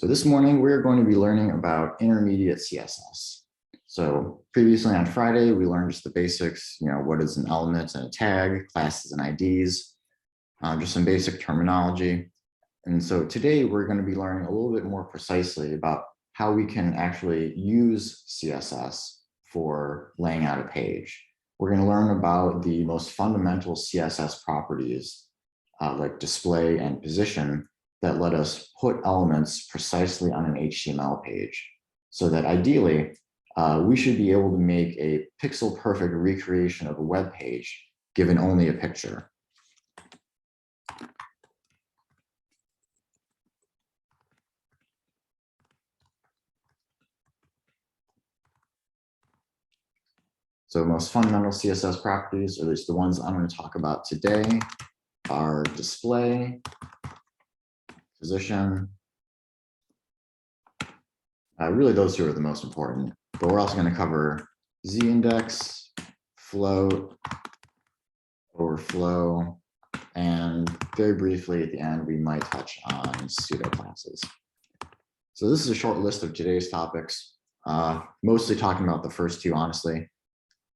So this morning, we're going to be learning about intermediate CSS. So previously on Friday, we learned just the basics, what is an element and a tag, classes and IDs, just some basic terminology. And so today we're going to be learning a little bit more precisely about how we can actually use CSS for laying out a page. We're going to learn about the most fundamental CSS properties like display and position that let us put elements precisely on an HTML page, so that ideally we should be able to make a pixel perfect recreation of a web page given only a picture. So most fundamental CSS properties, or at least the ones I'm going to talk about today, are display, position. Really, those two are the most important, but we're also going to cover z-index, float, overflow, and very briefly at the end, we might touch on pseudo classes. So this is a short list of today's topics, mostly talking about the first two, honestly.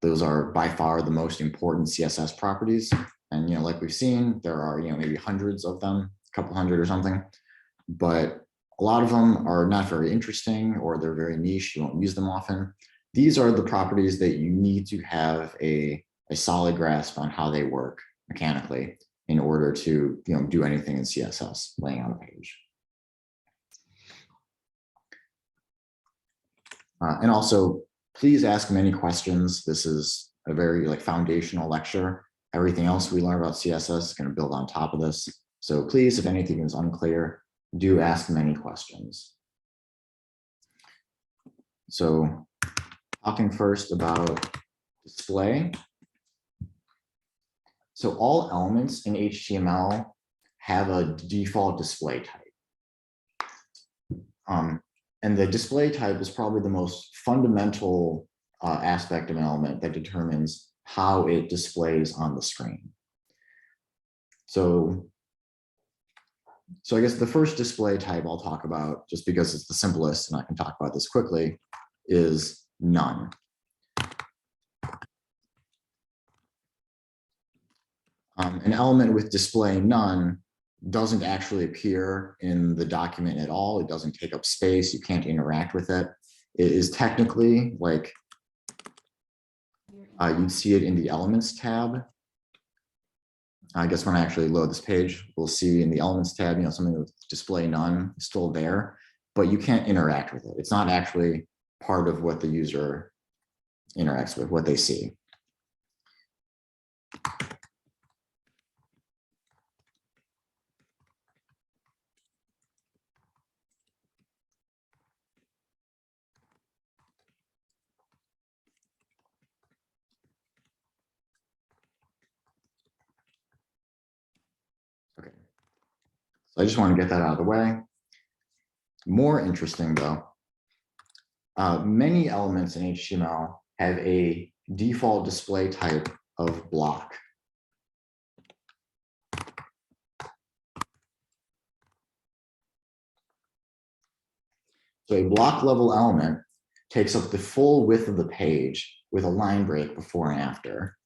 Those are by far the most important CSS properties. And, like we've seen, there are, maybe hundreds of them, a couple hundred or something, but a lot of them are not very interesting, or they're very niche. You won't use them often. These are the properties that you need to have a solid grasp on how they work mechanically in order to, do anything in CSS, laying out a page. And also, please ask many questions. This is a very foundational lecture. Everything else we learn about CSS is going to build on top of this. So please, if anything is unclear, do ask many questions. So talking first about display. So all elements in HTML have a default display type. And the display type is probably the most fundamental aspect of an element that determines how it displays on the screen. So I guess the first display type I'll talk about, just because it's the simplest and I can talk about this quickly, is none. An element with display none doesn't actually appear in the document at all. It doesn't take up space. You can't interact with it. It is technically like you'd see it in the Elements tab. I guess when I actually load this page, we'll see in the Elements tab, something with display none is still there, but you can't interact with it. It's not actually part of what the user interacts with, what they see. Okay, so I just want to get that out of the way. More interesting though, many elements in HTML have a default display type of block. So a block level element takes up the full width of the page with a line break before and after.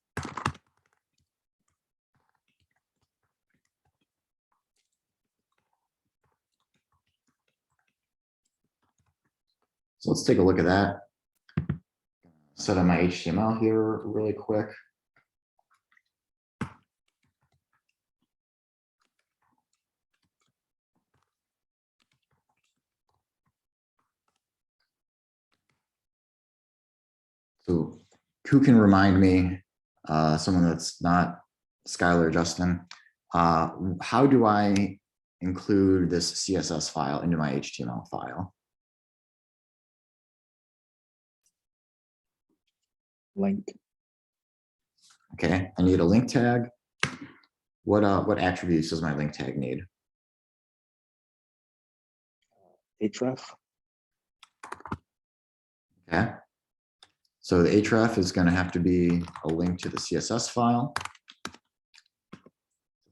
So let's take a look at that. Set up my HTML here really quick. So who can remind me, someone that's not Skylar or Justin, how do I include this CSS file into my HTML file? Link. Okay, I need a link tag. What attributes does my link tag need? href. Okay. So the href is going to have to be a link to the CSS file.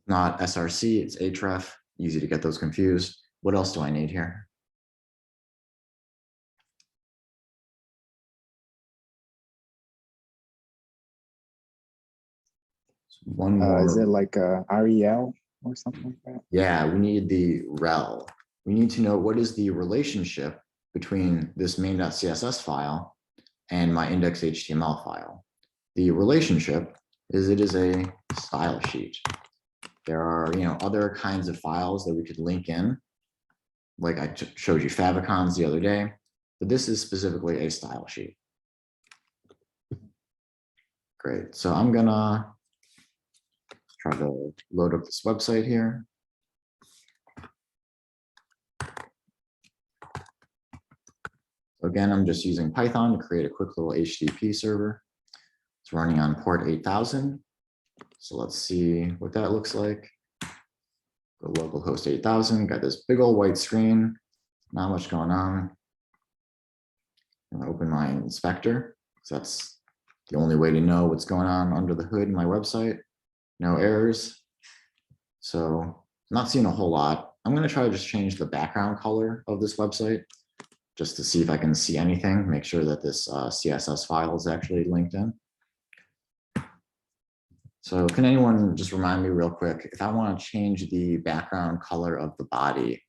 Not src, it's href. Easy to get those confused. What else do I need here? One more. Is it like a REL or something like that? Yeah, we need the rel. We need to know what is the relationship between this main.css file and my index.html file. The relationship is it is a style sheet. There are, other kinds of files that we could link in, like I showed you favicons the other day, but this is specifically a style sheet. Great. So I'm gonna try to load up this website here. Again, I'm just using Python to create a quick little HTTP server. It's running on port 8000. So let's see what that looks like. Go localhost 8000, got this big old white screen, not much going on. I'm gonna open my inspector, because that's the only way to know what's going on under the hood in my website. No errors. So I'm not seeing a whole lot. I'm gonna try to just change the background color of this website, just to see if I can see anything, make sure that this CSS file is actually linked in. So can anyone just remind me real quick, if I want to change the background color of the body,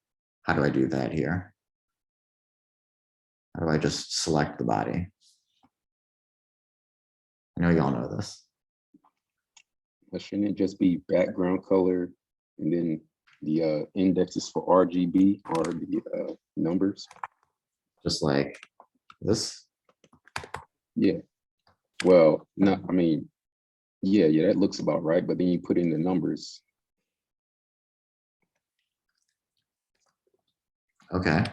how do I do that here? How do I just select the body? I know you all know this. Shouldn't it just be background color and then the indexes for RGB or the numbers? Just like this? Yeah. Well, no, I mean, yeah, that looks about right. But then you put in the numbers. Okay,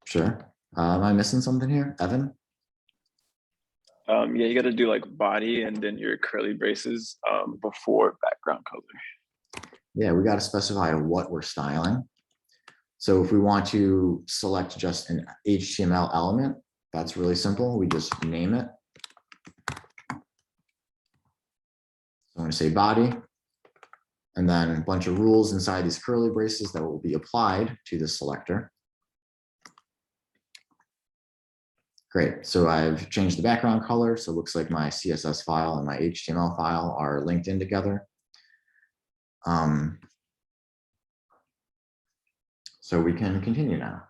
sure. Am I missing something here, Evan? Yeah, you got to do like body and then your curly braces before background color. Yeah, we got to specify what we're styling. So if we want to select just an HTML element, that's really simple. We just name it. So I'm going to say body, and then a bunch of rules inside these curly braces that will be applied to this selector. Great. So I've changed the background color. So it looks like my CSS file and my HTML file are linked in together. So we can continue now.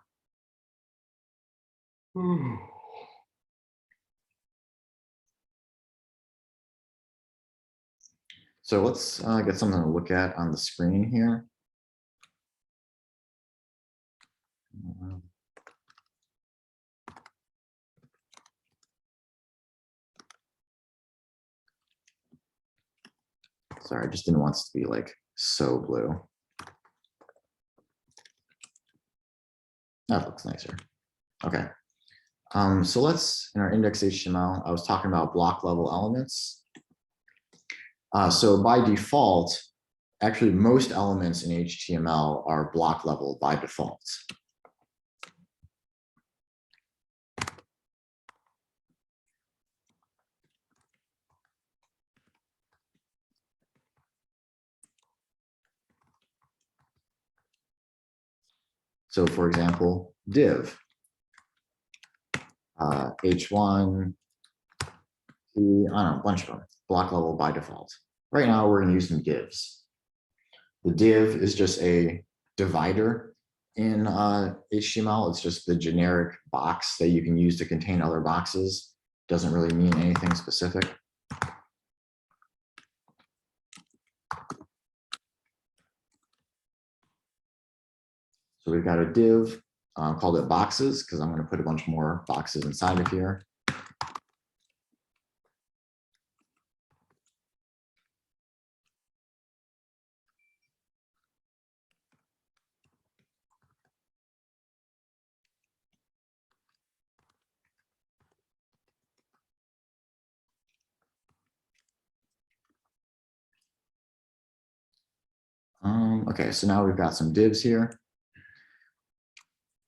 So let's get something to look at on the screen here. Sorry, I just didn't want it to be like so blue. That looks nicer. Okay. So let's, in our index.html, I was talking about block level elements. So by default, actually most elements in HTML are block level by default. So for example, div, H1, I don't know, a bunch of them, block level by default. Right now, we're going to use some divs. The div is just a divider in HTML. It's just the generic box that you can use to contain other boxes. Doesn't really mean anything specific. So we've got a div, called it boxes, because I'm going to put a bunch more boxes inside of here. Okay, so now we've got some divs here.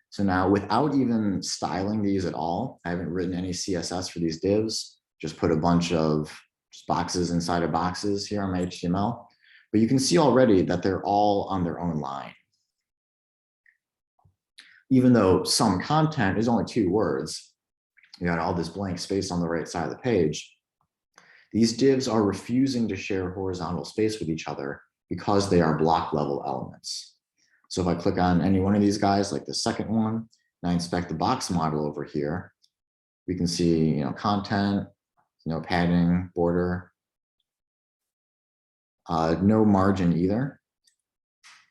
So now without even styling these at all, I haven't written any CSS for these divs, just put a bunch of boxes inside of boxes here on my HTML. But you can see already that they're all on their own line. Even though some content is only 2 words, you got all this blank space on the right side of the page. these divs are refusing to share horizontal space with each other because they are block level elements. So if I click on any one of these guys, like the second one, and I inspect the box model over here, we can see, content, padding, border, no margin either,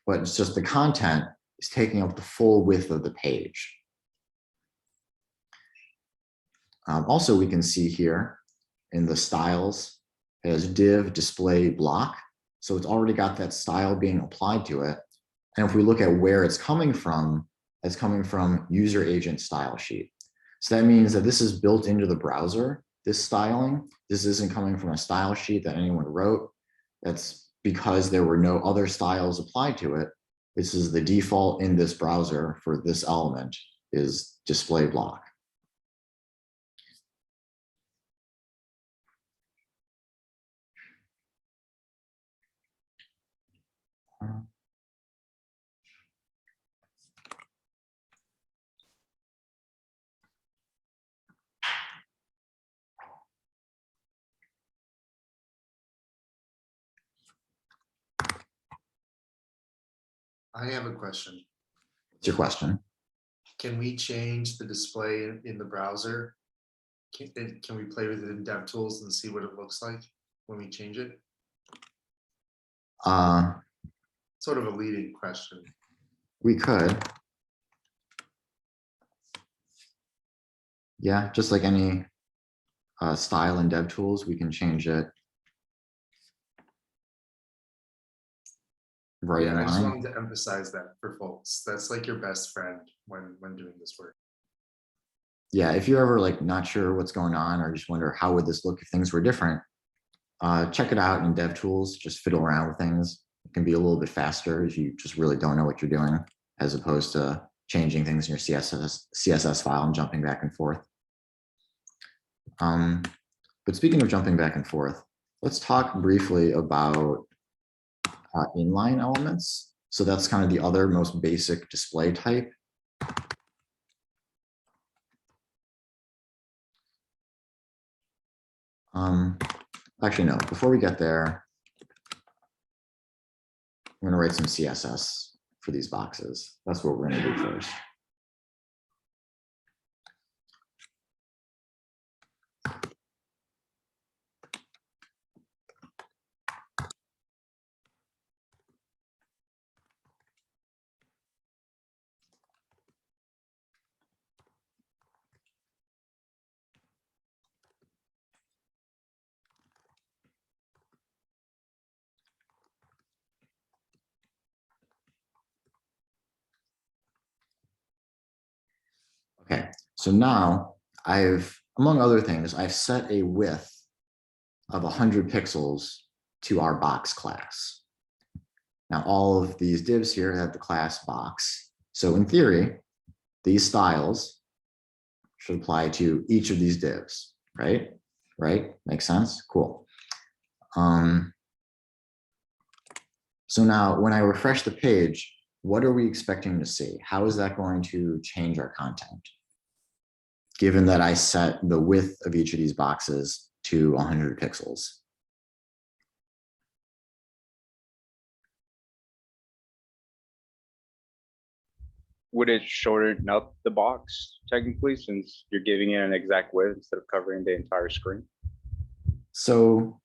but it's just the content is taking up the full width of the page. Also, we can see here in the styles, it has div display block. So it's already got that style being applied to it. And if we look at where it's coming from user agent style sheet. So that means that this is built into the browser, this styling. This isn't coming from a style sheet that anyone wrote. That's because there were no other styles applied to it. This is the default in this browser for this element is display block. I have a question. What's your question? Can we change the display in the browser? Can we play with it in DevTools and see what it looks like when we change it? Sort of a leading question. We could. Yeah, just like any style in DevTools, we can change it right in I just line. wanted to emphasize that for folks. That's like your best friend when doing this work. Yeah, if you're ever like not sure what's going on or just wonder how would this look if things were different, check it out in DevTools. Just fiddle around with things. It can be a little bit faster if you just really don't know what you're doing, as opposed to changing things in your CSS file and jumping back and forth. But speaking of jumping back and forth, let's talk briefly about inline elements. So that's kind of the other most basic display type. Actually, no, before we get there, I'm going to write some CSS for these boxes. That's what we're going to do first. Okay, so now among other things, I've set a width of 100 pixels to our box class. Now, all of these divs here have the class box. So in theory, these styles should apply to each of these divs, right? Right? Makes sense? Cool. So now when I refresh the page, what are we expecting to see? How is that going to change our content? Given that I set the width of each of these boxes to 100 pixels. Would it shorten up the box technically, since you're giving it an exact width instead of covering the entire screen? So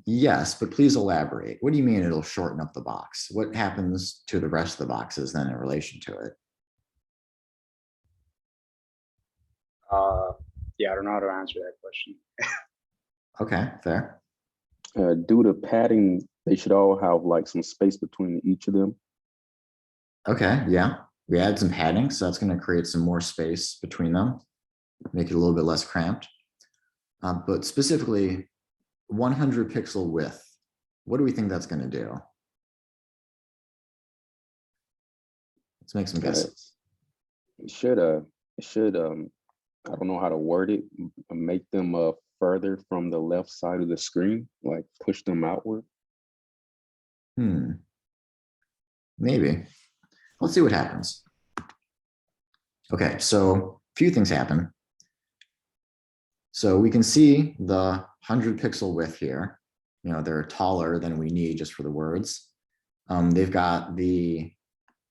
yes, but please elaborate. What do you mean it'll shorten up the box? What happens to the rest of the boxes then in relation to it? Yeah, I don't know how to answer that question. Okay, fair. Due to padding, they should all have like some space between each of them. Okay, yeah. We add some padding, so that's going to create some more space between them, make it a little bit less cramped. But specifically, 100 pixel width, what do we think that's going to do? Let's make some guesses. It should I don't know how to word it, make them further from the left side of the screen, like push them outward. Maybe. Let's see what happens. Okay, so a few things happen. So we can see the 100 pixel width here. You know, they're taller than we need just for the words. They've got the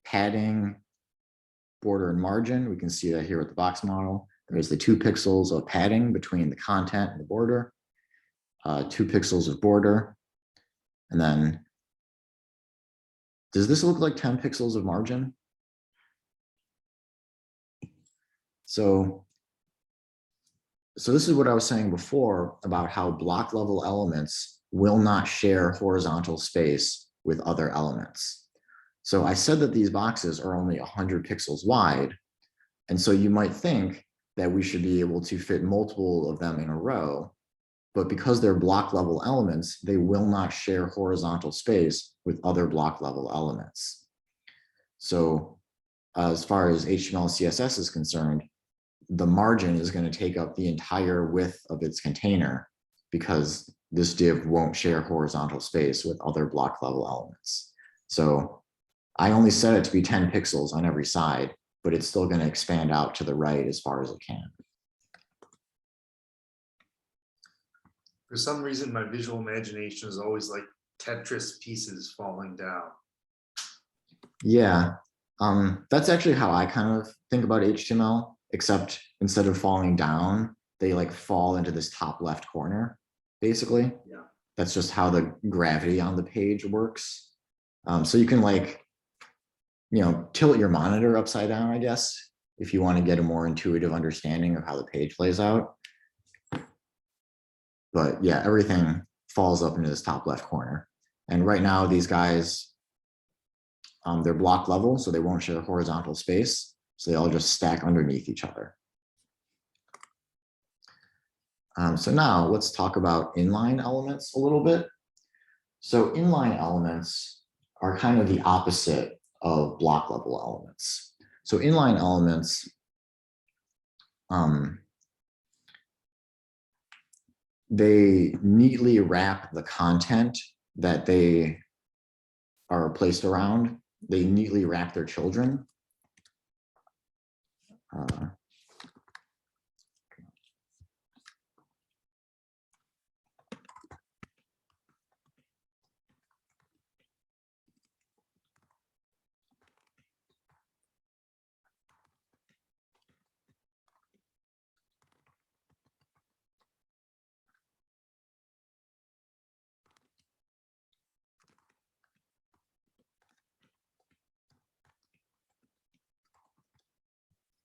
padding, border, and margin. We can see that here with the box model. There's the 2 pixels of padding between the content and the border, 2 pixels of border. And then, does this look like 10 pixels of margin? So this is what I was saying before about how block level elements will not share horizontal space with other elements. So I said that these boxes are only 100 pixels wide. And so you might think that we should be able to fit multiple of them in a row, but because they're block level elements, they will not share horizontal space with other block level elements. So as far as HTML and CSS is concerned, the margin is going to take up the entire width of its container because this div won't share horizontal space with other block level elements. So I only set it to be 10 pixels on every side, but it's still going to expand out to the right as far as it can. For some reason, my visual imagination is always like Tetris pieces falling down. Yeah, that's actually how I kind of think about HTML, except instead of falling down, they like fall into this top left corner, basically. Yeah. That's just how the gravity on the page works. So you can like, you know, tilt your monitor upside down, I guess, if you want to get a more intuitive understanding of how the page plays out. But yeah, everything falls up into this top left corner. And right now, these guys, they're block level, so they won't share horizontal space. So they all just stack underneath each other. So now let's talk about inline elements a little bit. So inline elements are kind of the opposite of block level elements. So inline elements, they neatly wrap the content that they are placed around. They neatly wrap their children.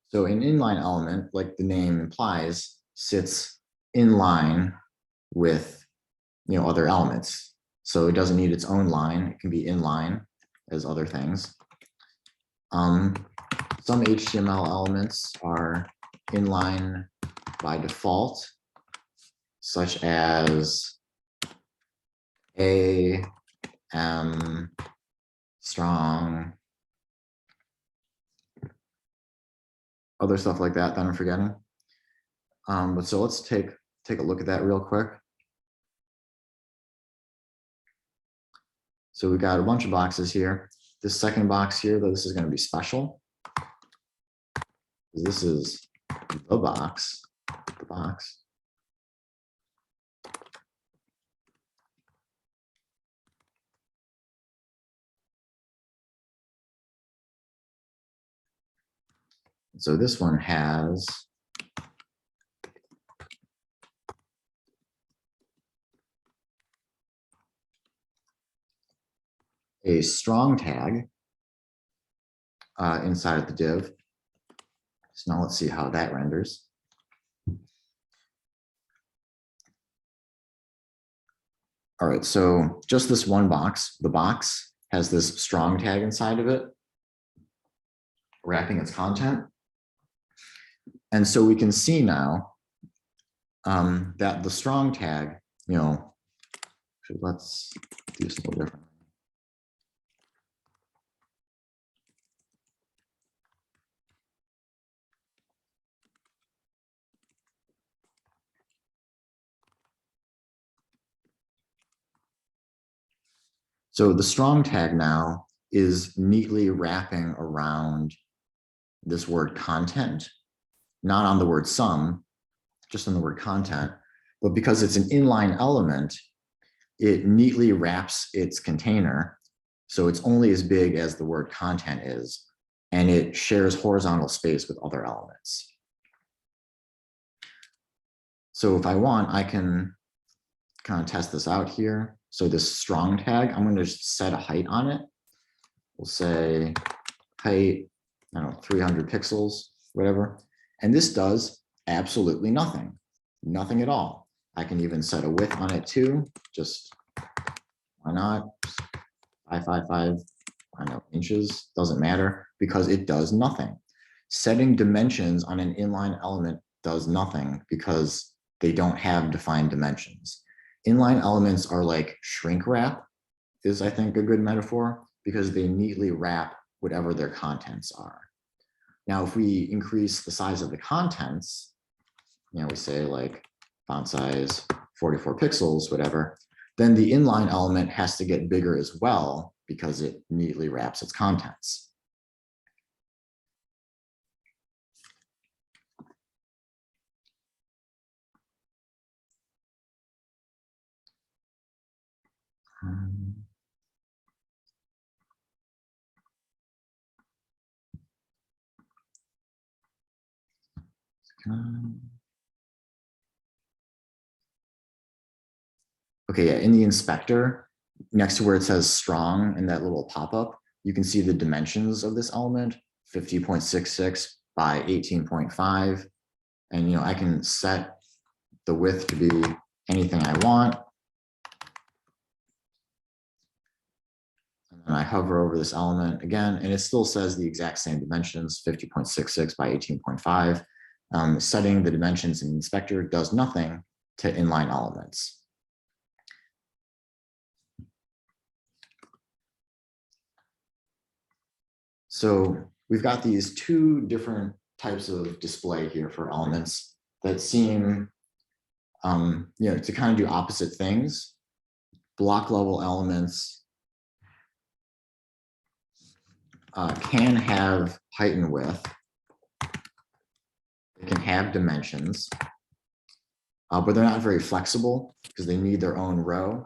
So an inline element, like the name implies, sits in line with, you know, other elements. So it doesn't need its own line. It can be in line as other things. Some HTML elements are inline by default, such as A, M, strong, other stuff like that I'm forgetting. But so let's take a look at that real quick. So we've got a bunch of boxes here. This second box here, though, this is going to be special. This is the box. So this one has a strong tag inside of the div. So now let's see how that renders. All right, so just this one box, the box has this strong tag inside of it, wrapping its content. And so we can see now that the strong tag, you know, let's do this a little different. So the strong tag now is neatly wrapping around this word content, not on the word some, just on the word content. but because it's an inline element, it neatly wraps its container. So it's only as big as the word content is, and it shares horizontal space with other elements. So if I want, I can kind of test this out here. So this strong tag, I'm going to just set a height on it. We'll say height, I don't know, 300 pixels, whatever. And this does absolutely nothing, nothing at all. I can even set a width on it too. Just why not? 555, I don't know, inches, doesn't matter because it does nothing. Setting dimensions on an inline element does nothing because they don't have defined dimensions. Inline elements are like shrink wrap is, I think, a good metaphor because they neatly wrap whatever their contents are. Now, if we increase the size of the contents, you know, we say like font size 44 pixels, whatever, then the inline element has to get bigger as well because it neatly wraps its contents. Okay, yeah, in the inspector, next to where it says strong in that little pop-up, you can see the dimensions of this element, 50.66 by 18.5. And you know, I can set the width to be anything I want. And I hover over this element again, and it still says the exact same dimensions, 50.66 by 18.5. Setting the dimensions in the inspector does nothing to inline elements. So we've got these two different types of display here for elements that seem, you know, to kind of do opposite things. Block level elements can have height and width. They can have dimensions, but they're not very flexible because they need their own row.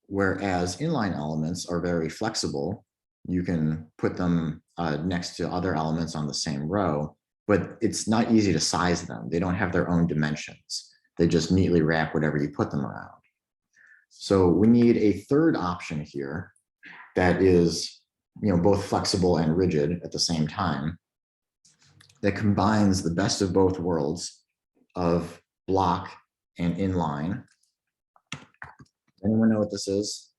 Whereas inline elements are very flexible. You can put them next to other elements on the same row, but it's not easy to size them. They don't have their own dimensions. They just neatly wrap whatever you put them around. So we need a third option here that is, you know, both flexible and rigid at the same time, that combines the best of both worlds of block and inline. Anyone know what this is?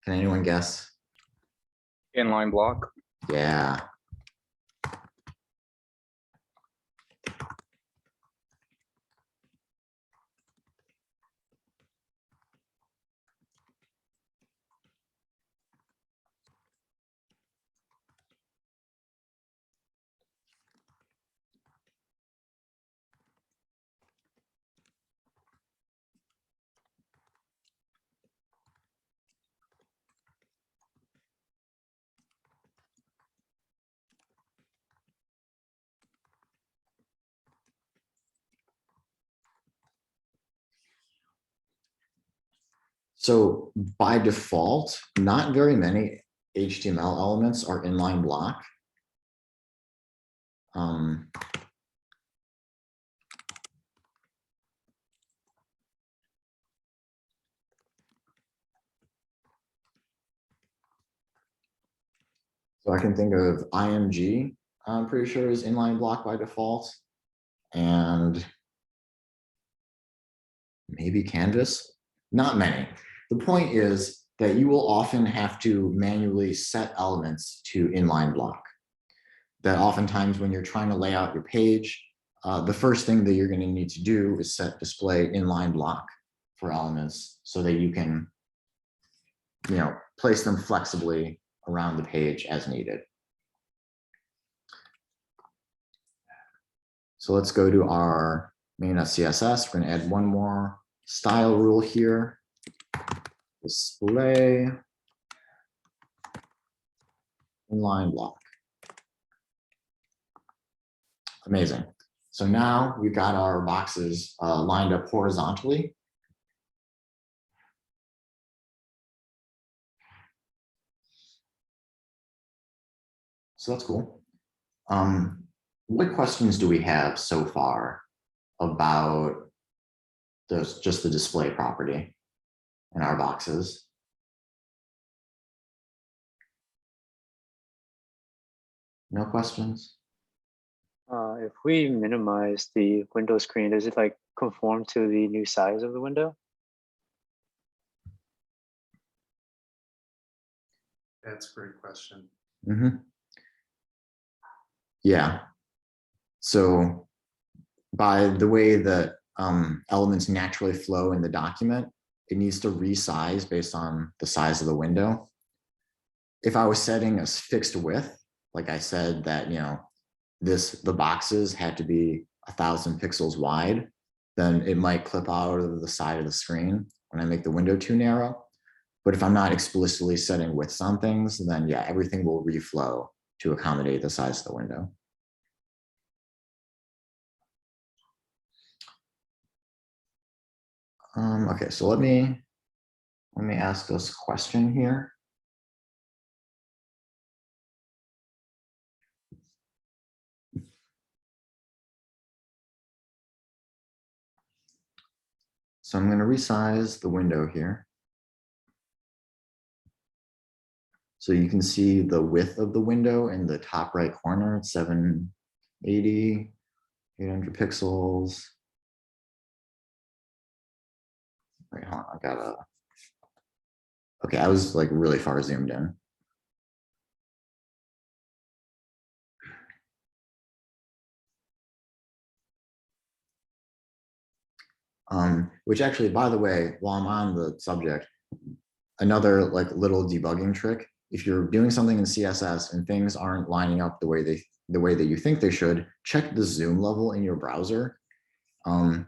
Can anyone guess? Inline block. Yeah. So by default, not very many HTML elements are inline block. So I can think of IMG, I'm pretty sure is inline block by default, and maybe Canvas, not many. The point is that you will often have to manually set elements to inline block. That oftentimes when you're trying to lay out your page, the first thing that you're going to need to do is set display inline block for elements so that you can, you know, place them flexibly around the page as needed. So let's go to our main.css. We're going to add one more style rule here. Display inline block. Amazing. So now we've got our boxes lined up horizontally. So that's cool. What questions do we have so far about just the display property in our boxes? No questions? If we minimize the window screen, does it like conform to the new size of the window? That's a great question. Yeah. So by the way that elements naturally flow in the document, it needs to resize based on the size of the window. If I was setting a fixed width, like I said that, you know, the boxes had to be 1,000 pixels wide, then it might clip out of the side of the screen when I make the window too narrow. But if I'm not explicitly setting widths on things, then yeah, everything will reflow to accommodate the size of the window. Okay, so let me ask this question here. So I'm going to resize the window here. So you can see the width of the window in the top right corner. It's 780, 800 pixels. Wait, hold on, I gotta. Okay, I was like really far zoomed in. Which actually, by the way, while I'm on the subject, another like little debugging trick. If you're doing something in CSS and things aren't lining up the way that you think they should, check the zoom level in your browser. I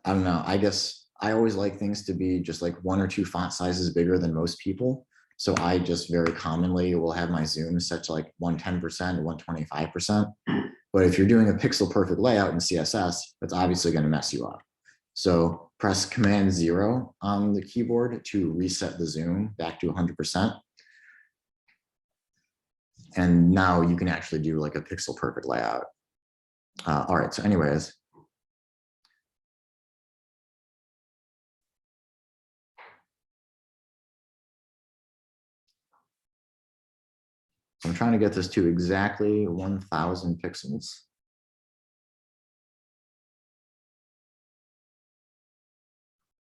don't know. I guess I always like things to be just like 1 or 2 font sizes bigger than most people. So I just very commonly will have my zoom set to like 110%, 125%. But if you're doing a pixel perfect layout in CSS, that's obviously going to mess you up. So press Command 0 on the keyboard to reset the zoom back to 100%. And now you can actually do like a pixel perfect layout. All right, so anyways. I'm trying to get this to exactly 1,000 pixels.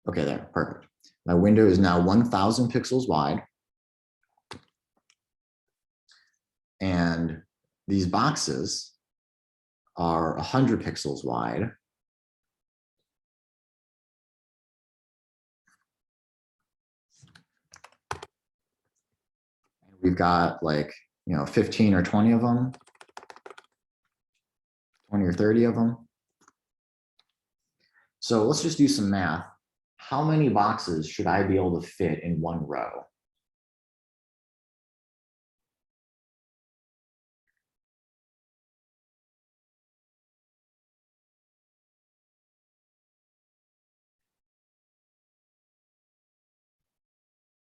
Okay, there, perfect. My window is now 1,000 pixels wide. And these boxes are 100 pixels wide. We've got like, 15 or 20 of them, 20 or 30 of them. So let's just do some math. How many boxes should I be able to fit in one row?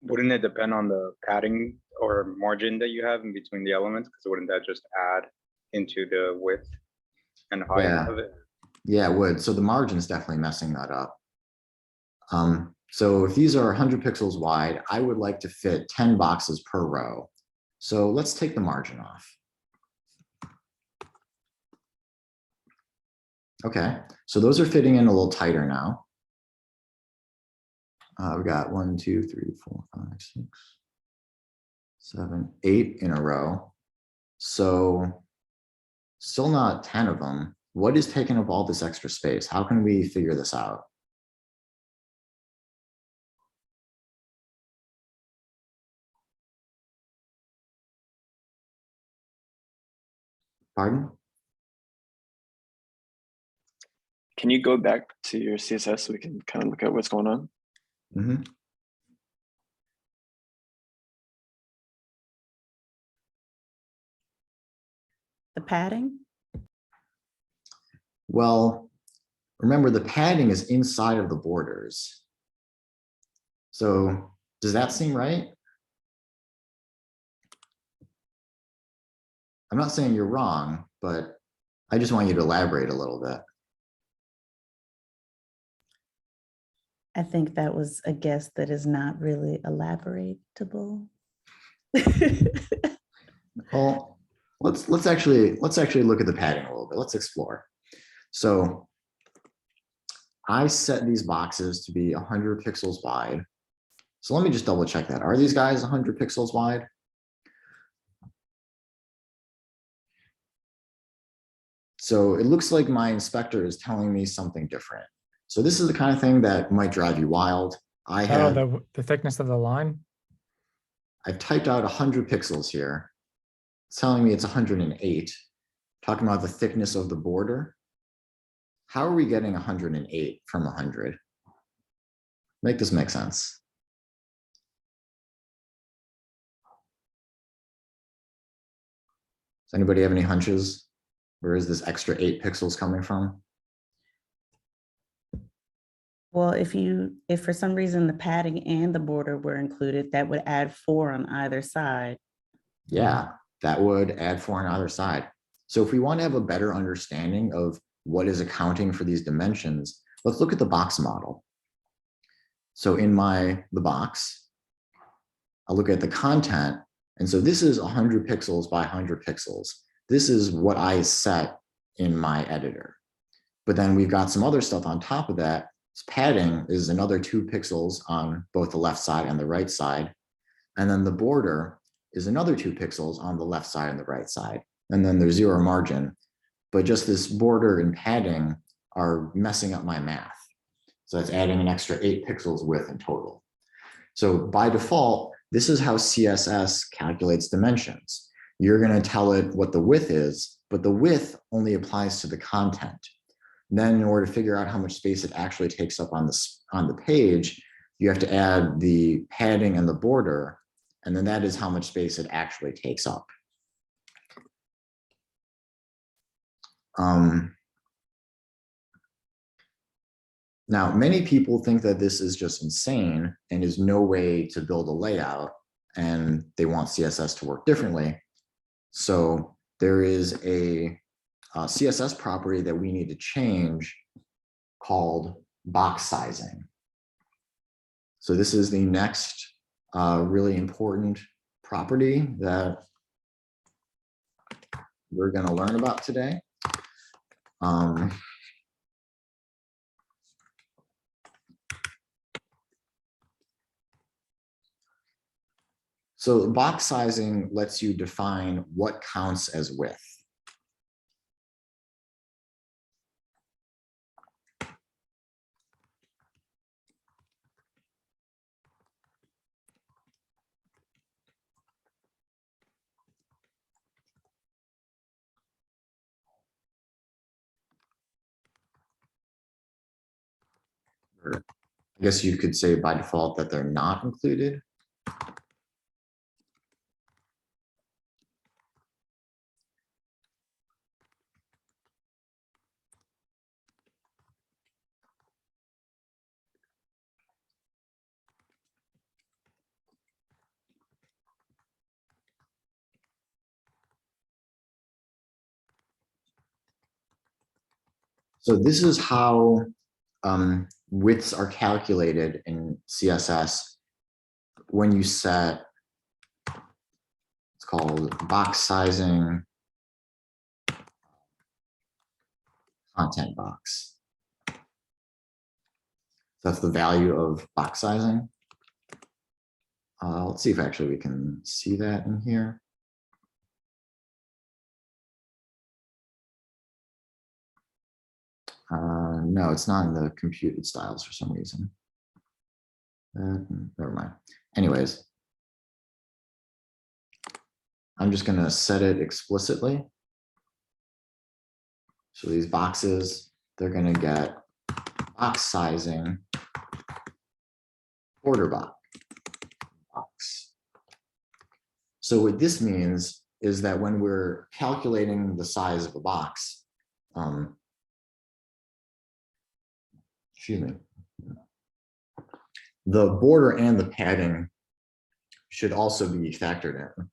Wouldn't it depend on the padding or margin that you have in between the elements? Because wouldn't that just add into the width and height of it? Yeah, it would. So the margin is definitely messing that up. So if these are 100 pixels wide, I would like to fit 10 boxes per row. So let's take the margin off. Okay, so those are fitting in a little tighter now. We got 1, 2, 3, 4, 5, 6, 7, 8 in a row. So still not 10 of them. What is taking up all this extra space? How can we figure this out? Pardon? Can you go back to your CSS so we can kind of look at what's going on? Mm-hmm. The padding? Well, remember the padding is inside of the borders. So does that seem right? I'm not saying you're wrong, but I just want you to elaborate a little bit. I think that was a guess that is not really elaboratable. Well, let's actually look at the padding a little bit. Let's explore. So I set these boxes to be 100 pixels wide. So let me just double check that. Are these guys 100 pixels wide? So it looks like my inspector is telling me something different. So this is the kind of thing that might drive you wild. I have the thickness of the line. I've typed out 100 pixels here. It's telling me it's 108. Talking about the thickness of the border. How are we getting 108 from 100? Make this make sense. Does anybody have any hunches? Where is this extra 8 pixels coming from? Well, if for some reason the padding and the border were included, that would add 4 on either side. Yeah, that would add 4 on either side. So if we want to have a better understanding of what is accounting for these dimensions, let's look at the box model. So in the box, I'll look at the content. And so this is 100 pixels by 100 pixels. This is what I set in my editor. But then we've got some other stuff on top of that. Padding is another 2 pixels on both the left side and the right side. And then the border is another 2 pixels on the left side and the right side. And then there's 0 margin. But just this border and padding are messing up my math. So that's adding an extra 8 pixels width in total. So by default, this is how CSS calculates dimensions. You're going to tell it what the width is, but the width only applies to the content. Then in order to figure out how much space it actually takes up on the page, you have to add the padding and the border, and then that is how much space it actually takes up. Now, many people think that this is just insane and is no way to build a layout, and they want CSS to work differently. So there is a CSS property that we need to change called box sizing. So this is the next really important property that we're going to learn about today. So box sizing lets you define what counts as width. Or I guess you could say by default that they're not included. So this is how widths are calculated in CSS when you set, it's called box sizing content box. That's the value of box sizing. Let's see if actually we can see that in here. No, it's not in the computed styles for some reason. Never mind. Anyways, I'm just going to set it explicitly. So these boxes, they're going to get box sizing border box. So what this means is that when we're calculating the size of a box, excuse me. The border and the padding should also be factored in.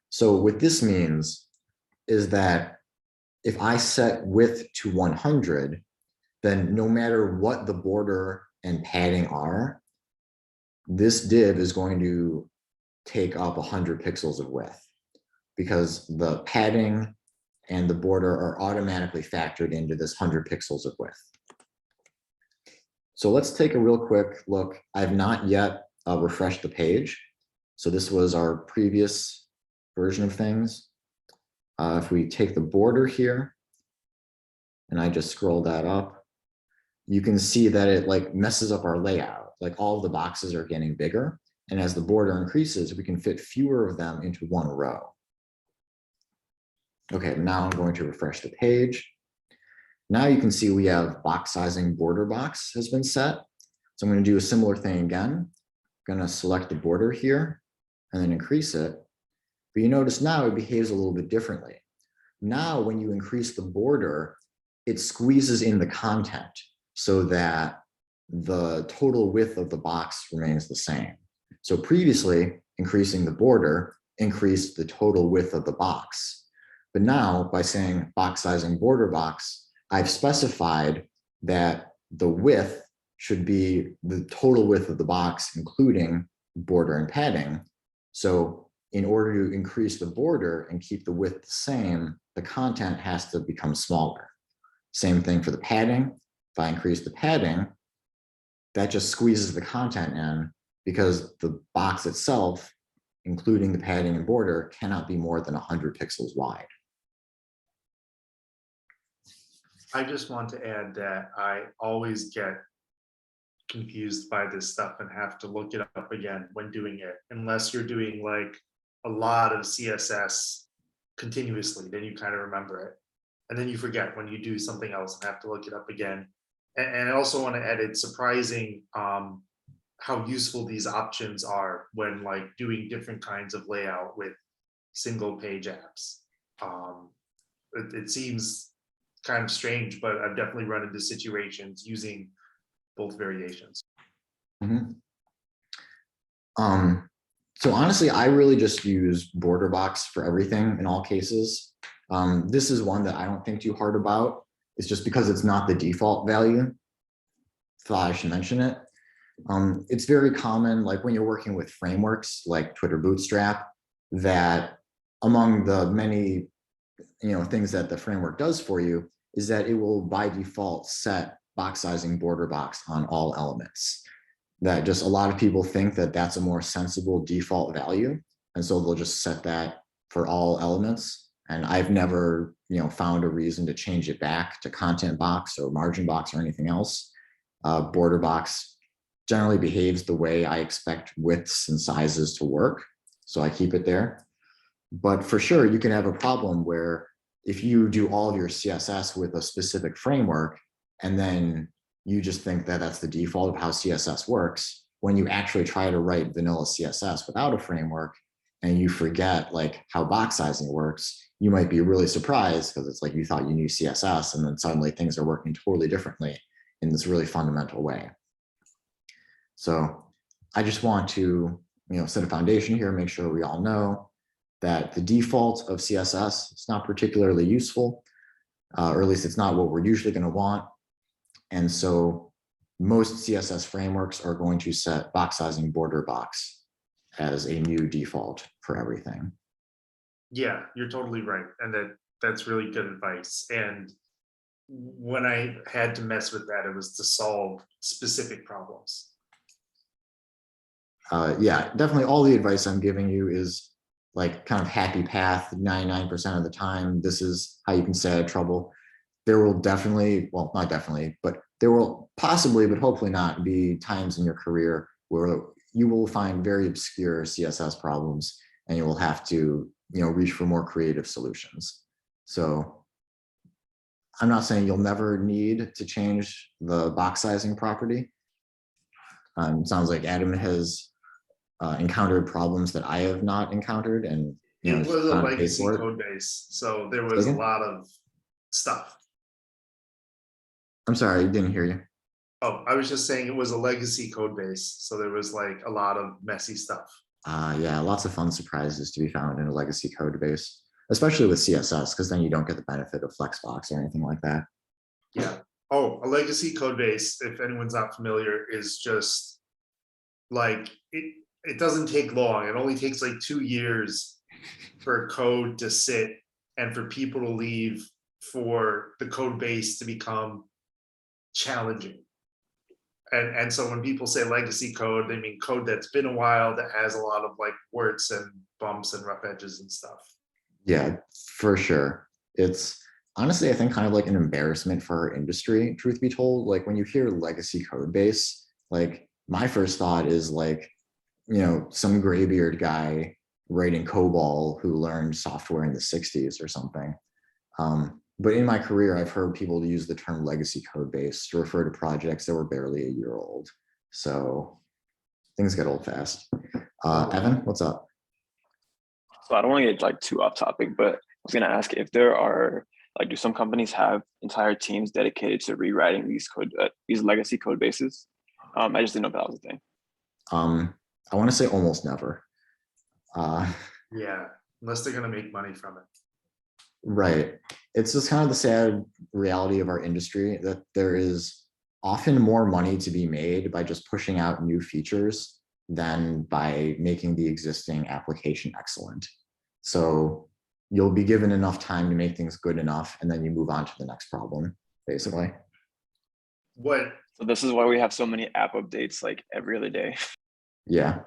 So what this means is that if I set width to 100, then no matter what the border and padding are, this div is going to take up 100 pixels of width because the padding and the border are automatically factored into this 100 pixels of width. So let's take a real quick look. I've not yet refreshed the page. So this was our previous version of things. If we take the border here and I just scroll that up, you can see that it like messes up our layout. Like all of the boxes are getting bigger. And as the border increases, we can fit fewer of them into one row. Okay, now I'm going to refresh the page. Now you can see we have box sizing border box has been set. So I'm going to do a similar thing again. I'm going to select the border here and then increase it. But you notice now it behaves a little bit differently. Now, when you increase the border, it squeezes in the content so that the total width of the box remains the same. So previously, increasing the border increased the total width of the box. But now, by saying box sizing border box, I've specified that the width should be the total width of the box, including border and padding. So in order to increase the border and keep the width the same, the content has to become smaller. Same thing for the padding. If I increase the padding, that just squeezes the content in because the box itself, including the padding and border, cannot be more than 100 pixels wide. I just want to add that I always get confused by this stuff and have to look it up again when doing it, unless you're doing like a lot of CSS continuously, then you kind of remember it. And then you forget when you do something else and have to look it up again. And I also want to add, it's surprising how useful these options are when like doing different kinds of layout with single page apps. It seems kind of strange, but I've definitely run into situations using both variations. Mm-hmm. So honestly, I really just use border box for everything in all cases. This is one that I don't think too hard about. It's just because it's not the default value. Thought I should mention it. It's very common, like when you're working with frameworks like Twitter Bootstrap, that among the many things that the framework does for you is that it will by default set box sizing border box on all elements. That just a lot of people think that that's a more sensible default value. And so they'll just set that for all elements. And I've never, found a reason to change it back to content box or margin box or anything else. Border box generally behaves the way I expect widths and sizes to work. So I keep it there. But for sure, you can have a problem where if you do all of your CSS with a specific framework, and then you just think that that's the default of how CSS works, when you actually try to write vanilla CSS without a framework, and you forget like how box sizing works, you might be really surprised because it's like you thought you knew CSS, and then suddenly things are working totally differently in this really fundamental way. So I just want to set a foundation here, make sure we all know that the default of CSS is not particularly useful, or at least it's not what we're usually going to want. And so most CSS frameworks are going to set box sizing border box as a new default for everything. Yeah, you're totally right. And that's really good advice. And when I had to mess with that, it was to solve specific problems. Yeah, definitely all the advice I'm giving you is like kind of happy path 99% of the time. This is how you can stay out of trouble. There will definitely, well, not definitely, but there will possibly, but hopefully not, be times in your career where you will find very obscure CSS problems and you will have to, reach for more creative solutions. So I'm not saying you'll never need to change the box sizing property. It sounds like Adam has encountered problems that I have not encountered, and it was a found a legacy case for it. code base, so there was a lot of stuff. I'm sorry, I didn't hear you. Oh, I was just saying it was a legacy code base, so there was like a lot of messy stuff. Yeah, lots of fun surprises to be found in a legacy code base, especially with CSS, because then you don't get the benefit of Flexbox or anything like that. Yeah. Oh, a legacy code base, if anyone's not familiar, is just like it doesn't take long. It only takes like 2 years for code to sit and for people to leave for the code base to become challenging. And so when people say legacy code, they mean code that's been a while, that has a lot of like warts and bumps and rough edges and stuff. Yeah, for sure. It's honestly, I think, kind of like an embarrassment for our industry, truth be told. Like when you hear legacy code base, like my first thought is like, you know, some graybeard guy writing COBOL who learned software in the 60s or something. But in my career, I've heard people use the term legacy code base to refer to projects that were barely a year old. So things get old fast. Evan, what's up? So I don't want to get like too off topic, but I was going to ask if there are like, do some companies have entire teams dedicated to rewriting these legacy code bases? I just didn't know if that was a thing. I want to say almost never. Yeah, unless they're gonna make money from it. Right. It's just kind of the sad reality of our industry that there is often more money to be made by just pushing out new features than by making the existing application excellent. So you'll be given enough time to make things good enough, and then you move on to the next problem, basically. What So this is why we have so many app updates like every other day. Yeah.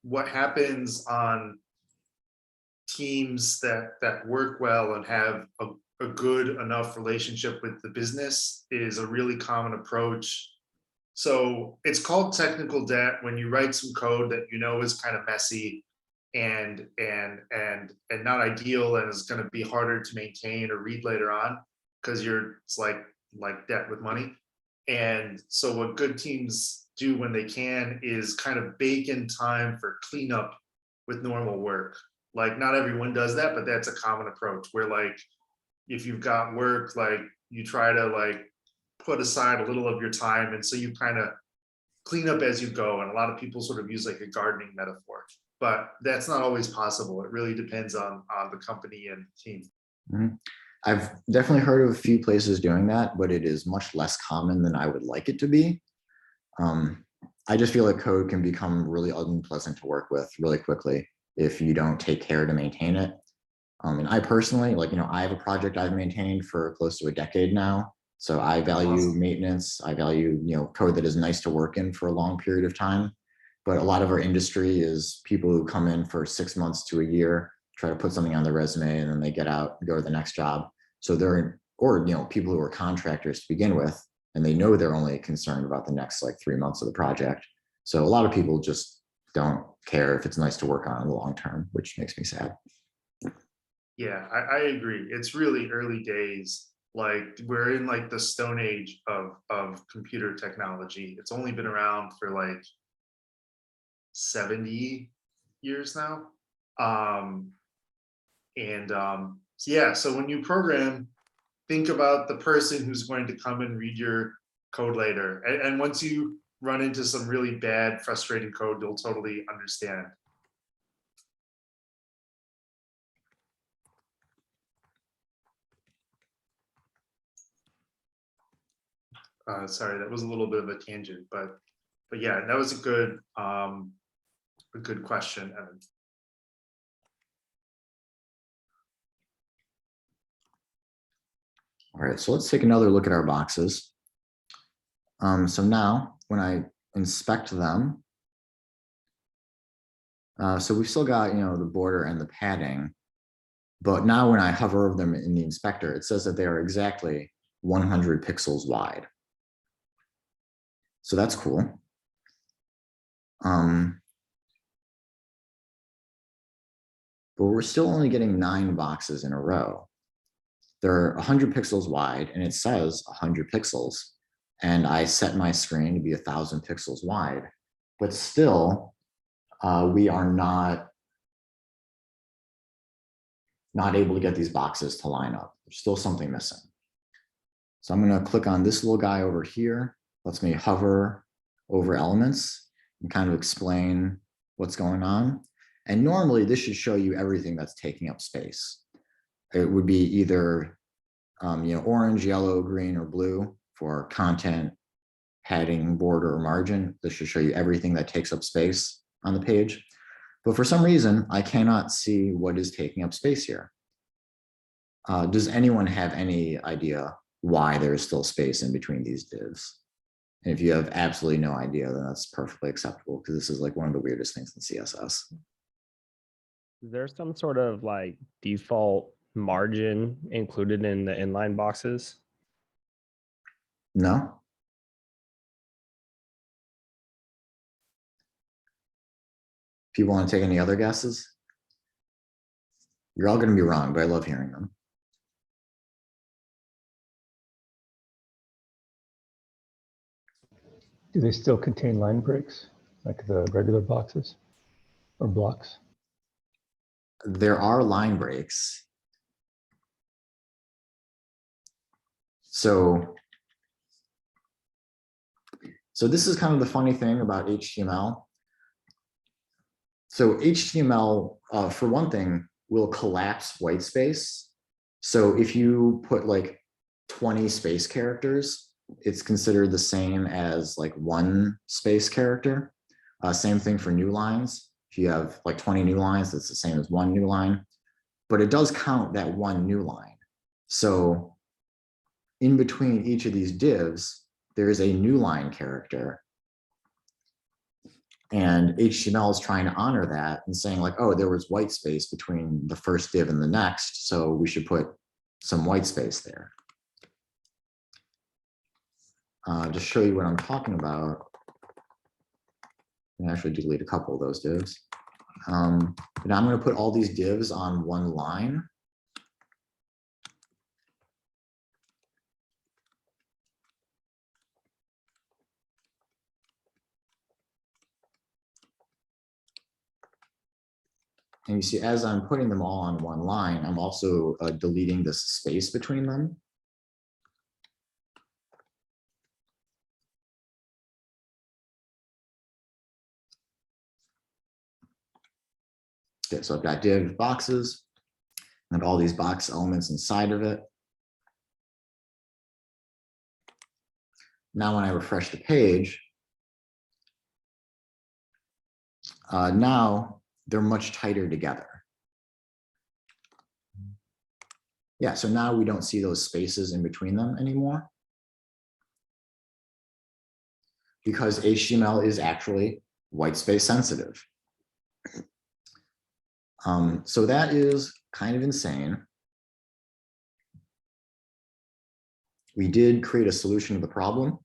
what happens on teams that work well and have a good enough relationship with the business is a really common approach. So it's called technical debt when you write some code that you know is kind of messy and not ideal and is going to be harder to maintain or read later on because it's like debt with money. And so what good teams do when they can is kind of bake in time for cleanup with normal work. Like not everyone does that, but that's a common approach where like if you've got work, like you try to like put aside a little of your time, and so you kind of clean up as you go. And a lot of people sort of use like a gardening metaphor, but that's not always possible. It really depends on the company and the team. Mm-hmm. I've definitely heard of a few places doing that, but it is much less common than I would like it to be. I just feel like code can become really unpleasant to work with really quickly if you don't take care to maintain it. And I personally, like, you know, I have a project I've maintained for close to a decade now. So I value maintenance. I value, you know, code that is nice to work in for a long period of time. But a lot of our industry is people who come in for 6 months to a year, try to put something on their resume, and then they get out and go to the next job. So they're, or, you know, people who are contractors to begin with, and they know they're only concerned about the next like 3 months of the project. So a lot of people just don't care if it's nice to work on in the long term, which makes me sad. Yeah, I agree. It's really early days. Like we're in like the stone age of computer technology. It's only been around for like 70 years now. So yeah, so when you program, think about the person who's going to come and read your code later. And once you run into some really bad, frustrating code, you'll totally understand. Sorry, that was a little bit of a tangent, but yeah, that was a good question, Evan. All right, so let's take another look at our boxes. So now when I inspect them, so we've still got, you know, the border and the padding, but now when I hover over them in the inspector, it says that they are exactly 100 pixels wide. So that's cool. But we're still only getting 9 boxes in a row. They're 100 pixels wide, and it says 100 pixels. And I set my screen to be 1,000 pixels wide, but still, we are not able to get these boxes to line up. There's still something missing. So I'm going to click on this little guy over here. Lets me hover over elements and kind of explain what's going on. And normally this should show you everything that's taking up space. It would be either orange, yellow, green, or blue for content, heading, border, or margin. This should show you everything that takes up space on the page. But for some reason, I cannot see what is taking up space here. Does anyone have any idea why there is still space in between these divs? And if you have absolutely no idea, then that's perfectly acceptable, because this is like one of the weirdest things in CSS. Is there some sort of like default margin included in the inline boxes? No? People want to take any other guesses? You're all going to be wrong, but I love hearing them. Do they still contain line breaks like the regular boxes or blocks? There are line breaks. So this is kind of the funny thing about HTML. So HTML, for one thing, will collapse white space. So if you put like 20 space characters, it's considered the same as like one space character. Same thing for new lines. If you have like 20 new lines, it's the same as one new line, but it does count that one new line. So in between each of these divs, there is a new line character. And HTML is trying to honor that and saying like, oh, there was white space between the first div and the next, so we should put some white space there. Just show you what I'm talking about. I can actually delete a couple of those divs. But now I'm going to put all these divs on one line. And you see, as I'm putting them all on one line, I'm also deleting this space between them. Okay, so I've got div boxes and all these box elements inside of it. Now, when I refresh the page, now they're much tighter together. Yeah, so now we don't see those spaces in between them anymore, because HTML is actually white space sensitive. So that is kind of insane. We did create a solution to the problem,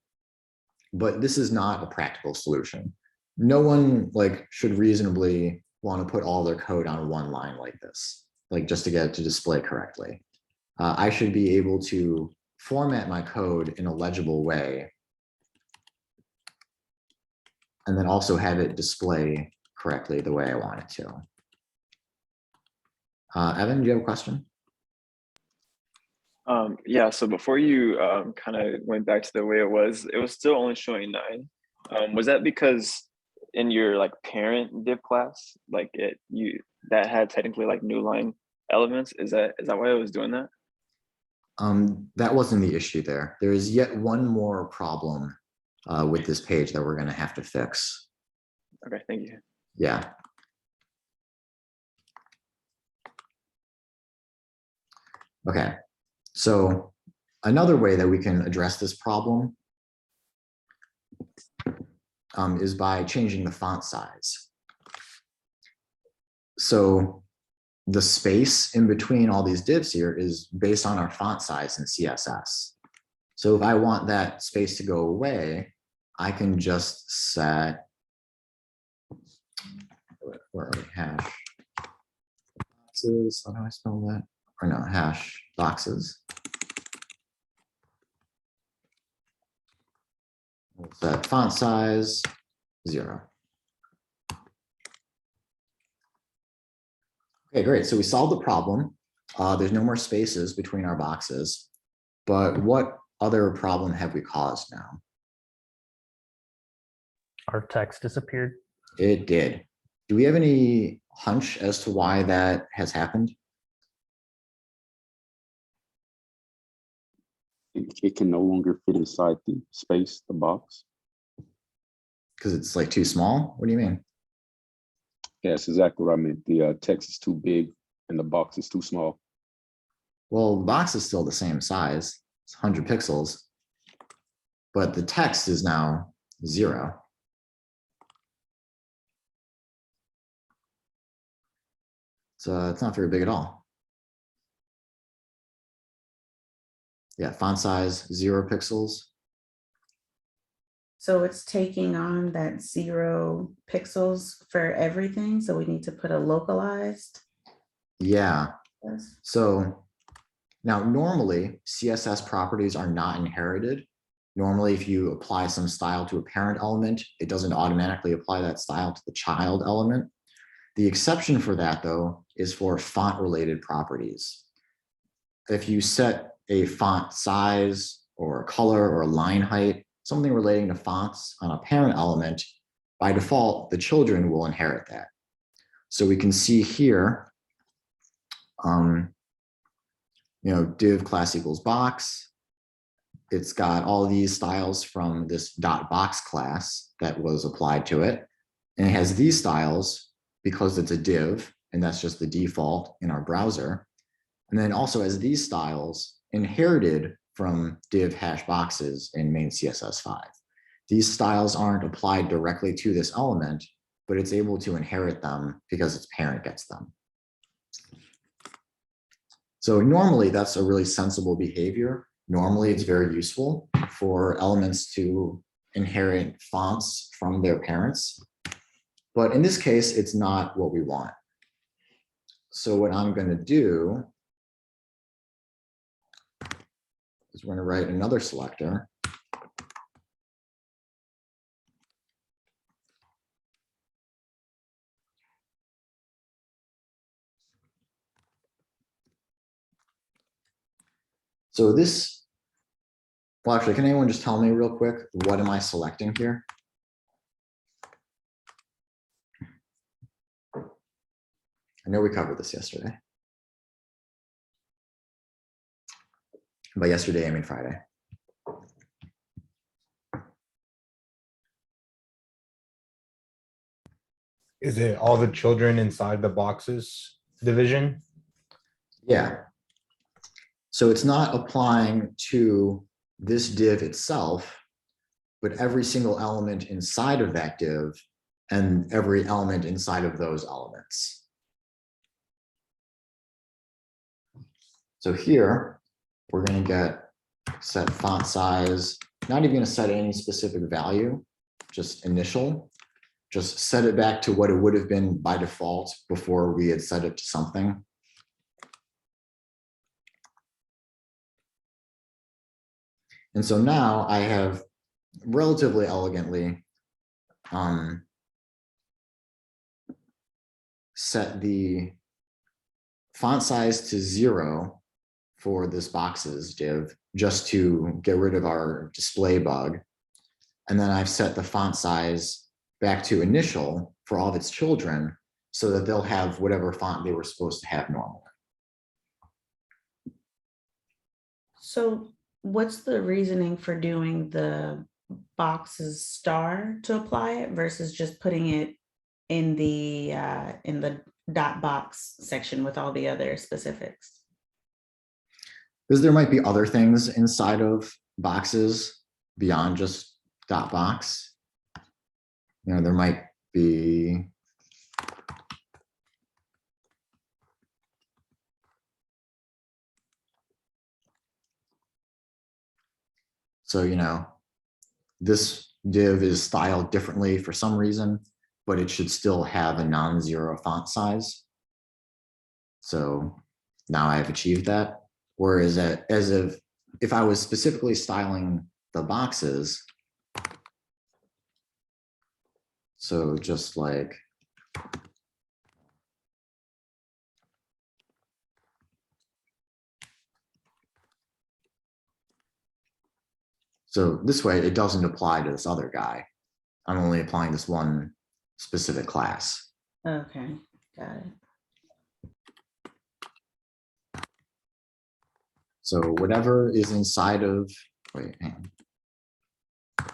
but this is not a practical solution. No one should reasonably want to put all their code on one line like this, just to get it to display correctly. I should be able to format my code in a legible way and then also have it display correctly the way I want it to. Evan, do you have a question? Yeah, so before you kind of went back to the way it was still only showing 9. Was that because in your parent div class, that had technically new line elements? Is that why it was doing that? That wasn't the issue there. There is yet one more problem with this page that we're going to have to fix. Okay, thank you. Yeah. Okay, so another way that we can address this problem is by changing the font size. So the space in between all these divs here is based on our font size in CSS. So if I want that space to go away, I can just set, where are we, hash boxes, how do I spell that? Or no, hash boxes. Set font size 0. Okay, great. So we solved the problem. There's no more spaces between our boxes. But what other problem have we caused now? Our text disappeared. It did. Do we have any hunch as to why that has happened? It can no longer fit inside the space, the box. Because it's like too small? What do you mean? Yeah, that's exactly what I meant. The text is too big and the box is too small. Well, the box is still the same size. It's 100 pixels. But the text is now 0. So it's not very big at all. Yeah, font size, 0 pixels. So it's taking on that 0 pixels for everything. So we need to put a localized. Yeah. Yes. So now normally CSS properties are not inherited. Normally, if you apply some style to a parent element, it doesn't automatically apply that style to the child element. The exception for that, though, is for font-related properties. If you set a font size or color or line height, something relating to fonts on a parent element, by default, the children will inherit that. So we can see here, div class equals box. It's got all these styles from this .box class that was applied to it. And it has these styles because it's a div, and that's just the default in our browser. And then also has these styles inherited from div hash boxes in main CSS 5. These styles aren't applied directly to this element, but it's able to inherit them because its parent gets them. So normally that's a really sensible behavior. Normally it's very useful for elements to inherit fonts from their parents. But in this case, it's not what we want. So what I'm going to do is we're going to write another selector. So this, well, actually, can anyone just tell me real quick, what am I selecting here? I know we covered this yesterday. By yesterday, I mean Friday. Is it all the children inside the boxes division? Yeah. So it's not applying to this div itself, but every single element inside of that div and every element inside of those elements. So here, we're going to get set font size, not even going to set any specific value, just initial. Just set it back to what it would have been by default before we had set it to something. And so now I have relatively elegantly set the font size to 0 for this boxes div, just to get rid of our display bug. And then I've set the font size back to initial for all of its children so that they'll have whatever font they were supposed to have normally. So what's the reasoning for doing the boxes star to apply it versus just putting it in the dot box section with all the other specifics? Because there might be other things inside of boxes beyond just dot box. There might be this div is styled differently for some reason, but it should still have a non-zero font size. So now I've achieved that. Whereas if I was specifically styling the boxes, so just like So this way, it doesn't apply to this other guy. I'm only applying this one specific class. Okay, got it. So whatever is inside of, wait, hang on.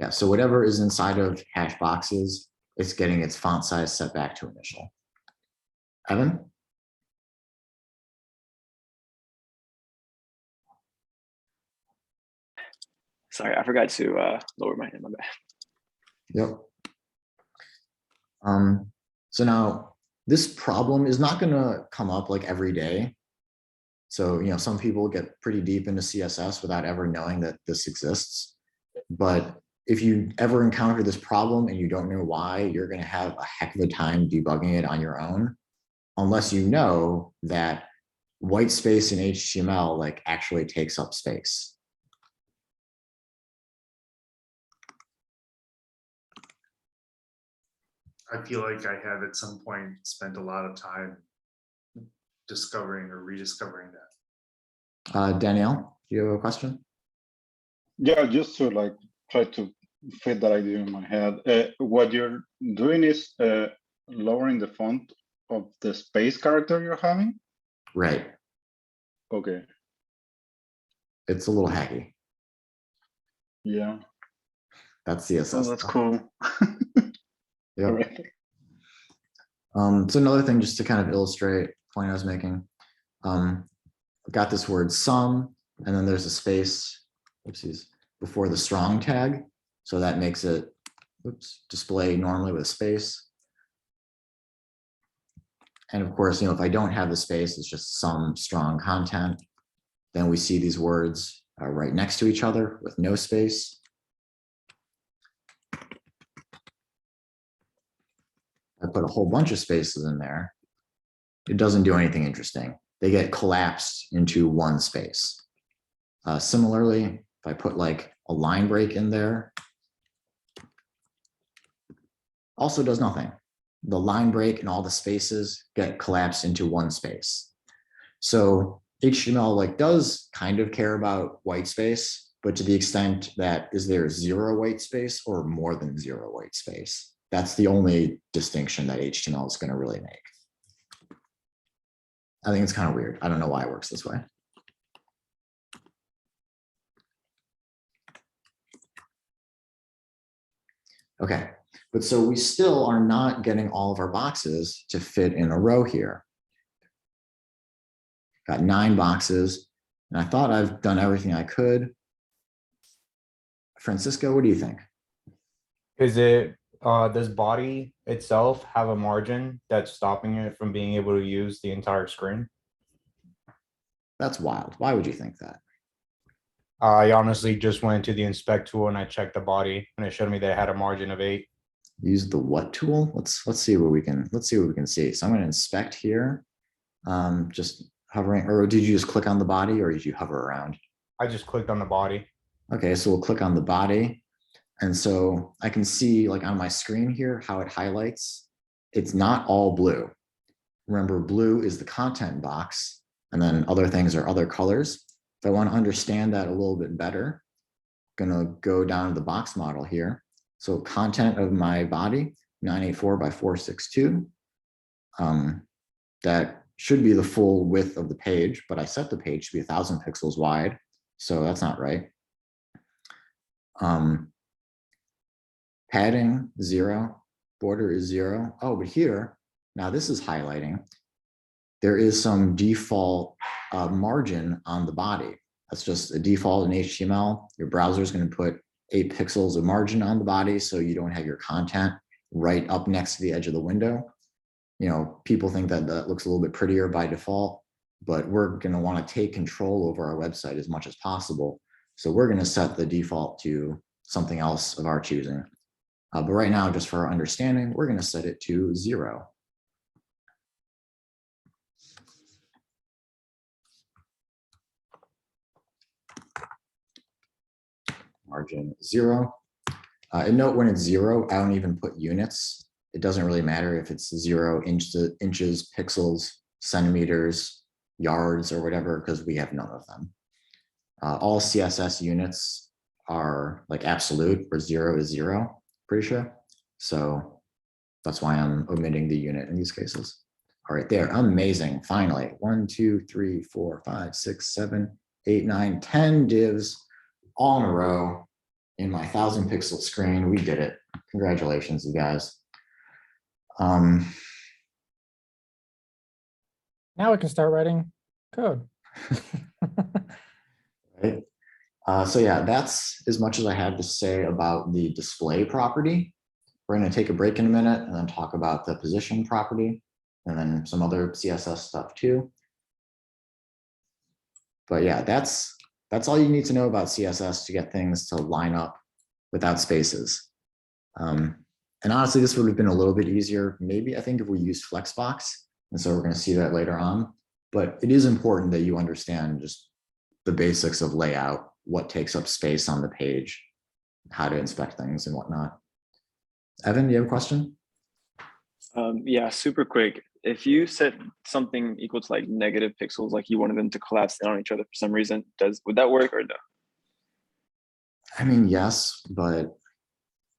Yeah, so whatever is inside of hash boxes, it's getting its font size set back to initial. Evan? Sorry, I forgot to lower my hand. My bad. Yep. So now this problem is not going to come up like every day. So, you know, some people get pretty deep into CSS without ever knowing that this exists. But if you ever encounter this problem and you don't know why, you're going to have a heck of a time debugging it on your own, unless you know that white space in HTML like actually takes up space. I feel like I have at some point spent a lot of time discovering or rediscovering that. Danielle, do you have a question? Yeah, just to like try to fit that idea in my head. What you're doing is lowering the font of the space character you're having? Right. Okay. It's a little hacky. Yeah. That's CSS. Oh, that's cool. Yeah. Right. So another thing, just to kind of illustrate the point I was making, I've got this word some, and then there's a space, oopsies, before the strong tag. So that makes it, oops, display normally with a space. And of course, you know, if I don't have the space, it's just some strong content. Then we see these words right next to each other with no space. I put a whole bunch of spaces in there. It doesn't do anything interesting. They get collapsed into one space. Similarly, if I put like a line break in there, also does nothing. The line break and all the spaces get collapsed into one space. So HTML like does kind of care about white space, but to the extent that is there 0 white space or more than 0 white space? That's the only distinction that HTML is going to really make. I think it's kind of weird. I don't know why it works this way. Okay, but so we still are not getting all of our boxes to fit in a row here. Got 9 boxes, and I thought I've done everything I could. Francisco, what do you think? Is it, does body itself have a margin that's stopping it from being able to use the entire screen? That's wild. Why would you think that? I honestly just went to the inspect tool and I checked the body and it showed me that it had a margin of 8. Use the what tool? Let's see what we can see. So I'm going to inspect here. Just hovering, or did you just click on the body or did you hover around? I just clicked on the body. Okay, so we'll click on the body. And so I can see like on my screen here how it highlights. It's not all blue. Remember, blue is the content box, and then other things are other colors. If I want to understand that a little bit better, I'm going to go down to the box model here. So content of my body, 984 by 462. That should be the full width of the page, but I set the page to be 1,000 pixels wide. So that's not right. Padding 0, border is 0. Oh, but here, now this is highlighting. There is some default margin on the body. That's just a default in HTML. Your browser is going to put 8 pixels of margin on the body so you don't have your content right up next to the edge of the window. You know, people think that that looks a little bit prettier by default, but we're going to want to take control over our website as much as possible. So we're going to set the default to something else of our choosing. But right now, just for our understanding, we're going to set it to 0. Margin 0. And note when it's 0, I don't even put units. It doesn't really matter if it's 0 inches, pixels, centimeters, yards, or whatever, because we have none of them. All CSS units are like absolute, where 0 is 0, pretty sure. So that's why I'm omitting the unit in these cases. All right, there, amazing. Finally, 1, 2, 3, 4, 5, 6, 7, 8, 9, 10 divs all in a row in my 1000 pixel screen. We did it. Congratulations, you guys. Now we can start writing code. Right. So yeah, that's as much as I have to say about the display property. We're going to take a break in a minute and then talk about the position property and then some other CSS stuff too. But yeah, that's all you need to know about CSS to get things to line up without spaces. And honestly, this would have been a little bit easier, maybe I think if we used Flexbox. And so we're going to see that later on. But it is important that you understand just the basics of layout, what takes up space on the page, how to inspect things and whatnot. Evan, do you have a question? Yeah, super quick. If you set something equal to like negative pixels, like you wanted them to collapse in on each other for some reason, would that work or no? I mean, yes, but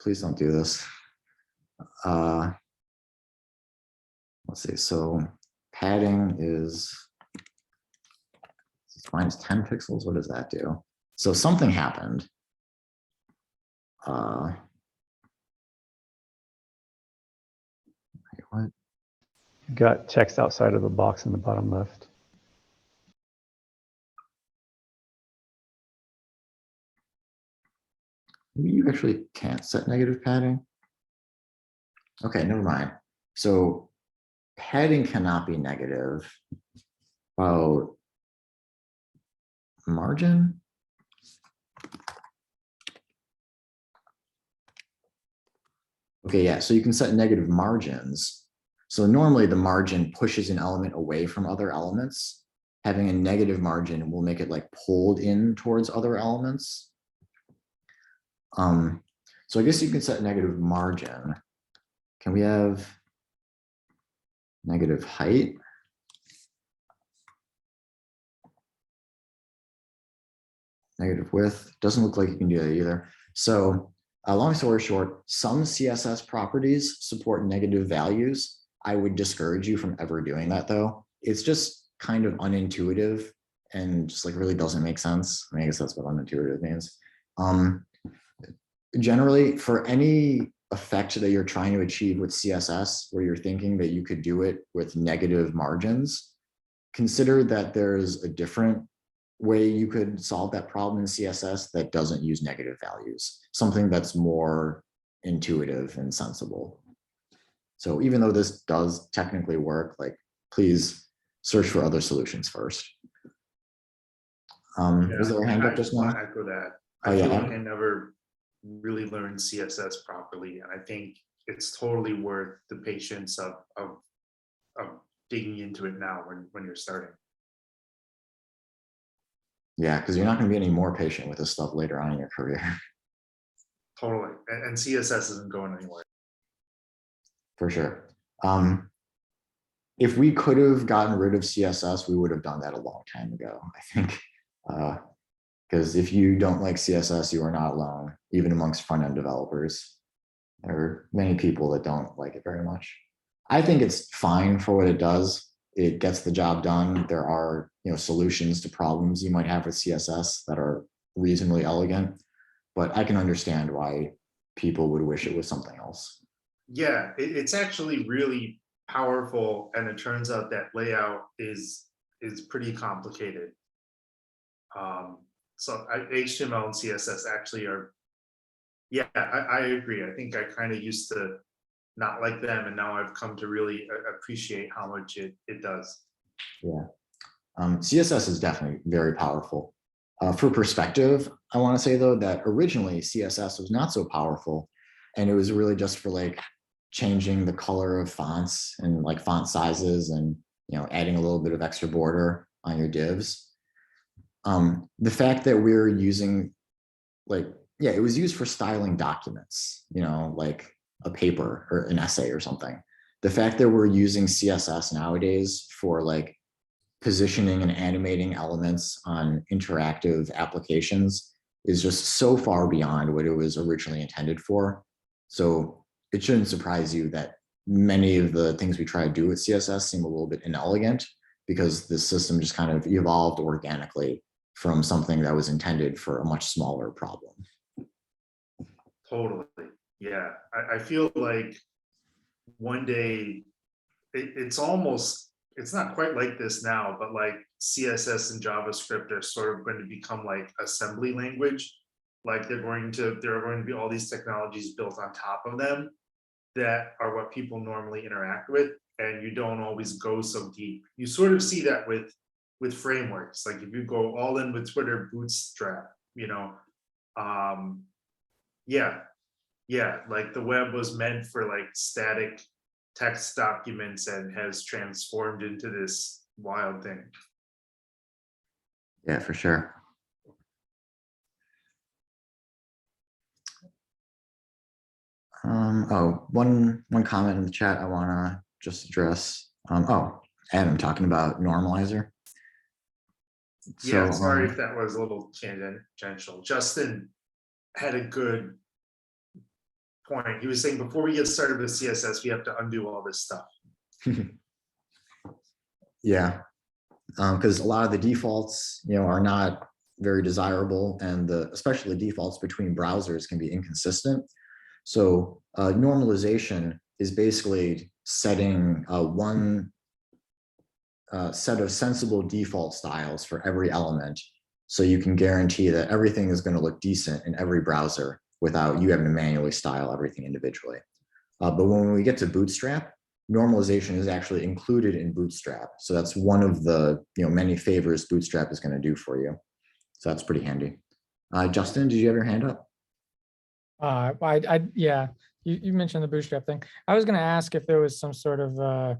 please don't do this. Let's see. So padding is minus 10 pixels. What does that do? So something happened. What? You got text outside of the box in the bottom left. Maybe you actually can't set negative padding. Okay, never mind. So padding cannot be negative. About margin? Okay, yeah, so you can set negative margins. So normally the margin pushes an element away from other elements. Having a negative margin will make it like pulled in towards other elements. So I guess you can set negative margin. Can we have negative height? Negative width, doesn't look like you can do that either. So long story short, some CSS properties support negative values. I would discourage you from ever doing that though. It's just kind of unintuitive and just like really doesn't make sense. I mean, I guess that's what unintuitive means. Generally, for any effect that you're trying to achieve with CSS, where you're thinking that you could do it with negative margins, consider that there's a different way you could solve that problem in CSS that doesn't use negative values, something that's more intuitive and sensible. So even though this does technically work, like please search for other solutions first. Was there a hand up just now? I echo that. I feel like I never really learned CSS properly, and I think it's totally worth the patience of digging into it now when you're starting. Yeah, because you're not going to be any more patient with this stuff later on in your career. Totally, and CSS isn't going anywhere. For sure. If we could have gotten rid of CSS, we would have done that a long time ago, I think. Because if you don't like CSS, you are not alone, even amongst front-end developers. There are many people that don't like it very much. I think it's fine for what it does. It gets the job done. There are, solutions to problems you might have with CSS that are reasonably elegant, but I can understand why people would wish it was something else. Yeah, it's actually really powerful, and it turns out that layout is pretty complicated. So HTML and CSS actually are, yeah, I agree. I think I kind of used to not like them, and now I've come to really appreciate how much it does. Yeah, CSS is definitely very powerful. For perspective, I want to say though that originally CSS was not so powerful, and it was really just for like changing the color of fonts and like font sizes and adding a little bit of extra border on your divs. The fact that we're using it was used for styling documents, like a paper or an essay or something. The fact that we're using CSS nowadays for like positioning and animating elements on interactive applications is just so far beyond what it was originally intended for. So it shouldn't surprise you that many of the things we try to do with CSS seem a little bit inelegant, because the system just kind of evolved organically from something that was intended for a much smaller problem. Totally. Yeah. I feel like one day it's almost, it's not quite like this now, but like CSS and JavaScript are sort of going to become like assembly language. Like there are going to be all these technologies built on top of them that are what people normally interact with, and you don't always go so deep. You sort of see that with frameworks. Like if you go all in with Twitter Bootstrap, you know, yeah, like the web was meant for like static text documents and has transformed into this wild thing. Yeah, for sure. One comment in the chat I want to just address. Adam talking about Normalizer. Yeah, So, sorry if that was a little tangential. Justin had a good point. He was saying before we get started with CSS, we have to undo all this stuff. yeah, because a lot of the defaults, are not very desirable, and especially the defaults between browsers can be inconsistent. So normalization is basically setting one set of sensible default styles for every element, so you can guarantee that everything is going to look decent in every browser without you having to manually style everything individually. But when we get to Bootstrap, normalization is actually included in Bootstrap. So that's one of the many favors Bootstrap is going to do for you. So that's pretty handy. Justin, did you have your hand up? Yeah, you mentioned the Bootstrap thing. I was going to ask if there was some sort of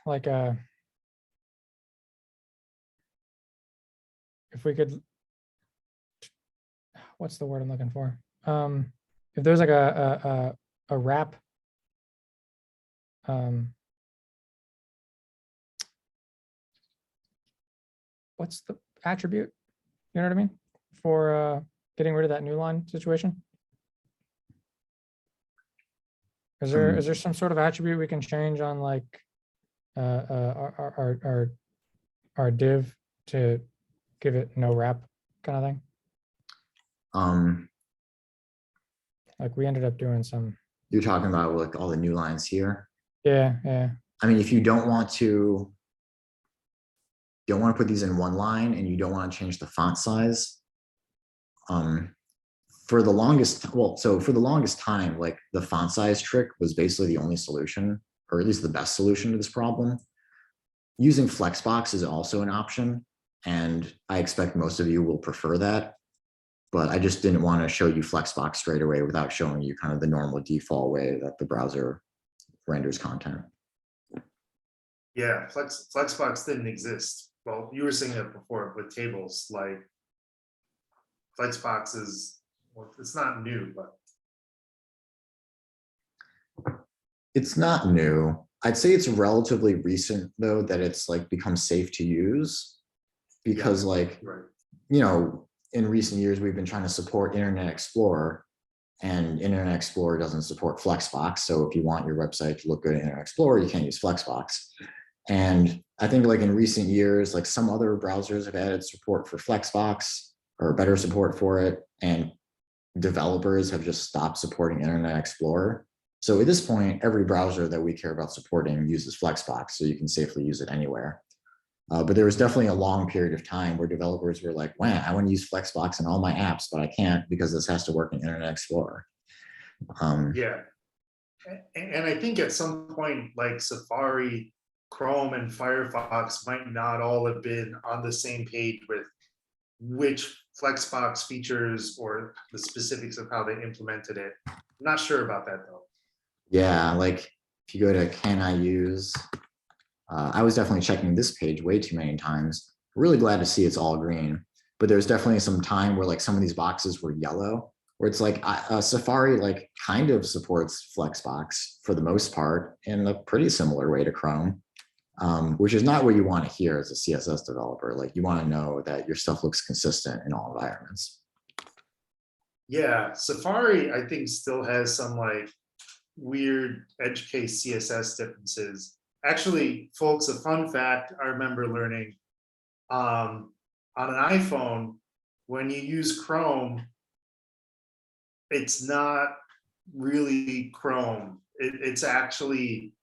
like if we could, what's the word I'm looking for? If there's like a wrap, what's the attribute? You know what I mean? For getting rid of that new line situation. Is there some sort of attribute we can change on like our div to give it no wrap kind of thing? Like we ended up doing some. You're talking about like all the new lines here. Yeah. I mean, if you don't want to put these in one line and you don't want to change the font size, for the longest time, like the font size trick was basically the only solution, or at least the best solution to this problem. Using Flexbox is also an option, and I expect most of you will prefer that, but I just didn't want to show you Flexbox straight away without showing you kind of the normal default way that the browser renders content. Yeah, Flexbox didn't exist. Well, you were saying that before with tables, like Flexbox is, well, it's not new, but it's not new. I'd say it's relatively recent though, that it's like become safe to use, because like, in recent years, we've been trying to support Internet Explorer, and Internet Explorer doesn't support Flexbox. So if you want your website to look good in Internet Explorer, you can't use Flexbox. And I think like in recent years, like some other browsers have added support for Flexbox, or better support for it, and developers have just stopped supporting Internet Explorer. So at this point, every browser that we care about supporting uses Flexbox, so you can safely use it anywhere. But there was definitely a long period of time where developers were like, wow, I want to use Flexbox in all my apps, but I can't because this has to work in Internet Explorer. yeah. And I think at some point, like Safari, Chrome, and Firefox might not all have been on the same page with which Flexbox features or the specifics of how they implemented it. I'm not sure about that though. Yeah, like if you go to can I use, I was definitely checking this page way too many times. Really glad to see it's all green, but there's definitely some time where like some of these boxes were yellow, where it's like Safari like kind of supports Flexbox for the most part in a pretty similar way to Chrome. which is not what you want to hear as a CSS developer. Like you want to know that your stuff looks consistent in all environments. Yeah, Safari, I think, still has some like weird edge case CSS differences. Actually, folks, a fun fact I remember learning on an iPhone, when you use Chrome, it's not really Chrome. It's actually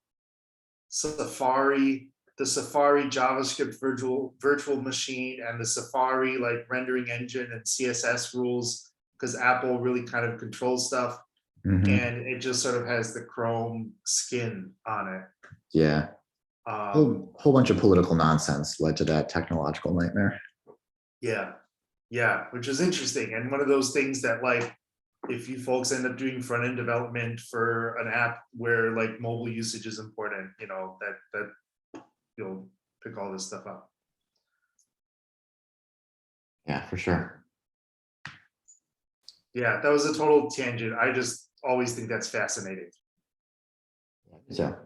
Safari, the Safari JavaScript virtual machine, and the Safari like rendering engine and CSS rules, because Apple really kind of controls stuff. Mhm. And it just sort of has the Chrome skin on it. Yeah. Whole bunch of political nonsense led to that technological nightmare. Yeah, which is interesting. And one of those things that, like, if you folks end up doing front end development for an app where like mobile usage is important, you know, that you'll pick all this stuff up. Yeah, for sure. Yeah, that was a total tangent. I just always think that's fascinating. So,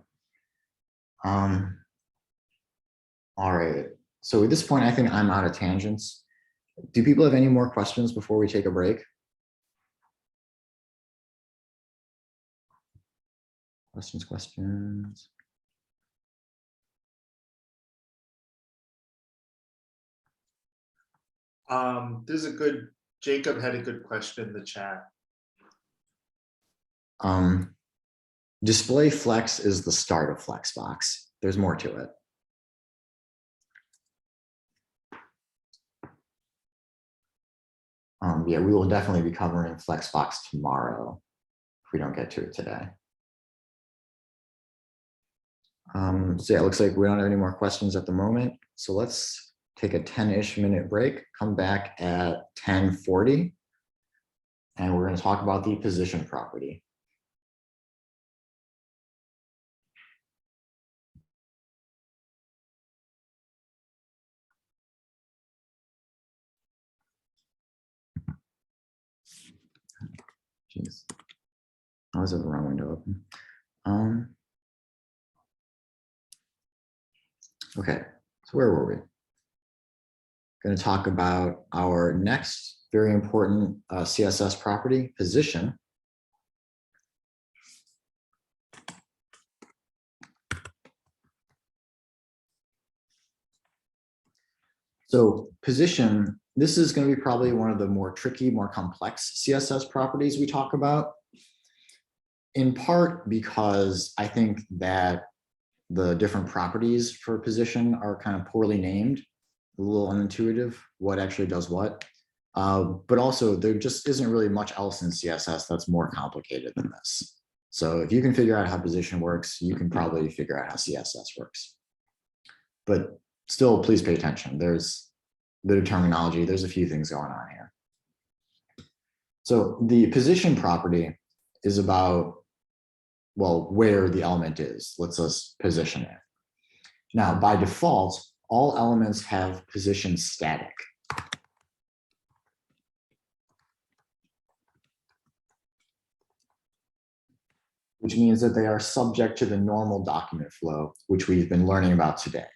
all right. So at this point, I think I'm out of tangents. Do people have any more questions before we take a break? Questions? There's a good, Jacob had a good question in the chat. Display flex is the start of Flexbox. There's more to it. Yeah, we will definitely be covering Flexbox tomorrow if we don't get to it today. So yeah, it looks like we don't have any more questions at the moment. So let's take a 10-ish minute break, come back at 10:40, and we're going to talk about the position property. Jeez. I was at the wrong window open. Okay, so where were we? Going to talk about our next very important CSS property, position. So position, this is going to be probably one of the more tricky, more complex CSS properties we talk about, in part because I think that the different properties for position are kind of poorly named, a little unintuitive, what actually does what. But also there just isn't really much else in CSS that's more complicated than this. So if you can figure out how position works, you can probably figure out how CSS works. But still, please pay attention. There's a bit of terminology. There's a few things going on here. So the position property is about, well, where the element is. Let's just position it. Now, by default, all elements have position static. Which means that they are subject to the normal document flow, which we've been learning about today.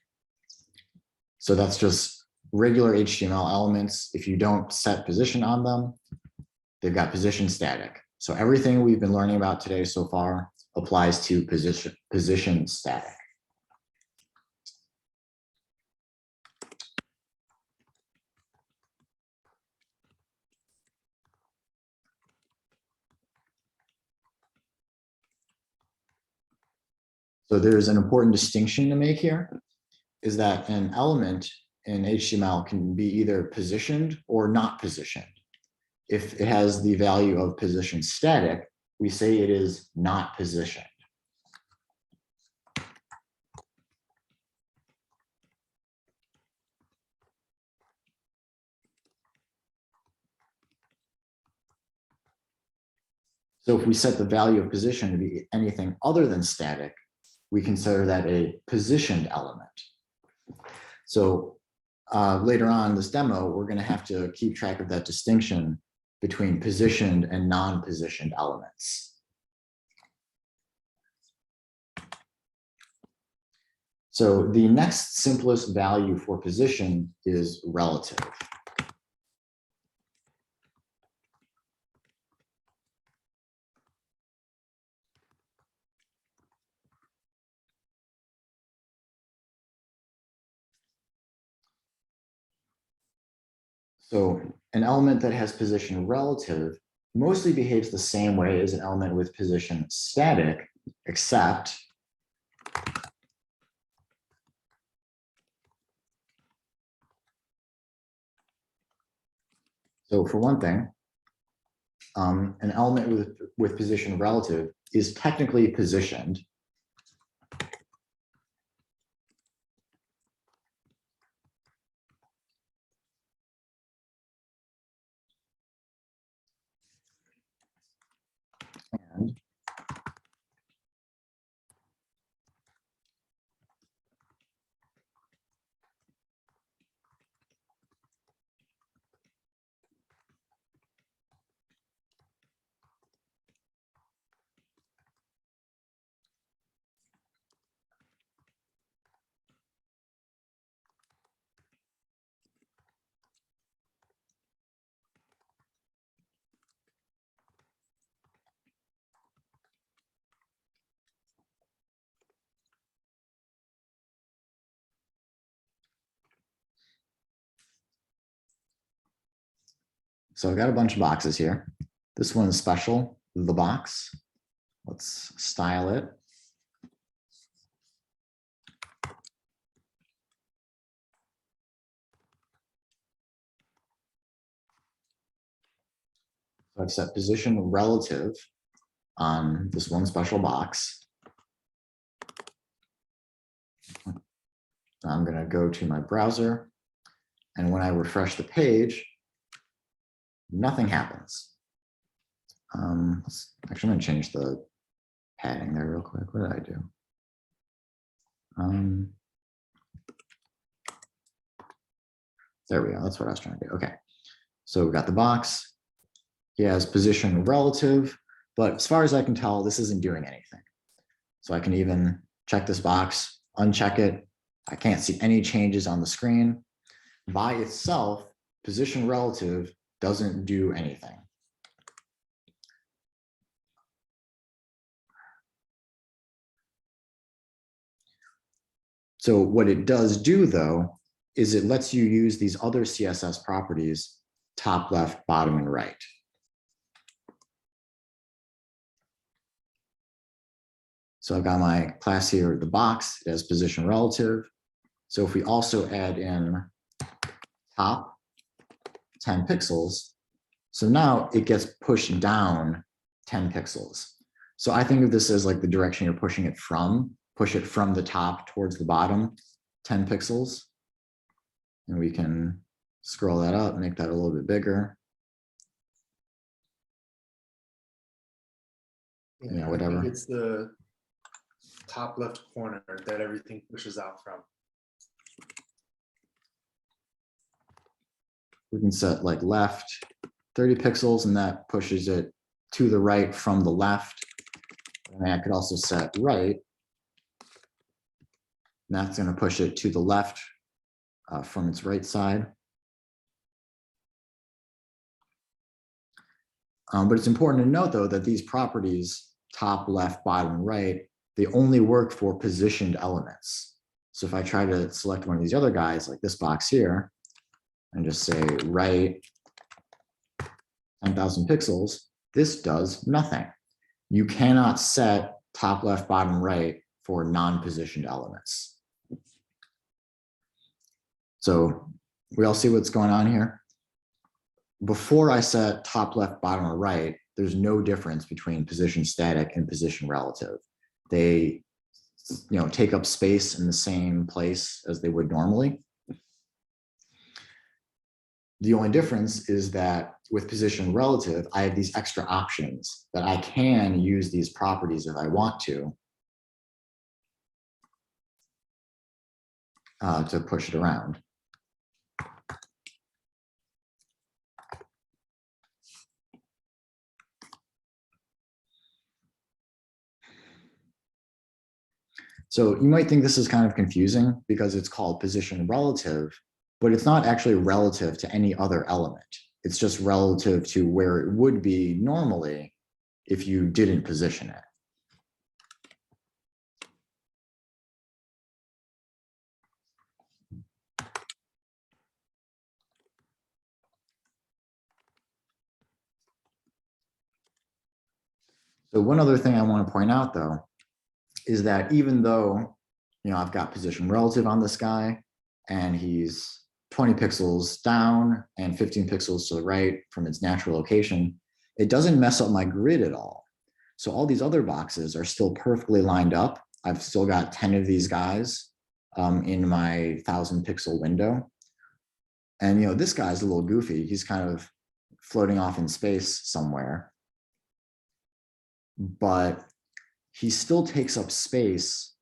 So that's just regular HTML elements. If you don't set position on them, they've got position static. So everything we've been learning about today so far applies to position static. So there's an important distinction to make here, is that an element in HTML can be either positioned or not positioned. If it has the value of position static, we say it is not positioned. So if we set the value of position to be anything other than static, we consider that a positioned element. So later on in this demo, we're going to have to keep track of that distinction between positioned and non-positioned elements. So the next simplest value for position is relative. So an element that has position relative mostly behaves the same way as an element with position static, except so for one thing, an element with position relative is technically positioned. And so I've got a bunch of boxes here. This one is special, the box. Let's style it. So I've set position relative on this one special box. I'm going to go to my browser, and when I refresh the page, nothing happens. Actually, I'm going to change the padding there real quick. What did I do? There we go. That's what I was trying to do. Okay. So we've got the box. He has position relative, but as far as I can tell, this isn't doing anything. So I can even check this box, uncheck it. I can't see any changes on the screen. By itself, position relative doesn't do anything. So what it does do, though, is it lets you use these other CSS properties, top, left, bottom, and right. So I've got my class here, the box, it has position relative. So if we also add in top 10 pixels, so now it gets pushed down 10 pixels. So I think of this as like the direction you're pushing it from, push it from the top towards the bottom, 10 pixels. And we can scroll that up, make that a little bit bigger. Yeah, whatever. I think it's the top left corner that everything pushes out from. We can set like left 30 pixels, and that pushes it to the right from the left. And I could also set right. And that's going to push it to the left from its right side. But it's important to note, though, that these properties, top, left, bottom, and right, they only work for positioned elements. So if I try to select one of these other guys, like this box here, and just say right 10,000 pixels, this does nothing. You cannot set top, left, bottom, right for non-positioned elements. So we all see what's going on here. Before I set top, left, bottom, or right, there's no difference between position static and position relative. They, take up space in the same place as they would normally. The only difference is that with position relative, I have these extra options that I can use these properties if I want to push it around. So you might think this is kind of confusing because it's called position relative, but it's not actually relative to any other element. It's just relative to where it would be normally if you didn't position it. So one other thing I want to point out, though, is that even though, I've got position relative on this guy, and he's 20 pixels down and 15 pixels to the right from its natural location, it doesn't mess up my grid at all. So all these other boxes are still perfectly lined up. I've still got 10 of these guys in my 1,000 pixel window. And, this guy's a little goofy. He's kind of floating off in space somewhere. But he still takes up space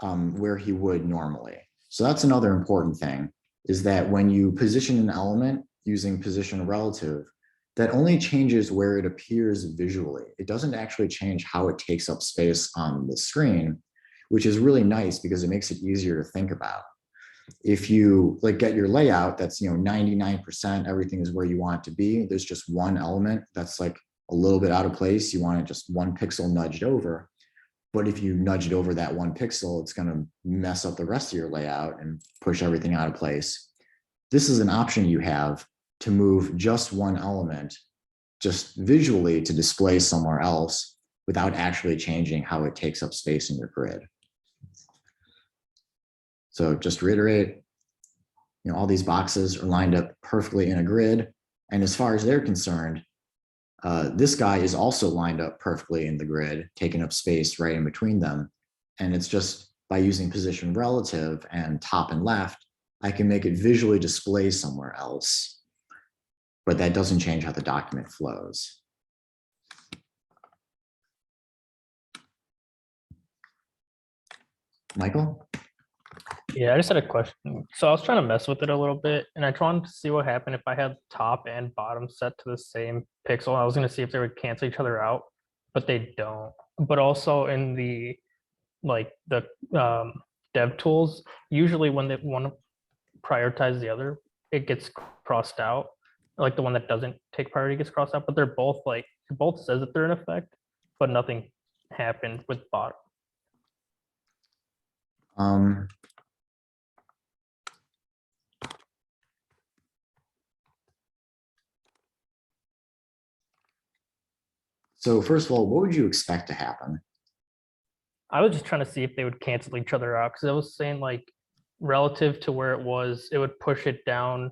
where he would normally. So that's another important thing, is that when you position an element using position relative, that only changes where it appears visually. It doesn't actually change how it takes up space on the screen, which is really nice because it makes it easier to think about. If you get your layout, that's 99%, everything is where you want it to be. There's just one element that's a little bit out of place. You want it just 1 pixel nudged over. But if you nudge it over that 1 pixel, it's going to mess up the rest of your layout and push everything out of place. This is an option you have to move just one element just visually to display somewhere else without actually changing how it takes up space in your grid. So just to reiterate, all these boxes are lined up perfectly in a grid. And as far as they're concerned, this guy is also lined up perfectly in the grid, taking up space right in between them. And it's just by using position relative and top and left, I can make it visually display somewhere else. But that doesn't change how the document flows. Michael? Yeah, I just had a question. So I was trying to mess with it a little bit, and I wanted to see what happened if I had top and bottom set to the same pixel. I was going to see if they would cancel each other out, but they don't. But also in the dev tools, usually when they want to prioritize the other, it gets crossed out. Like the one that doesn't take priority gets crossed out, but they're both it both says that they're in effect, but nothing happened with bottom. So first of all, what would you expect to happen? I was just trying to see if they would cancel each other out, because I was saying relative to where it was, it would push it down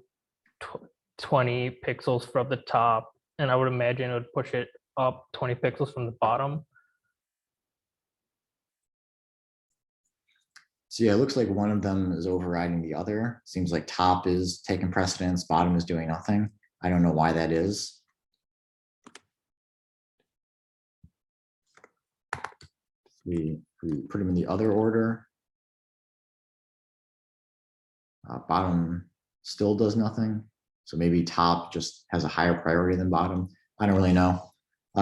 20 pixels from the top, and I would imagine it would push it up 20 pixels from the bottom. So yeah, it looks like one of them is overriding the other. Seems like top is taking precedence, bottom is doing nothing. I don't know why that is. We put them in the other order. Bottom still does nothing. So maybe top just has a higher priority than bottom. I don't really know.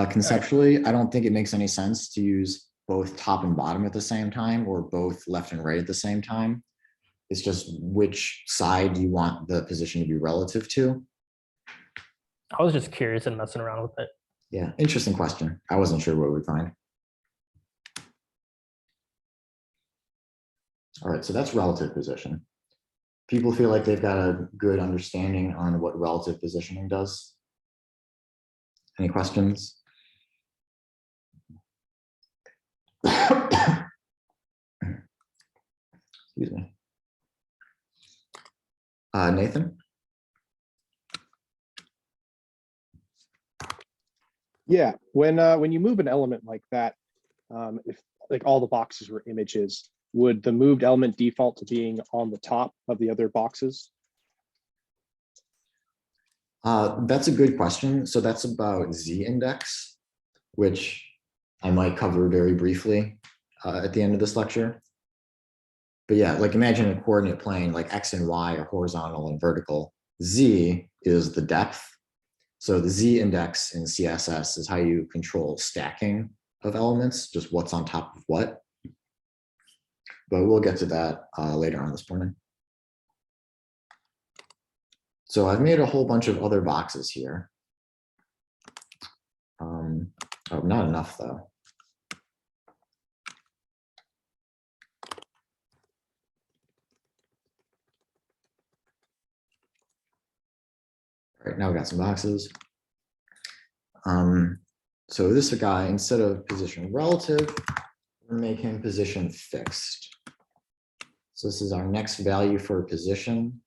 Conceptually, I don't think it makes any sense to use both top and bottom at the same time, or both left and right at the same time. It's just which side you want the position to be relative to. I was just curious and messing around with it. Yeah, interesting question. I wasn't sure what we'd find. All right, so that's relative position. People feel like they've got a good understanding on what relative positioning does. Any questions? Excuse me. Nathan? Yeah, when you move an element like that, if all the boxes were images, would the moved element default to being on the top of the other boxes? That's a good question. So that's about z-index, which I might cover very briefly at the end of this lecture. But yeah, imagine a coordinate plane, X and Y are horizontal and vertical. Z is the depth. So the z-index in CSS is how you control stacking of elements, just what's on top of what. but we'll get to that later on this morning. So I've made a whole bunch of other boxes here. Oh, not enough though. All right, now we got some boxes. So this guy, instead of position relative, we're making position fixed. So this is our next value for position.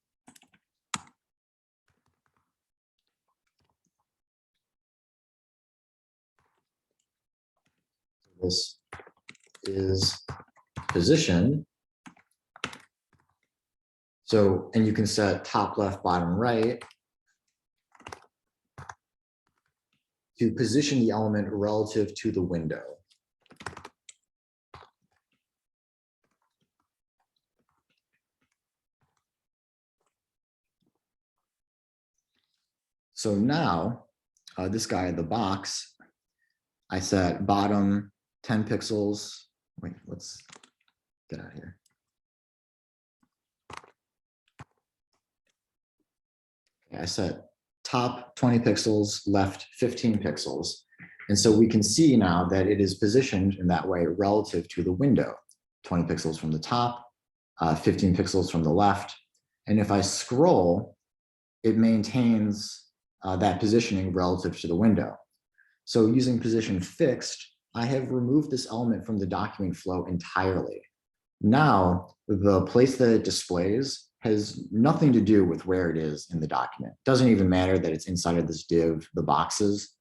This is position. So, and you can set top left, bottom right to position the element relative to the window. So now, this guy, the box, I set bottom 10 pixels. Wait, let's get out of here. Okay, I set top 20 pixels, left 15 pixels. And so we can see now that it is positioned in that way relative to the window, 20 pixels from the top, 15 pixels from the left. And if I scroll, it maintains that positioning relative to the window. So using position fixed, I have removed this element from the document flow entirely. Now, the place that it displays has nothing to do with where it is in the document. It doesn't even matter that it's inside of this div, the boxes,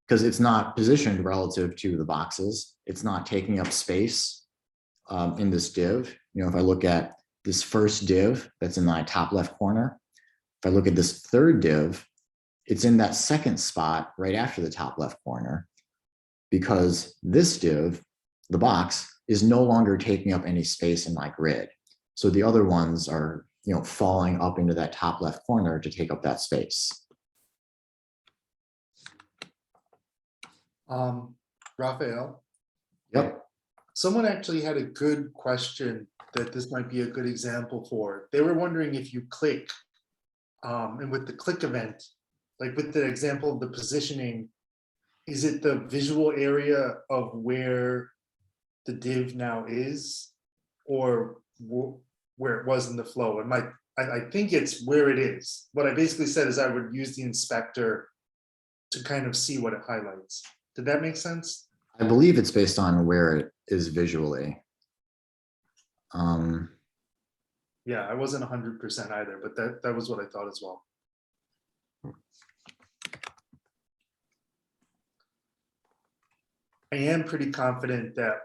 because it's not positioned relative to the boxes. It's not taking up space in this div. You know, if I look at this first div that's in my top left corner, if I look at this third div, it's in that second spot right after the top left corner, because this div, the box, is no longer taking up any space in my grid. So the other ones are, you know, falling up into that top left corner to take up that space. Raphael? Yep. Someone actually had a good question that this might be a good example for. They were wondering if you click, and with the click event, like with the example of the positioning, is it the visual area of where the div now is, or where it was in the flow? I think it's where it is. What I basically said is I would use the inspector to kind of see what it highlights. Did that make sense? I believe it's based on where it is visually. Yeah, I wasn't 100% either, but that was what I thought as well. I am pretty confident that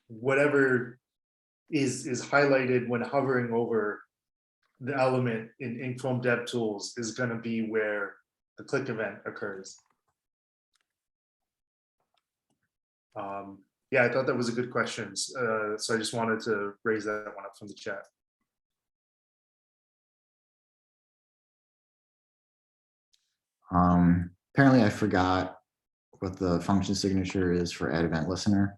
whatever is highlighted when hovering over the element in Chrome DevTools is going to be where the click event occurs. Yeah, I thought that was a good question. So I just wanted to raise that one up from the chat. Apparently I forgot what the function signature is for add event listener.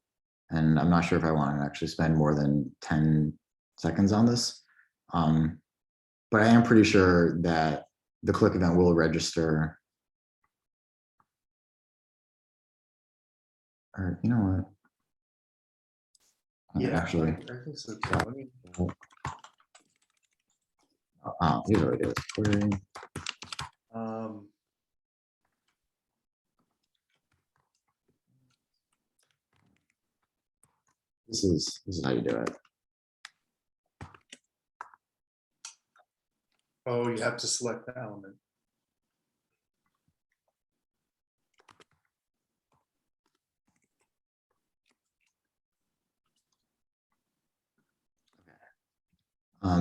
And I'm not sure if I want to actually spend more than 10 seconds on this. But I am pretty sure that the click event will register. Or you know what? Yeah, Actually, I think so too. Let me... usually it is. Query. This is how you do it. Oh, you have to select the element.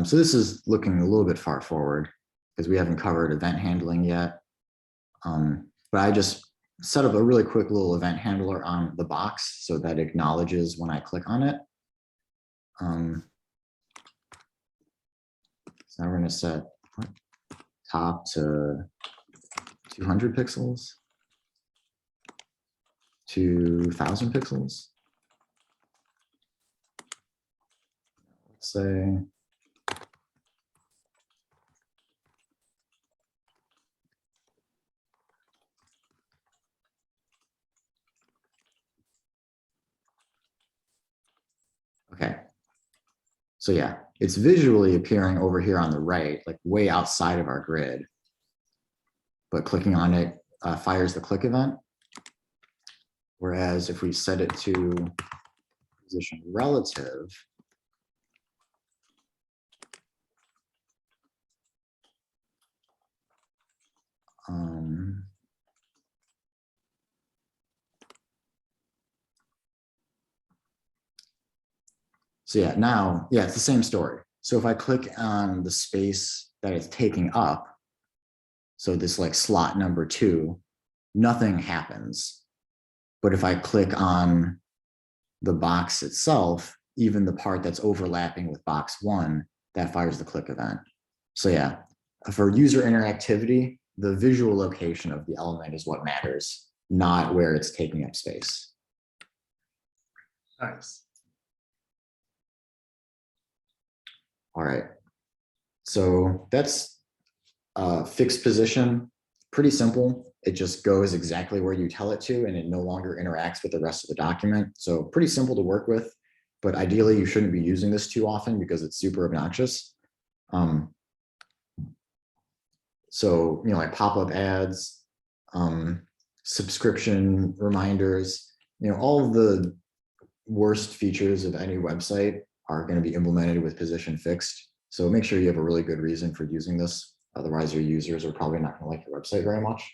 So this is looking a little bit far forward because we haven't covered event handling yet. But I just set up a really quick little event handler on the box so that it acknowledges when I click on it. So now we're going to set top to 200 pixels, 2000 pixels. let's say. Okay. So yeah, it's visually appearing over here on the right, like way outside of our grid. But clicking on it fires the click event. Whereas if we set it to position relative, so yeah, now, yeah, it's the same story. So if I click on the space that it's taking up, so this like slot number 2, nothing happens. But if I click on the box itself, even the part that's overlapping with box 1, that fires the click event. So yeah, for user interactivity, the visual location of the element is what matters, not where it's taking up space. Nice. All right. So that's fixed position, pretty simple. It just goes exactly where you tell it to, and it no longer interacts with the rest of the document. So pretty simple to work with, but ideally you shouldn't be using this too often because it's super obnoxious. So, you know, like pop-up ads, subscription reminders, you know, all of the worst features of any website are going to be implemented with position fixed. So make sure you have a really good reason for using this. Otherwise, your users are probably not going to like your website very much.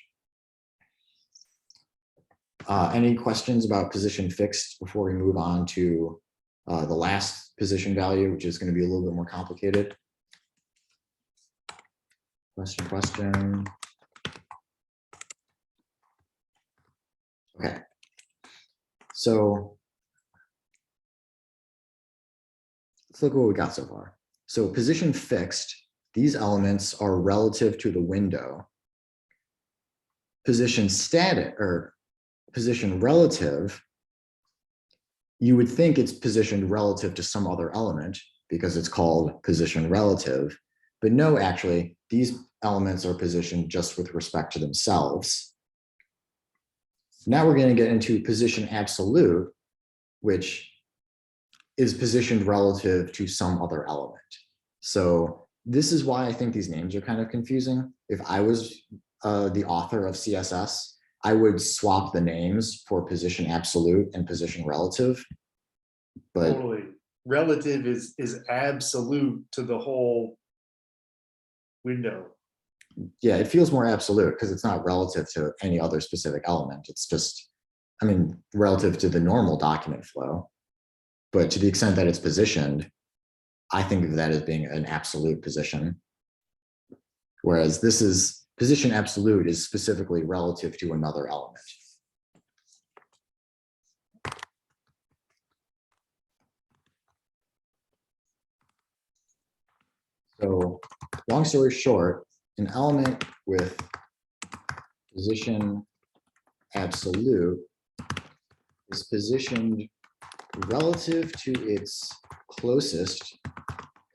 Any questions about position fixed before we move on to the last position value, which is going to be a little bit more complicated? Question. Okay. So let's look at what we got so far. So position fixed, these elements are relative to the window. Position static or position relative, you would think it's positioned relative to some other element because it's called position relative. But no, actually, these elements are positioned just with respect to themselves. Now we're going to get into position absolute, which is positioned relative to some other element. So this is why I think these names are kind of confusing. If I was the author of CSS, I would swap the names for position absolute and position relative. But Totally. Relative is absolute to the whole window. yeah, it feels more absolute because it's not relative to any other specific element. It's just, I mean, relative to the normal document flow. But to the extent that it's positioned, I think of that as being an absolute position. Whereas this is position absolute is specifically relative to another element. So long story short, an element with position absolute is positioned relative to its closest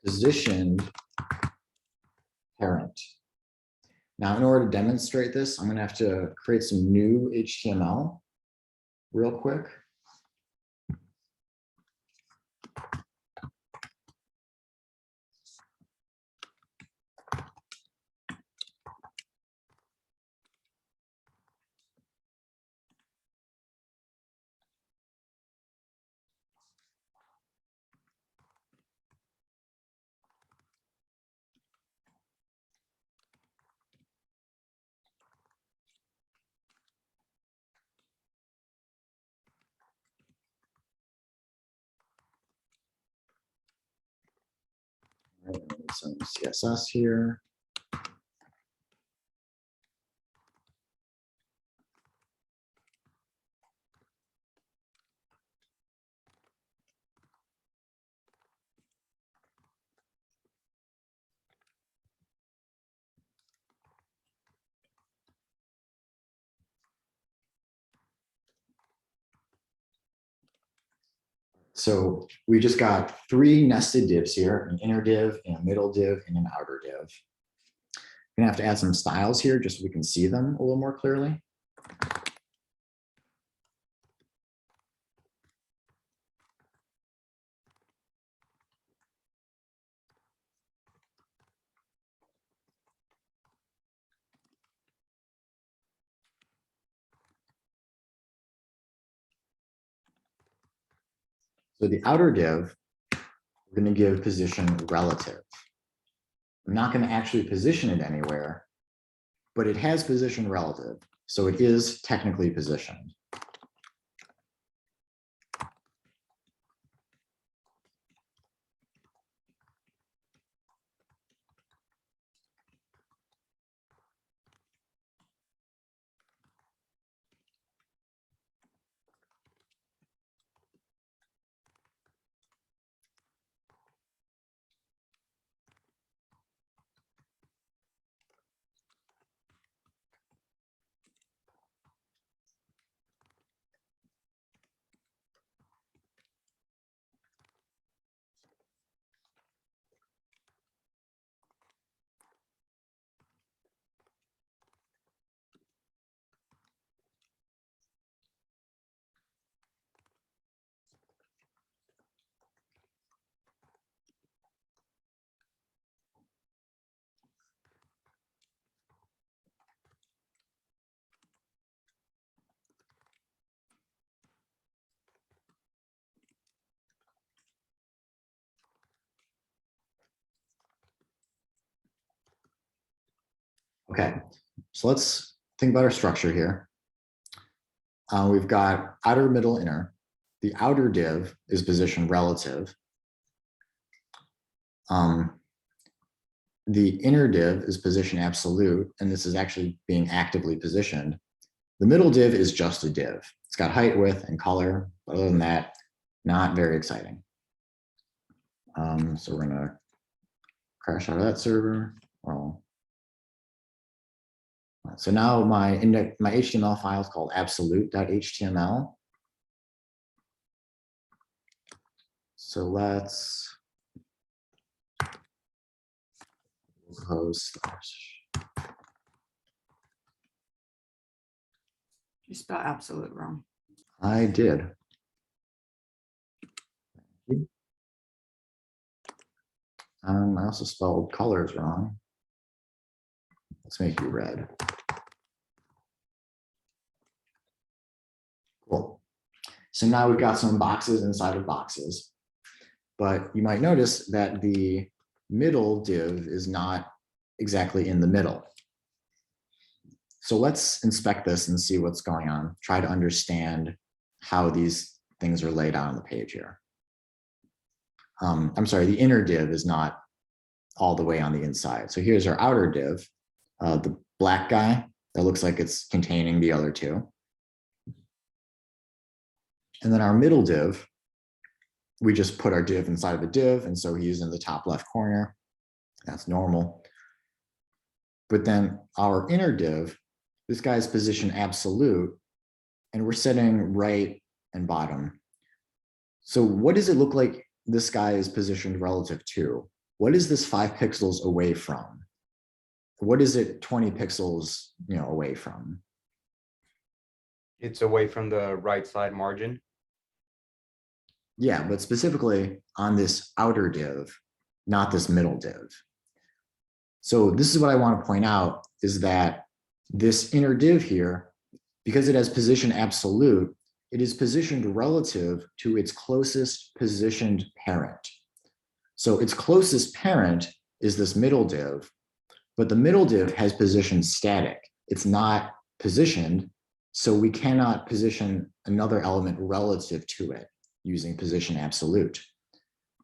positioned parent. Now, in order to demonstrate this, I'm going to have to create some new HTML real quick. Some CSS here. So we just got 3 nested divs here, an inner div, and a middle div, and an outer div. I'm gonna have to add some styles here just so we can see them a little more clearly. So the outer div, we're going to give position relative. I'm not going to actually position it anywhere, but it has position relative. So it is technically positioned. Okay, so let's think about our structure here. We've got outer, middle, inner. The outer div is position relative. The inner div is position absolute, and this is actually being actively positioned. The middle div is just a div. It's got height, width, and color. Other than that, not very exciting. So we're gonna crash out of that server. Well, so now my HTML file is called absolute.html. So let's close. You spell absolute wrong. I did. I also spelled colors wrong. Let's make you red. Cool. So now we've got some boxes inside of boxes, but you might notice that the middle div is not exactly in the middle. So let's inspect this and see what's going on. Try to understand how these things are laid out on the page here. I'm sorry, the inner div is not all the way on the inside. So here's our outer div, the black guy that looks like it's containing the other two. And then our middle div, we just put our div inside of a div, and so he's in the top left corner. That's normal. But then our inner div, this guy's position absolute, and we're setting right and bottom. So what does it look like this guy is positioned relative to? What is this 5 pixels away from? What is it 20 pixels, away from? It's away from the right side margin. Yeah, but specifically on this outer div, not this middle div. So this is what I want to point out, is that this inner div here, because it has position absolute, it is positioned relative to its closest positioned parent. So its closest parent is this middle div, but the middle div has position static. It's not positioned, so we cannot position another element relative to it using position absolute.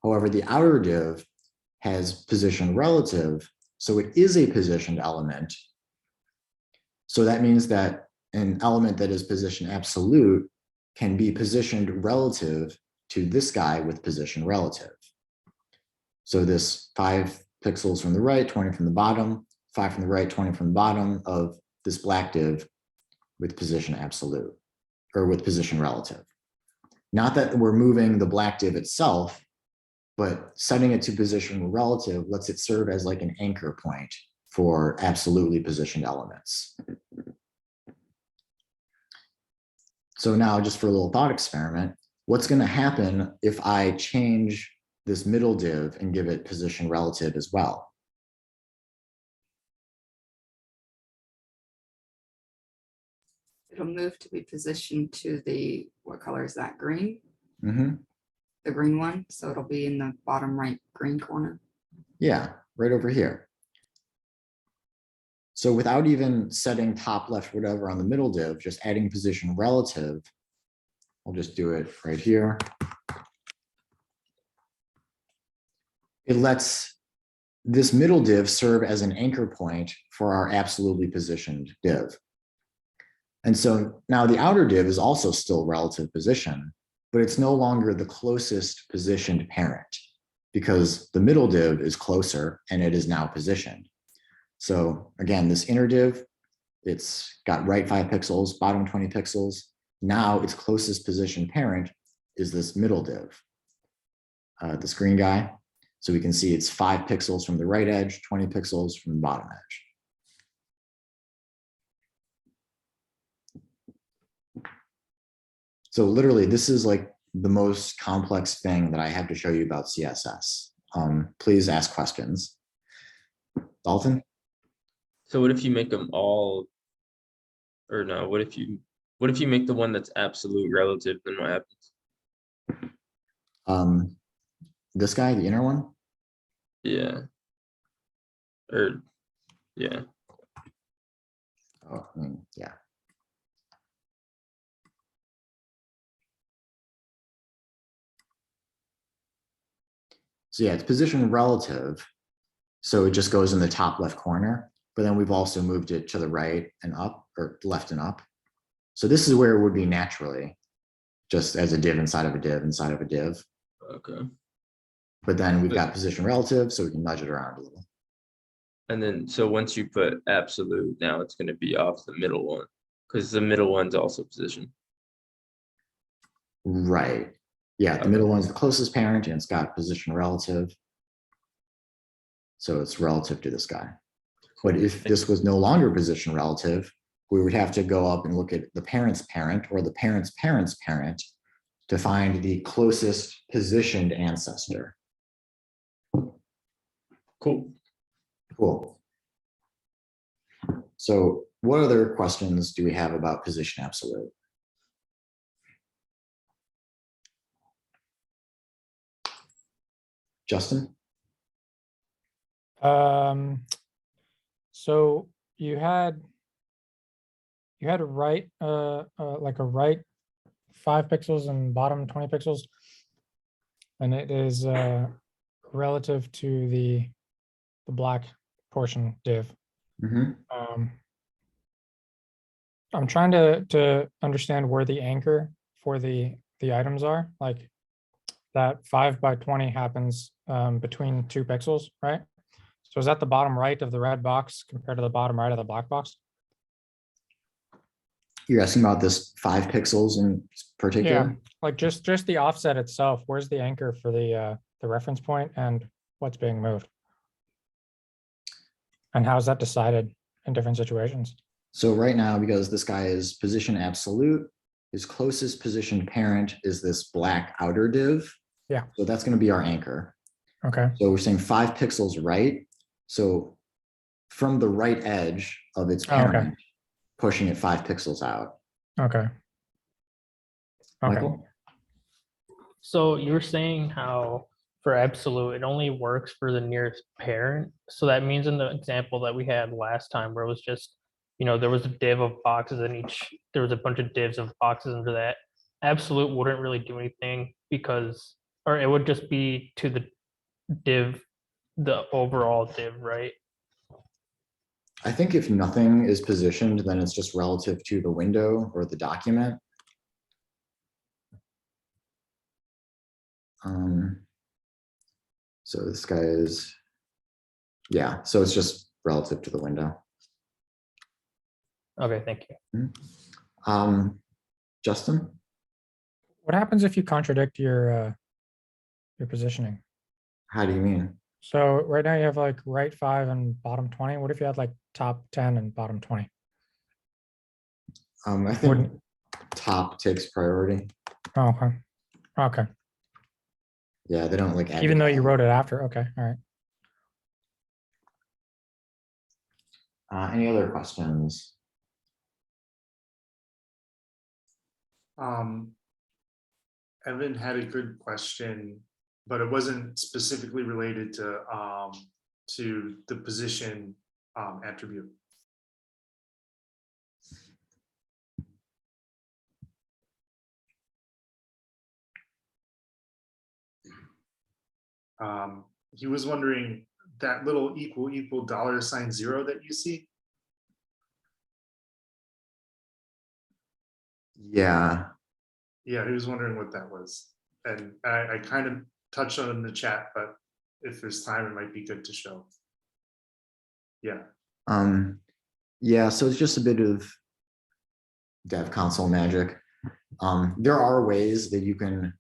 However, the outer div has position relative, so it is a positioned element. So that means that an element that is position absolute can be positioned relative to this guy with position relative. So this 5 pixels from the right, 20 from the bottom, 5 from the right, 20 from the bottom of this black div with position absolute, or with position relative. Not that we're moving the black div itself, but setting it to position relative lets it serve as like an anchor point for absolutely positioned elements. So now just for a little thought experiment, what's going to happen if I change this middle div and give it position relative as well? It'll move to be positioned to the, what color is that? Green? Mm-hmm. The green one. So it'll be in the bottom right green corner. Yeah, right over here. So without even setting top left, whatever on the middle div, just adding position relative, I'll just do it right here. It lets this middle div serve as an anchor point for our absolutely positioned div. And so now the outer div is also still relative position, but it's no longer the closest positioned parent because the middle div is closer and it is now positioned. So again, this inner div, it's got right 5 pixels, bottom 20 pixels. Now its closest positioned parent is this middle div, this green guy. So we can see it's 5 pixels from the right edge, 20 pixels from the bottom edge. So literally, this is like the most complex thing that I have to show you about CSS. Please ask questions. Dalton? So what if you make them all, or no, what if you make the one that's absolute relative, then what happens? This guy, the inner one? Yeah. Or, yeah. Oh, I mean, yeah. So yeah, it's position relative. So it just goes in the top left corner, but then we've also moved it to the right and up, or left and up. So this is where it would be naturally, just as a div inside of a div inside of a div. Okay. But then we've got position relative, so we can nudge it around a little. And then, so once you put absolute, now it's going to be off the middle one, because the middle one's also position. Right. Yeah, the middle one's the closest parent and it's got position relative. So it's relative to this guy. But if this was no longer position relative, we would have to go up and look at the parent's parent or the parent's parent's parent to find the closest positioned ancestor. Cool. Cool. So what other questions do we have about position absolute? Justin? So you had a right, like a right 5 pixels and bottom 20 pixels, and it is relative to the black portion div. Mm-hmm. I'm trying to understand where the anchor for the items are. Like that 5 by 20 happens between 2 pixels, right? So is that the bottom right of the red box compared to the bottom right of the black box? You're asking about this 5 pixels in particular? Yeah, like just the offset itself. Where's the anchor for the reference point and what's being moved? And how is that decided in different situations? So right now, because this guy is position absolute, his closest positioned parent is this black outer div. Yeah. So that's going to be our anchor. Okay. So we're saying 5 pixels right. So from the right edge of its parent, pushing it 5 pixels out. Okay. Okay. Michael? So you were saying how for absolute, it only works for the nearest parent. So that means in the example that we had last time where it was just, there was a div of boxes and there was a bunch of divs of boxes under that. Absolute wouldn't really do anything or it would just be to the div, the overall div, right? I think if nothing is positioned, then it's just relative to the window or the document. So this guy is, yeah, so it's just relative to the window. Okay, thank you. Justin? What happens if you contradict your positioning? How do you mean? So right now you have like right 5 and bottom 20. What if you had like top 10 and bottom 20? I think Wouldn't- top takes priority. Oh, okay. Okay. Yeah, they don't like. Even though you wrote it after. Okay. All right. Any other questions? Evan had a good question, but it wasn't specifically related to the position attribute. He was wondering that little equal $0 that you see. Yeah. Yeah, he was wondering what that was. And I kind of touched on it in the chat, but if there's time, it might be good to show. Yeah. Yeah, so it's just a bit of dev console magic. There are ways that you can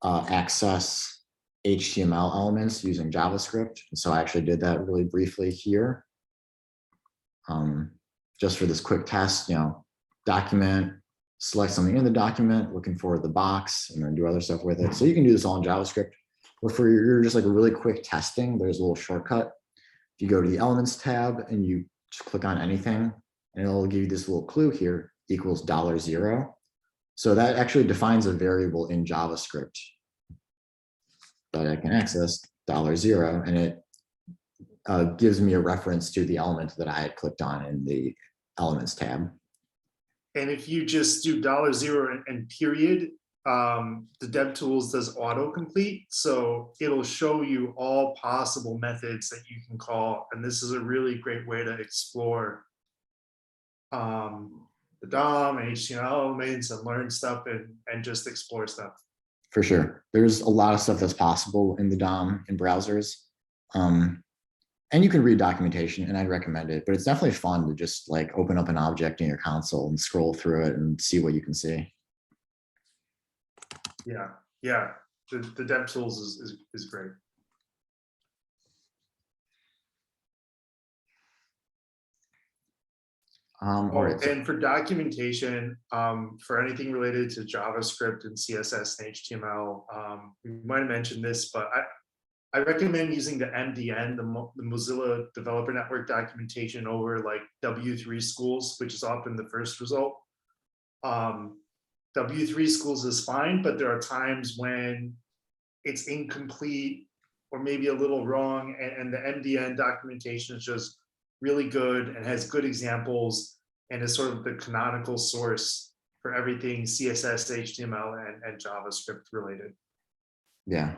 access HTML elements using JavaScript. So I actually did that really briefly here. Just for this quick test, document, select something in the document, looking for the box, and then do other stuff with it. So you can do this all in JavaScript. But for your just like a really quick testing, there's a little shortcut. If you go to the Elements tab and you just click on anything, and it'll give you this little clue here, equals $0. So that actually defines a variable in JavaScript that I can access, $0, and it gives me a reference to the element that I had clicked on in the Elements tab. And if you just do $0 and period, the DevTools does autocomplete. So it'll show you all possible methods that you can call. And this is a really great way to explore the DOM and HTML elements and learn stuff and just explore stuff. For sure. There's a lot of stuff that's possible in the DOM in browsers. And you can read documentation, and I'd recommend it, but it's definitely fun to just like open up an object in your console and scroll through it and see what you can see. Yeah, yeah. The DevTools is great. All right. And for documentation, for anything related to JavaScript and CSS and HTML, we might have mentioned this, but I recommend using the MDN, the Mozilla Developer Network documentation over like W3 Schools, which is often the first result. W3 Schools is fine, but there are times when it's incomplete or maybe a little wrong, and the MDN documentation is just really good and has good examples and is sort of the canonical source for everything CSS, HTML, and JavaScript related. Yeah.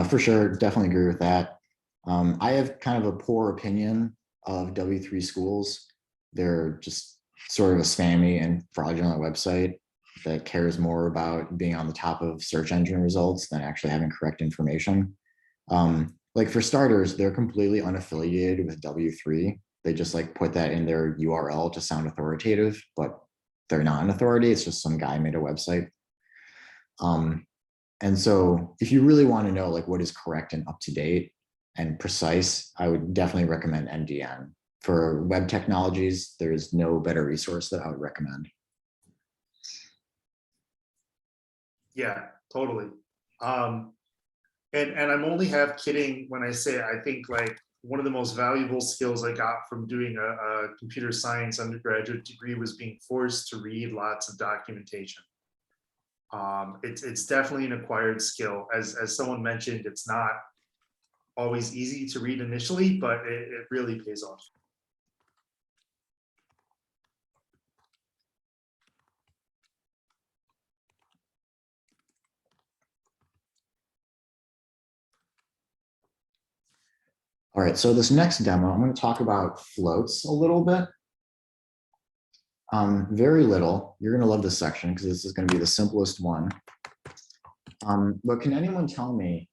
For sure, definitely agree with that. I have kind of a poor opinion of W3 Schools. They're just sort of a spammy and fraudulent website that cares more about being on the top of search engine results than actually having correct information. Like for starters, they're completely unaffiliated with W3. They just like put that in their URL to sound authoritative, but they're not an authority. It's just some guy made a website. And so if you really want to know like what is correct and up to date and precise, I would definitely recommend MDN. For web technologies, there's no better resource that I would recommend. Yeah, totally. And I'm only half kidding when I say I think like one of the most valuable skills I got from doing a computer science undergraduate degree was being forced to read lots of documentation. It's definitely an acquired skill. As someone mentioned, it's not always easy to read initially, but it really pays off. All right, so this next demo, I'm going to talk about floats a little bit. Very little. You're going to love this section because this is going to be the simplest one. But can anyone tell me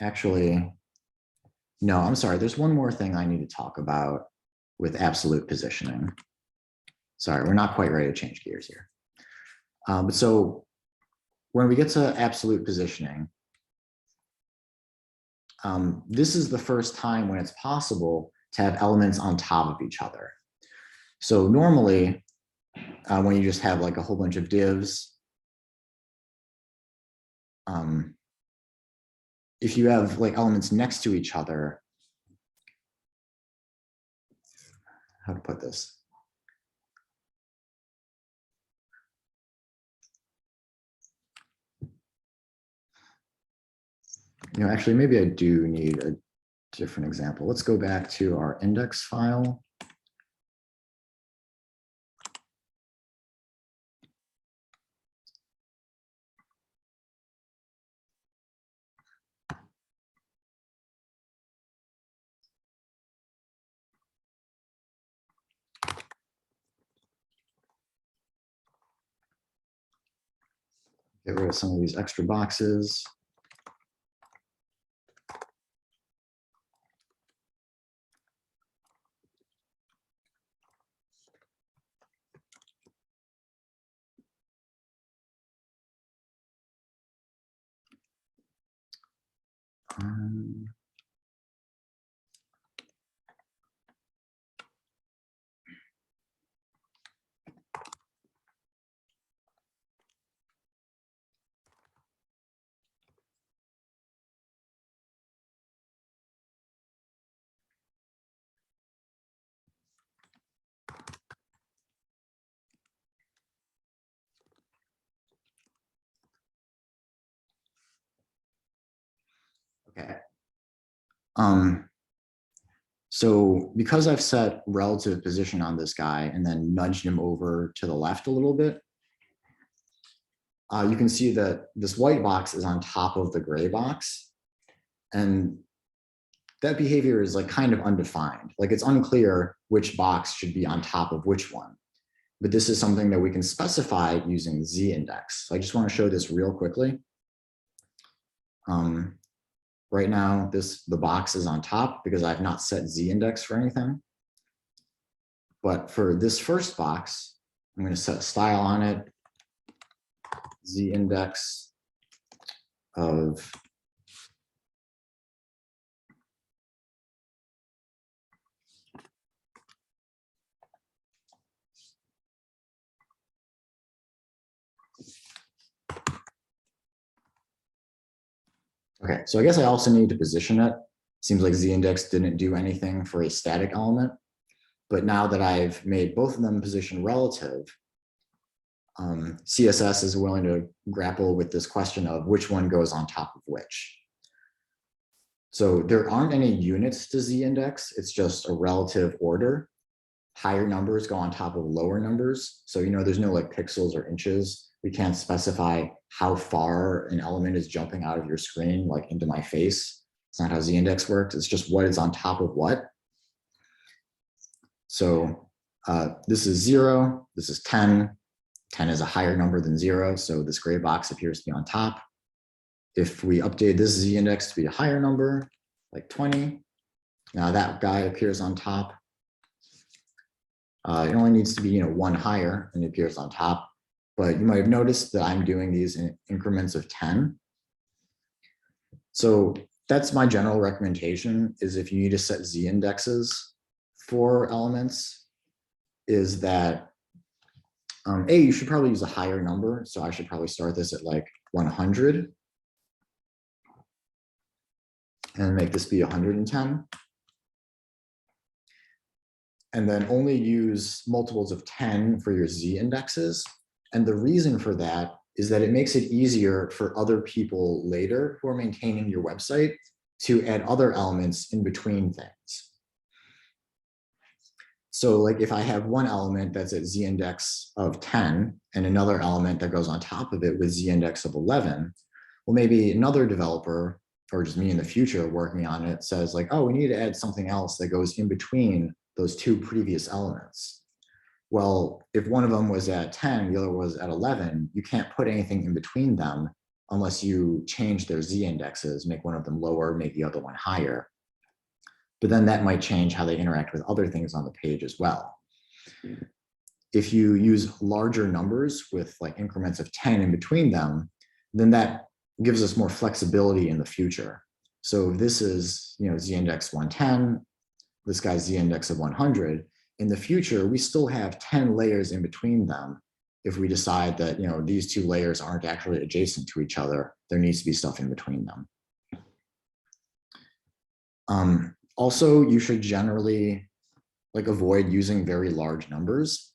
actually, no, I'm sorry. There's one more thing I need to talk about with absolute positioning. Sorry, we're not quite ready to change gears here. But so when we get to absolute positioning, this is the first time when it's possible to have elements on top of each other. So normally, when you just have like a whole bunch of divs, if you have like elements next to each other, how to put this? You know, actually, maybe I do need a different example. Let's go back to our index file. Get rid of some of these extra boxes. Okay. So because I've set relative position on this guy and then nudged him over to the left a little bit, you can see that this white box is on top of the gray box. And that behavior is like kind of undefined. Like it's unclear which box should be on top of which one. But this is something that we can specify using z-index. So I just want to show this real quickly. Right now, the box is on top because I've not set z-index for anything. But for this first box, I'm going to set style on it, z-index of okay, so I guess I also need to position it. Seems like z-index didn't do anything for a static element. But now that I've made both of them position relative, CSS is willing to grapple with this question of which one goes on top of which. So there aren't any units to z-index. It's just a relative order. Higher numbers go on top of lower numbers. So, you know, there's no like pixels or inches. We can't specify how far an element is jumping out of your screen, like into my face. It's not how z-index works. It's just what is on top of what. So this is 0, this is 10. 10 is a higher number than 0, so this gray box appears to be on top. If we update this z-index to be a higher number, like 20, now that guy appears on top. It only needs to be, you know, 1 higher and it appears on top. But you might have noticed that I'm doing these in increments of 10. So that's my general recommendation, is if you need to set z-indexes for elements, is that you should probably use a higher number. So I should probably start this at like 100 and make this be 110. And then only use multiples of 10 for your z-indexes. And the reason for that is that it makes it easier for other people later who are maintaining your website to add other elements in between things. So like if I have one element that's at z-index of 10 and another element that goes on top of it with z-index of 11, well, maybe another developer, or just me in the future working on it, says like, oh, we need to add something else that goes in between those two previous elements. Well, if one of them was at 10, the other was at 11, you can't put anything in between them unless you change their z-indexes, make one of them lower, make the other one higher. But then that might change how they interact with other things on the page as well. if you use larger numbers with like increments of 10 in between them, then that gives us more flexibility in the future. So if this is, z index 110, this guy's z index of 100. In the future, we still have 10 layers in between them. If we decide that, these two layers aren't actually adjacent to each other, there needs to be stuff in between them. Also, you should generally avoid using very large numbers.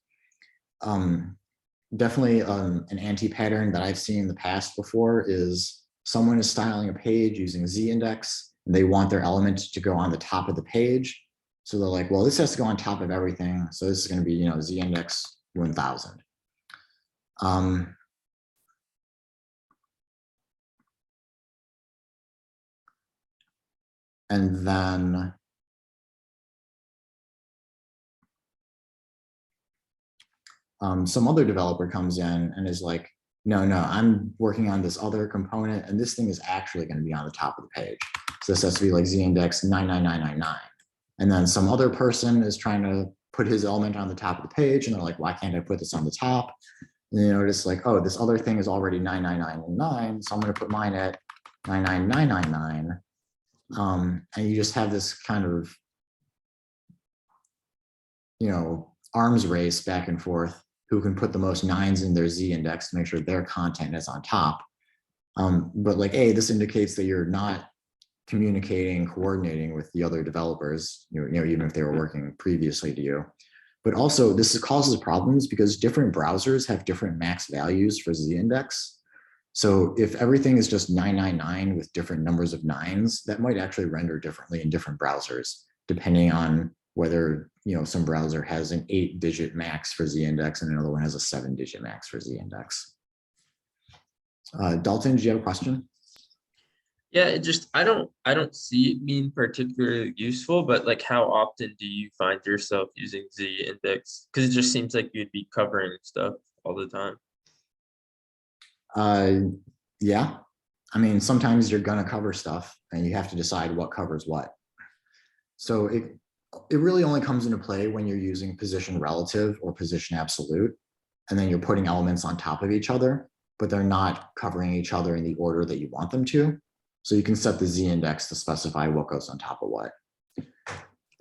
Definitely an anti-pattern that I've seen in the past before is someone is styling a page using z-index, and they want their element to go on the top of the page. So they're like, well, this has to go on top of everything. So this is going to be, z-index 1000. And then some other developer comes in and is like, no, I'm working on this other component, and this thing is actually going to be on the top of the page. So this has to be like z-index 99999. And then some other person is trying to put his element on the top of the page, and they're like, why can't I put this on the top? And you notice like, oh, this other thing is already 99999, so I'm going to put mine at 99999. And you just have this kind of, arms race back and forth, who can put the most nines in their z-index to make sure their content is on top. But like, this indicates that you're not communicating, coordinating with the other developers, even if they were working previously to you. But also this causes problems because different browsers have different max values for z-index. So if everything is just 999 with different numbers of nines, that might actually render differently in different browsers, depending on whether some browser has an 8-digit max for z-index and another one has a 7-digit max for z-index. Dalton, do you have a question? Yeah, I don't see it being particularly useful, but like how often do you find yourself using z-index? Because it just seems like you'd be covering stuff all the time. Yeah, I mean, sometimes you're gonna cover stuff and you have to decide what covers what. So it really only comes into play when you're using position relative or position absolute, and then you're putting elements on top of each other, but they're not covering each other in the order that you want them to. So you can set the z-index to specify what goes on top of what.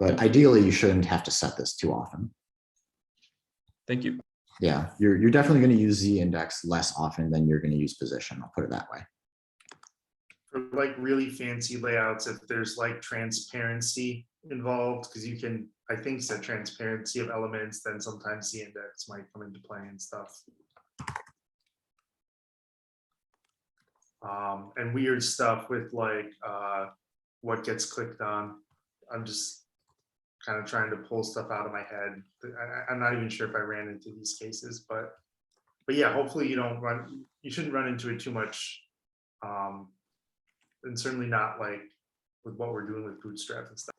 But ideally, you shouldn't have to set this too often. Thank you. Yeah, you're definitely going to use z-index less often than you're going to use position. I'll put it that way. For like really fancy layouts, if there's like transparency involved, because you can, I think, set transparency of elements, then sometimes z-index might come into play and stuff. And weird stuff with like what gets clicked on. I'm just kind of trying to pull stuff out of my head. I'm not even sure if I ran into these cases, but yeah, hopefully you shouldn't run into it too much. And certainly not like with what we're doing with Bootstrap and stuff.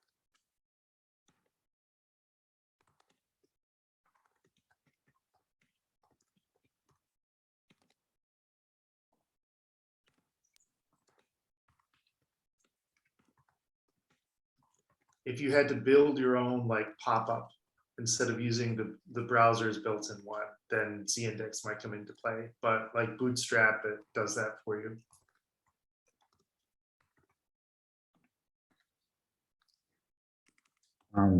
If you had to build your own like pop-up instead of using the browser's built-in one, then z-index might come into play. But like Bootstrap, it does that for you.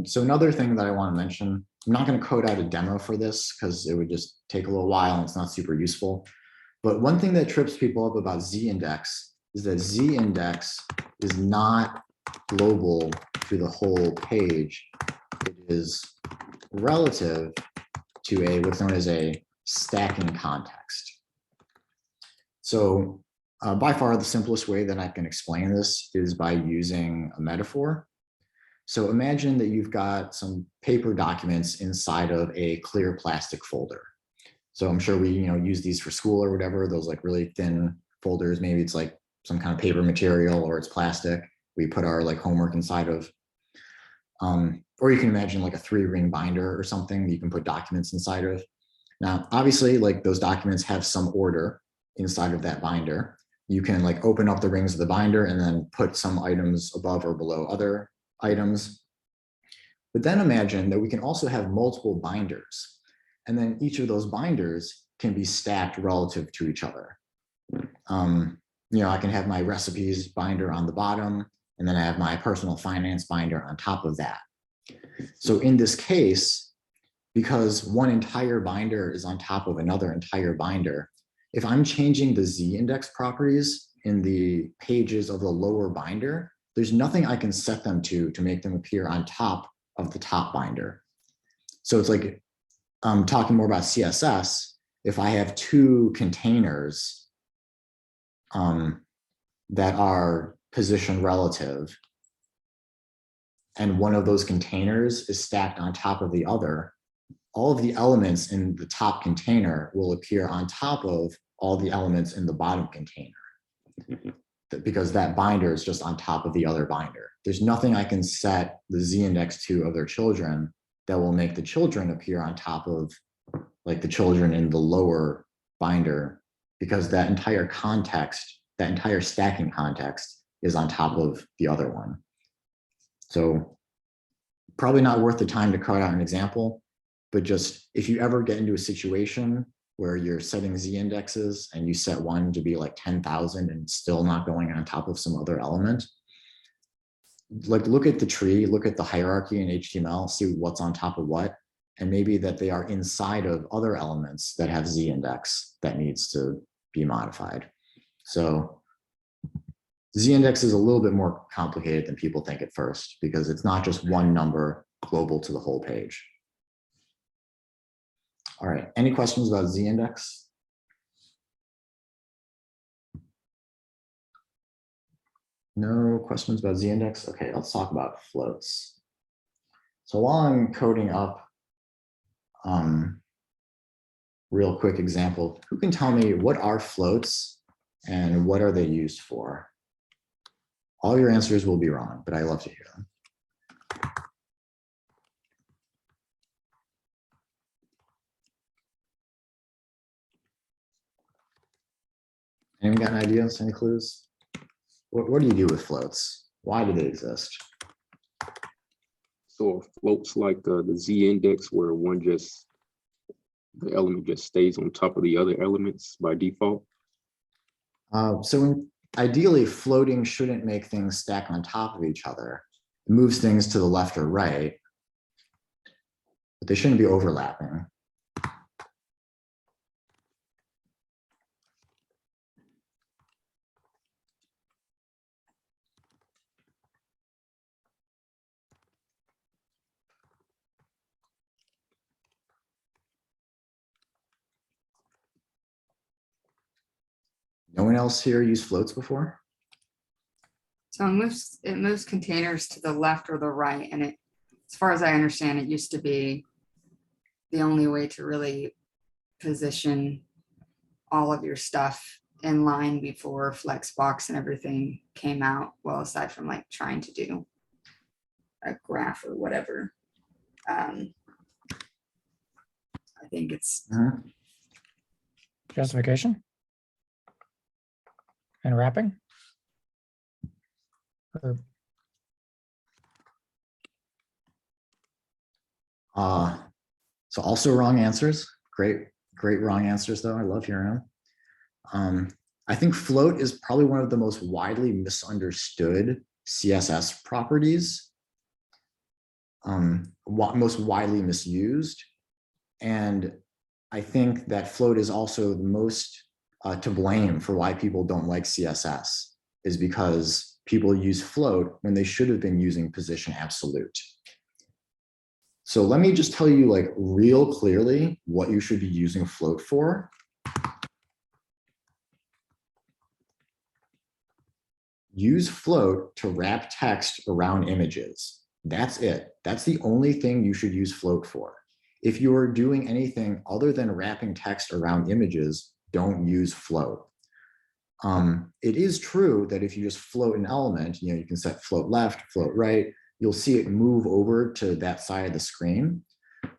So another thing that I want to mention, I'm not going to code out a demo for this because it would just take a little while and it's not super useful. But one thing that trips people up about z-index is that z-index is not global to the whole page. It is relative to what's known as a stacking context. So by far the simplest way that I can explain this is by using a metaphor. So imagine that you've got some paper documents inside of a clear plastic folder. So I'm sure we use these for school or whatever, those like really thin folders. Maybe it's like some kind of paper material or it's plastic. We put our like homework inside of. Or you can imagine like a 3-ring binder or something that you can put documents inside of. Now, obviously, like those documents have some order inside of that binder. You can like open up the rings of the binder and then put some items above or below other items. But then imagine that we can also have multiple binders. And then each of those binders can be stacked relative to each other. I can have my recipes binder on the bottom, and then I have my personal finance binder on top of that. So in this case, because one entire binder is on top of another entire binder, if I'm changing the z-index properties in the pages of the lower binder, there's nothing I can set them to make them appear on top of the top binder. So it's like, talking more about CSS, if I have two containers that are position relative, and one of those containers is stacked on top of the other, all of the elements in the top container will appear on top of all the elements in the bottom container, because that binder is just on top of the other binder. There's nothing I can set the z-index to of their children that will make the children appear on top of like the children in the lower binder, because that entire context, that entire stacking context is on top of the other one. So probably not worth the time to cut out an example, but just if you ever get into a situation where you're setting z-indexes and you set one to be like 10,000 and still not going on top of some other element, like look at the tree, look at the hierarchy in HTML, see what's on top of what, and maybe that they are inside of other elements that have z-index that needs to be modified. So z-index is a little bit more complicated than people think at first, because it's not just one number global to the whole page. All right, any questions about z-index? No questions about z-index? Okay, let's talk about floats. So while I'm coding up real quick example, who can tell me what are floats and what are they used for? All your answers will be wrong, but I love to hear them. Anyone got an idea? Any clues? What do you do with floats? Why do they exist? So floats like the z-index, where the element just stays on top of the other elements by default. Ideally, floating shouldn't make things stack on top of each other. It moves things to the left or right, but they shouldn't be overlapping. No one else here used floats before? So it moves containers to the left or the right. And as far as I understand, it used to be the only way to really position all of your stuff in line before Flexbox and everything came out. Well, aside from like trying to do a graph or whatever. I think it's Justification? And wrapping? Or so also wrong answers. Great wrong answers though. I love hearing them. I think float is probably one of the most widely misunderstood CSS properties, most widely misused. And I think that float is also the most to blame for why people don't like CSS, is because people use float when they should have been using position absolute. So let me just tell you like real clearly what you should be using float for. Use float to wrap text around images. That's it. That's the only thing you should use float for. If you are doing anything other than wrapping text around images, don't use float. It is true that if you just float an element, you can set float left, float right, you'll see it move over to that side of the screen.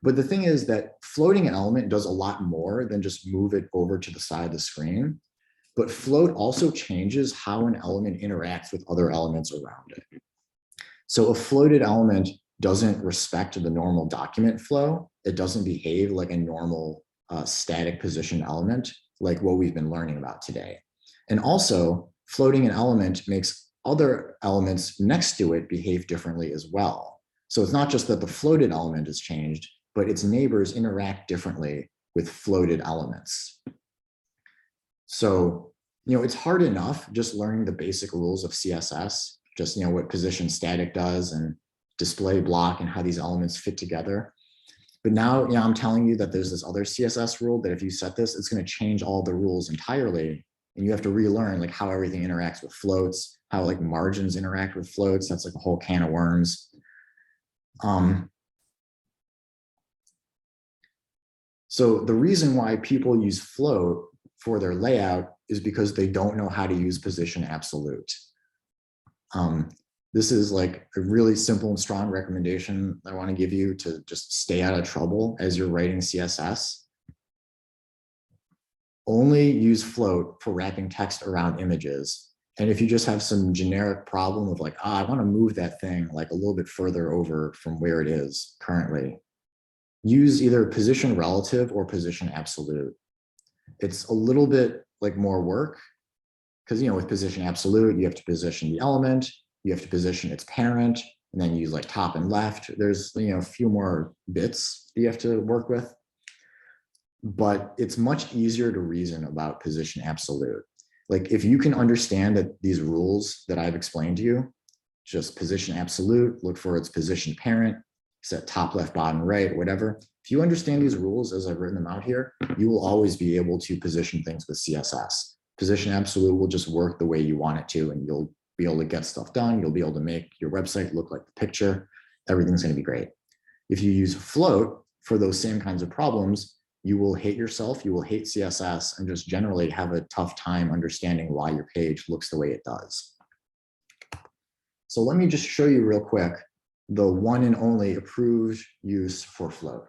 But the thing is that floating an element does a lot more than just move it over to the side of the screen. But float also changes how an element interacts with other elements around it. So a floated element doesn't respect the normal document flow. it doesn't behave like a normal static position element, like what we've been learning about today. And also, floating an element makes other elements next to it behave differently as well. So it's not just that the floated element has changed, but its neighbors interact differently with floated elements. So, it's hard enough just learning the basic rules of CSS, just, what position static does and display block and how these elements fit together. But now, I'm telling you that there's this other CSS rule that if you set this, it's going to change all the rules entirely. And you have to relearn like how everything interacts with floats, how like margins interact with floats. That's like a whole can of worms. So the reason why people use float for their layout is because they don't know how to use position absolute. This is like a really simple and strong recommendation I want to give you to just stay out of trouble as you're writing CSS. Only use float for wrapping text around images. And if you just have some generic problem of like, I want to move that thing like a little bit further over from where it is currently, use either position relative or position absolute. It's a little bit like more work because, with position absolute, you have to position the element, you have to position its parent, and then use like top and left. There's, a few more bits that you have to work with, but it's much easier to reason about position absolute. Like if you can understand that these rules that I've explained to you, just position absolute, look for its position parent, set top, left, bottom, right, whatever. If you understand these rules as I've written them out here, you will always be able to position things with CSS. Position absolute will just work the way you want it to, and you'll be able to get stuff done. You'll be able to make your website look like the picture. Everything's going to be great. If you use float for those same kinds of problems, you will hate yourself, you will hate CSS, and just generally have a tough time understanding why your page looks the way it does. So let me just show you real quick the one and only approved use for float.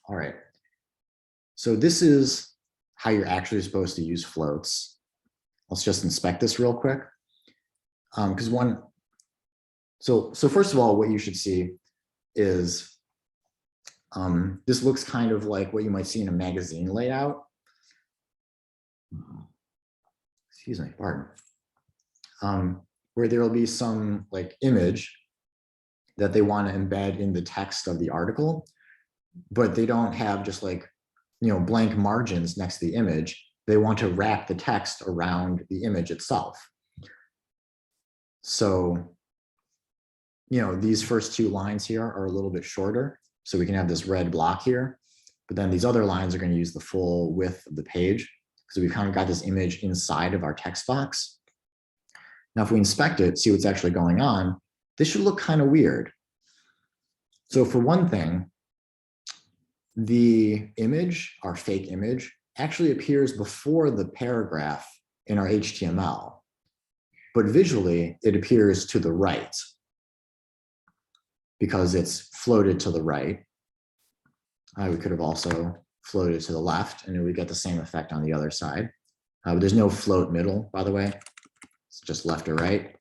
All right. So this is how you're actually supposed to use floats. Let's just inspect this real quick. So first of all, what you should see is this looks kind of like what you might see in a magazine layout. Excuse me, pardon. Where there will be some like image that they want to embed in the text of the article, but they don't have just like, blank margins next to the image. They want to wrap the text around the image itself. So, these first two lines here are a little bit shorter. So we can have this red block here, but then these other lines are going to use the full width of the page. So we've kind of got this image inside of our text box. Now, if we inspect it, see what's actually going on, this should look kind of weird. So for one thing, the image, our fake image, actually appears before the paragraph in our HTML, but visually it appears to the right because it's floated to the right. We could have also floated to the left and we get the same effect on the other side. But there's no float middle, by the way. It's just left or right.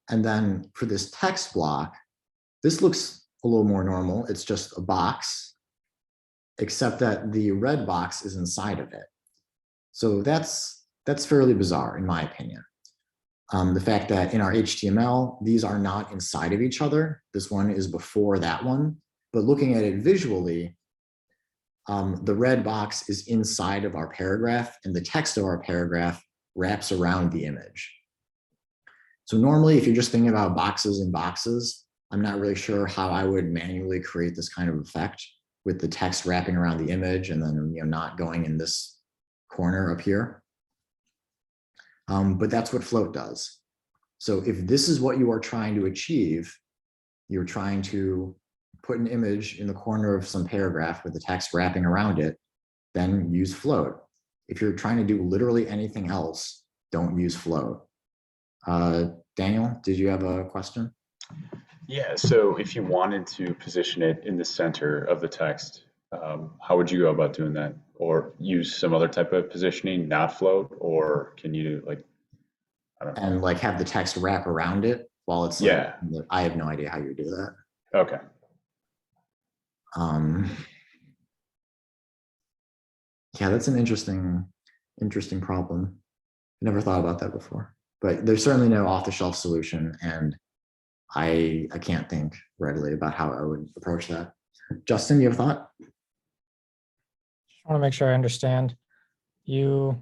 And then for this text block, this looks a little more normal. It's just a box, except that the red box is inside of it. So that's fairly bizarre, in my opinion. The fact that in our HTML, these are not inside of each other. This one is before that one, but looking at it visually, the red box is inside of our paragraph and the text of our paragraph wraps around the image. So normally, if you're just thinking about boxes and boxes, I'm not really sure how I would manually create this kind of effect with the text wrapping around the image and then not going in this corner up here. But that's what float does. So if this is what you are trying to achieve, you're trying to put an image in the corner of some paragraph with the text wrapping around it, then use float. If you're trying to do literally anything else, don't use float. Daniel, did you have a question? Yeah, so if you wanted to position it in the center of the text, how would you go about doing that? Or use some other type of positioning, not float, or can you like, I don't know. And like have the text wrap around it while it's like, Yeah. I have no idea how you do that. Okay. Yeah, that's an interesting problem. Never thought about that before, but there's certainly no off-the-shelf solution, and I can't think readily about how I would approach that. Justin, you have a thought? I want to make sure I understand. You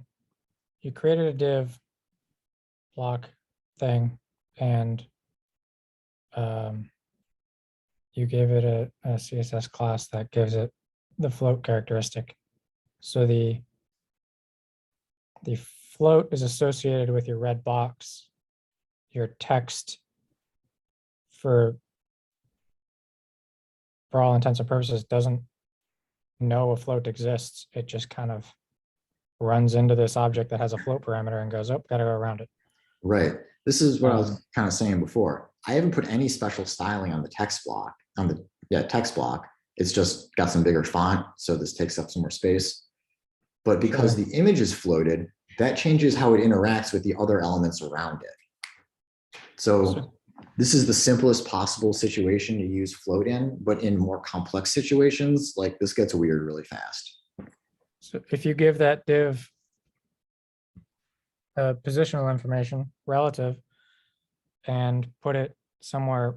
created a div block thing, and you gave it a CSS class that gives it the float characteristic. So the float is associated with your red box. Your text, for all intents and purposes, doesn't know a float exists. It just kind of runs into this object that has a float parameter and goes, oh, gotta go around it. Right. This is what I was kind of saying before. I haven't put any special styling on the text block, on the text block. It's just got some bigger font, so this takes up some more space. But because the image is floated, that changes how it interacts with the other elements around it. So this is the simplest possible situation to use float in, but in more complex situations, like this gets weird really fast. So if you give that div positional information relative and put it somewhere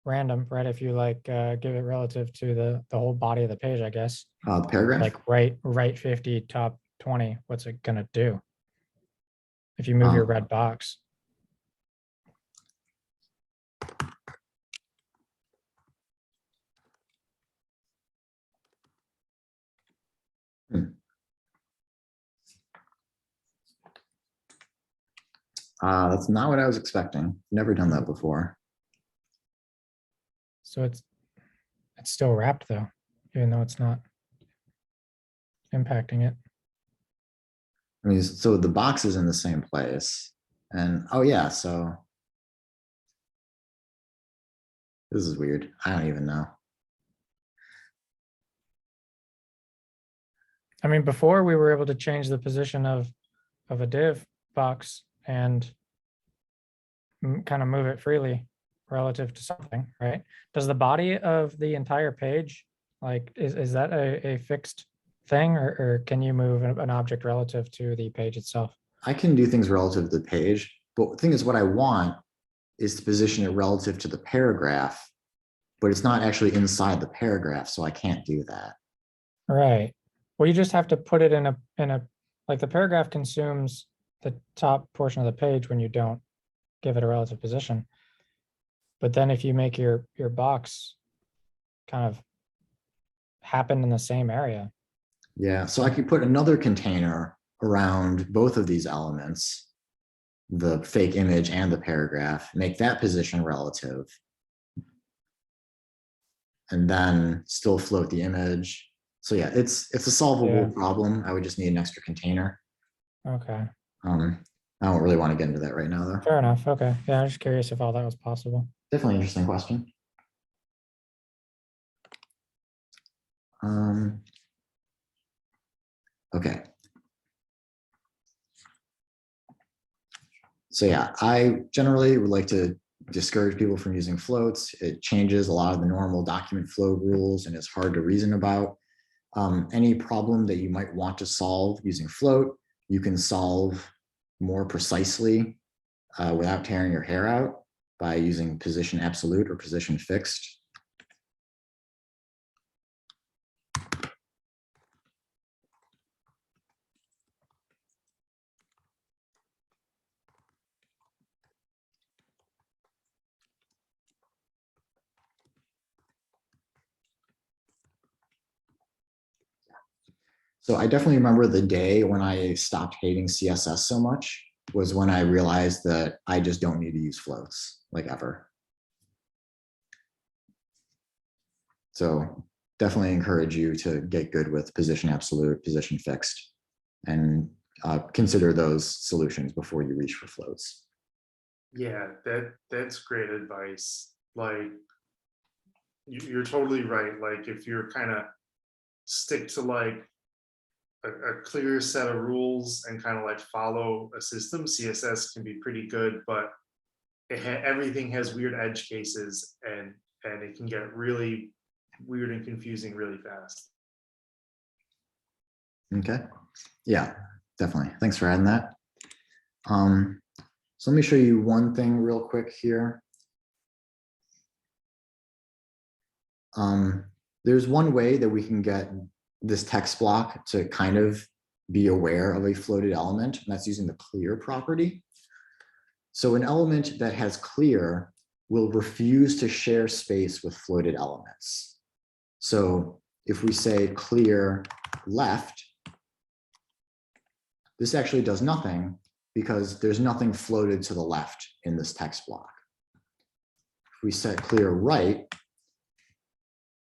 random, right? If you like give it relative to the whole body of the page, I guess. The paragraph? Like right 50, top 20, what's it gonna do? If you move your red box. That's not what I was expecting. Never done that before. So it's still wrapped though, even though it's not impacting it. I mean, so the box is in the same place. And oh yeah, so this is weird. I don't even know. I mean, before we were able to change the position of a div box and kind of move it freely relative to something, right? Does the body of the entire page, like, is that a fixed thing, or can you move an object relative to the page itself? I can do things relative to the page, but the thing is, what I want is to position it relative to the paragraph, but it's not actually inside the paragraph, so I can't do that. Right. Well, you just have to put it in a like the paragraph consumes the top portion of the page when you don't give it a relative position. But then if you make your box kind of happen in the same area. Yeah, so I could put another container around both of these elements, the fake image and the paragraph, make that position relative, and then still float the image. So yeah, it's a solvable problem. I would just need an extra container. Okay. I don't really want to get into that right now though. Fair enough. Okay. Yeah, I'm just curious if all that was possible. Definitely an interesting question. Okay. So yeah, I generally would like to discourage people from using floats. It changes a lot of the normal document flow rules and it's hard to reason about. Any problem that you might want to solve using float, you can solve more precisely without tearing your hair out by using position absolute or position fixed. So I definitely remember the day when I stopped hating CSS so much was when I realized that I just don't need to use floats, like ever. So definitely encourage you to get good with position absolute, position fixed, and consider those solutions before you reach for floats. Yeah, that's great advice. Like, you're totally right. Like, if you're kind of stick to like a clear set of rules and kind of like follow a system, CSS can be pretty good, but everything has weird edge cases, and it can get really weird and confusing really fast. Okay, yeah, definitely. Thanks for adding that. So let me show you one thing real quick here. There's one way that we can get this text block to kind of be aware of a floated element, and that's using the clear property. So an element that has clear will refuse to share space with floated elements. So if we say clear left, this actually does nothing because there's nothing floated to the left in this text block. If we set clear right,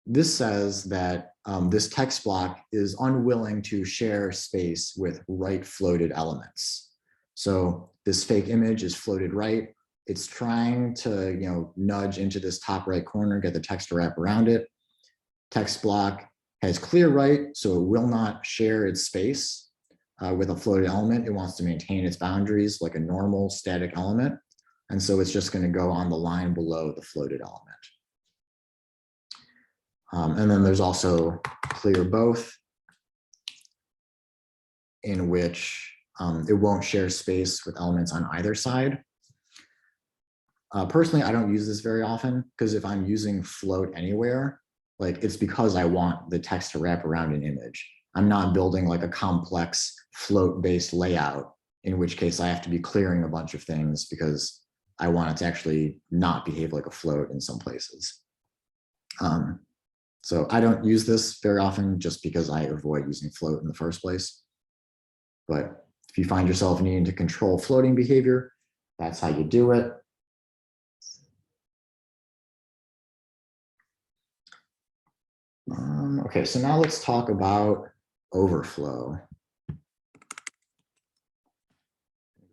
this says that this text block is unwilling to share space with right floated elements. So this fake image is floated right. It's trying to nudge into this top right corner, get the text to wrap around it. Text block has clear right, so it will not share its space with a floated element. It wants to maintain its boundaries like a normal static element. And so it's just going to go on the line below the floated element. And then there's also clear both, in which it won't share space with elements on either side. Personally, I don't use this very often because if I'm using float anywhere, like it's because I want the text to wrap around an image. I'm not building like a complex float-based layout, in which case I have to be clearing a bunch of things because I want it to actually not behave like a float in some places. So I don't use this very often just because I avoid using float in the first place. But if you find yourself needing to control floating behavior, that's how you do it. Okay, so now let's talk about overflow.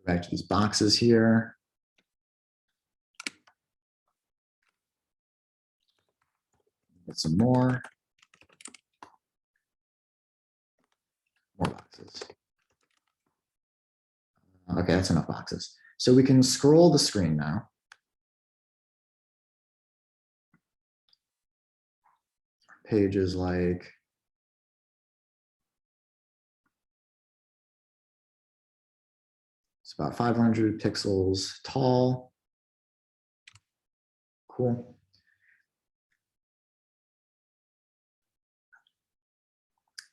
Back to these boxes here. Get some more boxes. Okay, that's enough boxes. So we can scroll the screen now. Page is like, it's about 500 pixels tall. Cool.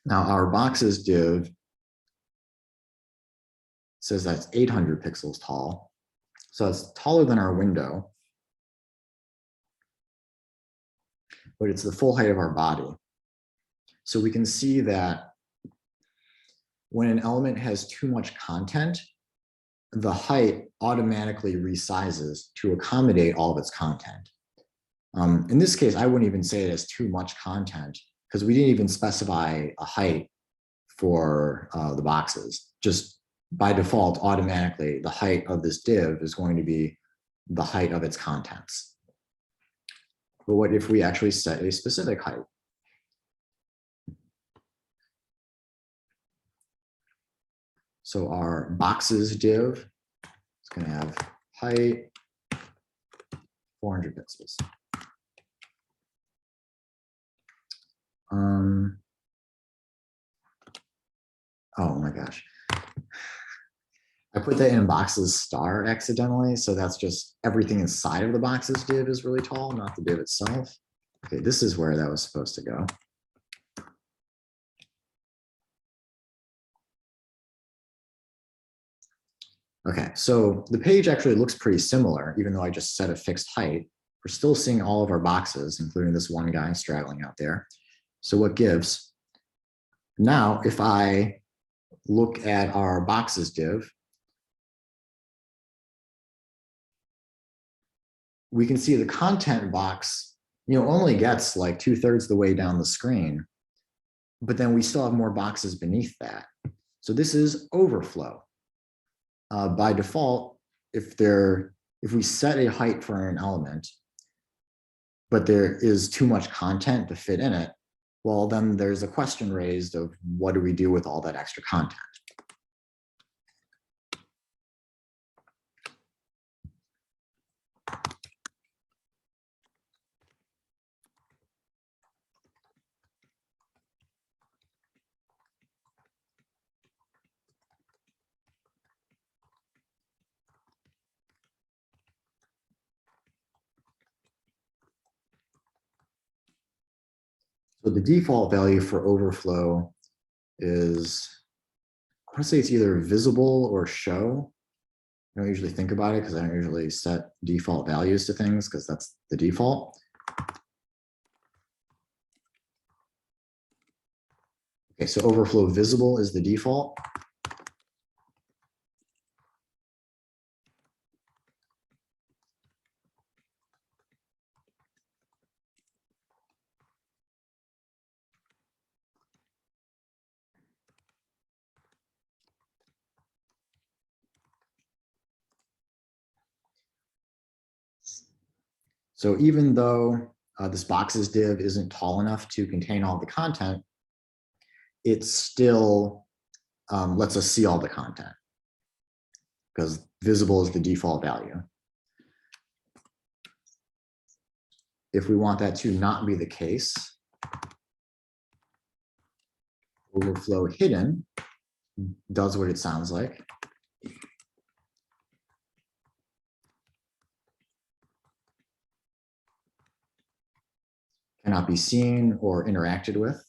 Now our boxes div says that's 800 pixels tall. So it's taller than our window, but it's the full height of our body. So we can see that when an element has too much content, the height automatically resizes to accommodate all of its content. In this case, I wouldn't even say it has too much content because we didn't even specify a height for the boxes. Just by default, automatically, the height of this div is going to be the height of its contents. But what if we actually set a specific height? So our boxes div is going to have height 400 pixels. Oh my gosh. I put that in boxes star accidentally. So that's just everything inside of the boxes div is really tall, not the div itself. Okay, this is where that was supposed to go. Okay, so the page actually looks pretty similar, even though I just set a fixed height. We're still seeing all of our boxes, including this one guy straggling out there. So what gives? Now, if I look at our boxes div, we can see the content box, only gets like 2/3 the way down the screen, but then we still have more boxes beneath that. So this is overflow. By default, if we set a height for an element, but there is too much content to fit in it, well, then there's a question raised of what do we do with all that extra content? So the default value for overflow is, I want to say it's either visible or show. I don't usually think about it because I don't usually set default values to things because that's the default. Okay, so overflow visible is the default. So even though this boxes div isn't tall enough to contain all the content, it still lets us see all the content because visible is the default value. If we want that to not be the case, overflow hidden does what it sounds like. Cannot be seen or interacted with.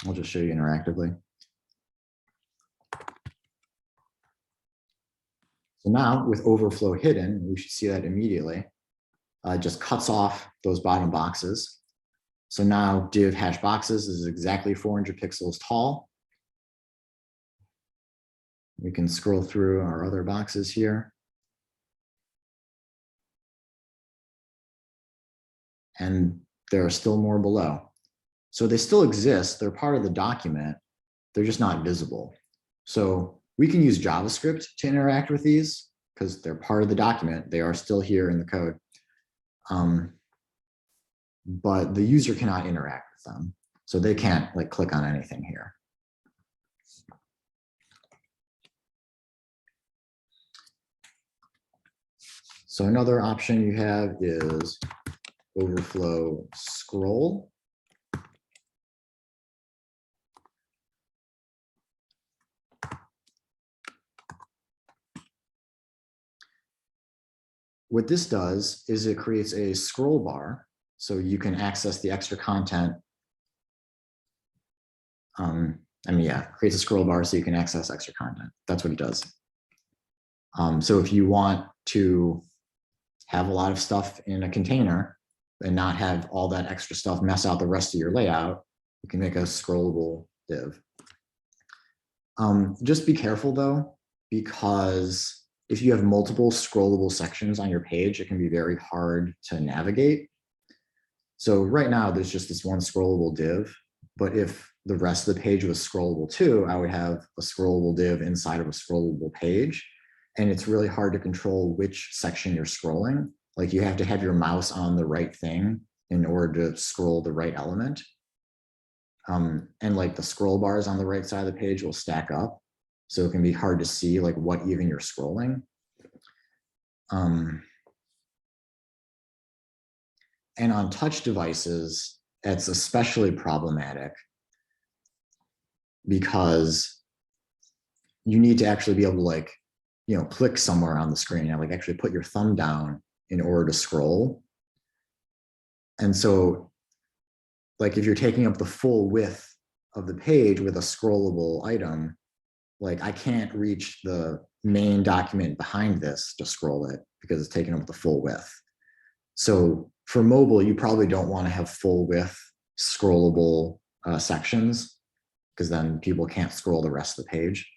I'll just show you interactively. So now with overflow hidden, we should see that immediately. It just cuts off those bottom boxes. So now div hash boxes is exactly 400 pixels tall. We can scroll through our other boxes here. And there are still more below. So they still exist. They're part of the document. They're just not visible. So we can use JavaScript to interact with these because they're part of the document. They are still here in the code. But the user cannot interact with them. So they can't like click on anything here. So another option you have is Overflow Scroll. What this does is it creates a scroll bar so you can access the extra content. Creates a scroll bar so you can access extra content. That's what it does. So if you want to have a lot of stuff in a container and not have all that extra stuff mess out the rest of your layout, you can make a scrollable div. Just be careful though, because if you have multiple scrollable sections on your page, it can be very hard to navigate. So right now there's just this one scrollable div, but if the rest of the page was scrollable too, I would have a scrollable div inside of a scrollable page. And it's really hard to control which section you're scrolling. Like you have to have your mouse on the right thing in order to scroll the right element. And like the scroll bars on the right side of the page will stack up. So it can be hard to see like what even you're scrolling. And on touch devices, it's especially problematic because you need to actually be able to like, click somewhere on the screen and like actually put your thumb down in order to scroll. And so like if you're taking up the full width of the page with a scrollable item, like I can't reach the main document behind this to scroll it because it's taking up the full width. So for mobile, you probably don't want to have full width scrollable sections, because then people can't scroll the rest of the page.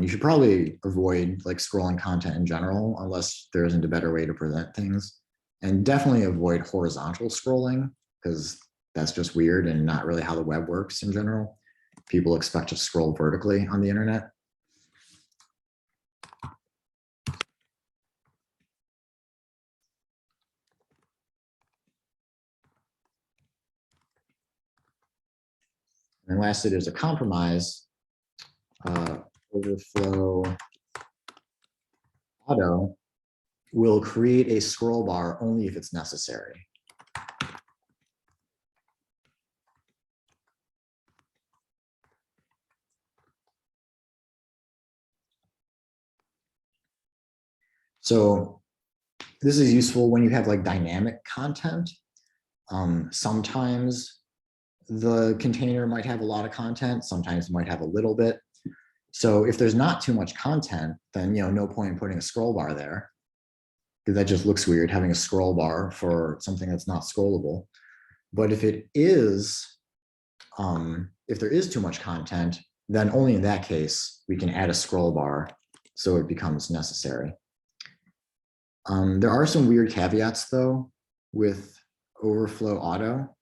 You should probably avoid like scrolling content in general, unless there isn't a better way to present things. And definitely avoid horizontal scrolling, because that's just weird and not really how the web works in general. People expect to scroll vertically on the internet. And lastly, there's a compromise. Overflow auto will create a scroll bar only if it's necessary. So this is useful when you have like dynamic content. Sometimes the container might have a lot of content, sometimes it might have a little bit. So if there's not too much content, then no point in putting a scroll bar there, because that just looks weird having a scroll bar for something that's not scrollable. But if it is, if there is too much content, then only in that case we can add a scroll bar so it becomes necessary. There are some weird caveats though with Overflow Auto.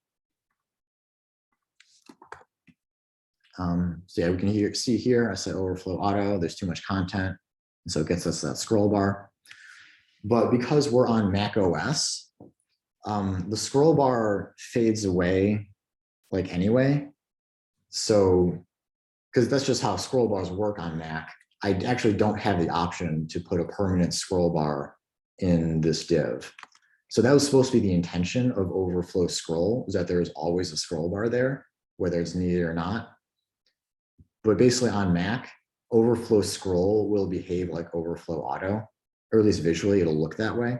So yeah, we can see here, I said Overflow Auto, there's too much content, and so it gets us that scroll bar. But because we're on Mac OS, the scroll bar fades away like anyway. So, because that's just how scroll bars work on Mac, I actually don't have the option to put a permanent scroll bar in this div. So that was supposed to be the intention of Overflow Scroll, is that there is always a scroll bar there, whether it's needed or not. But basically on Mac, Overflow Scroll will behave like Overflow Auto, or at least visually it'll look that way.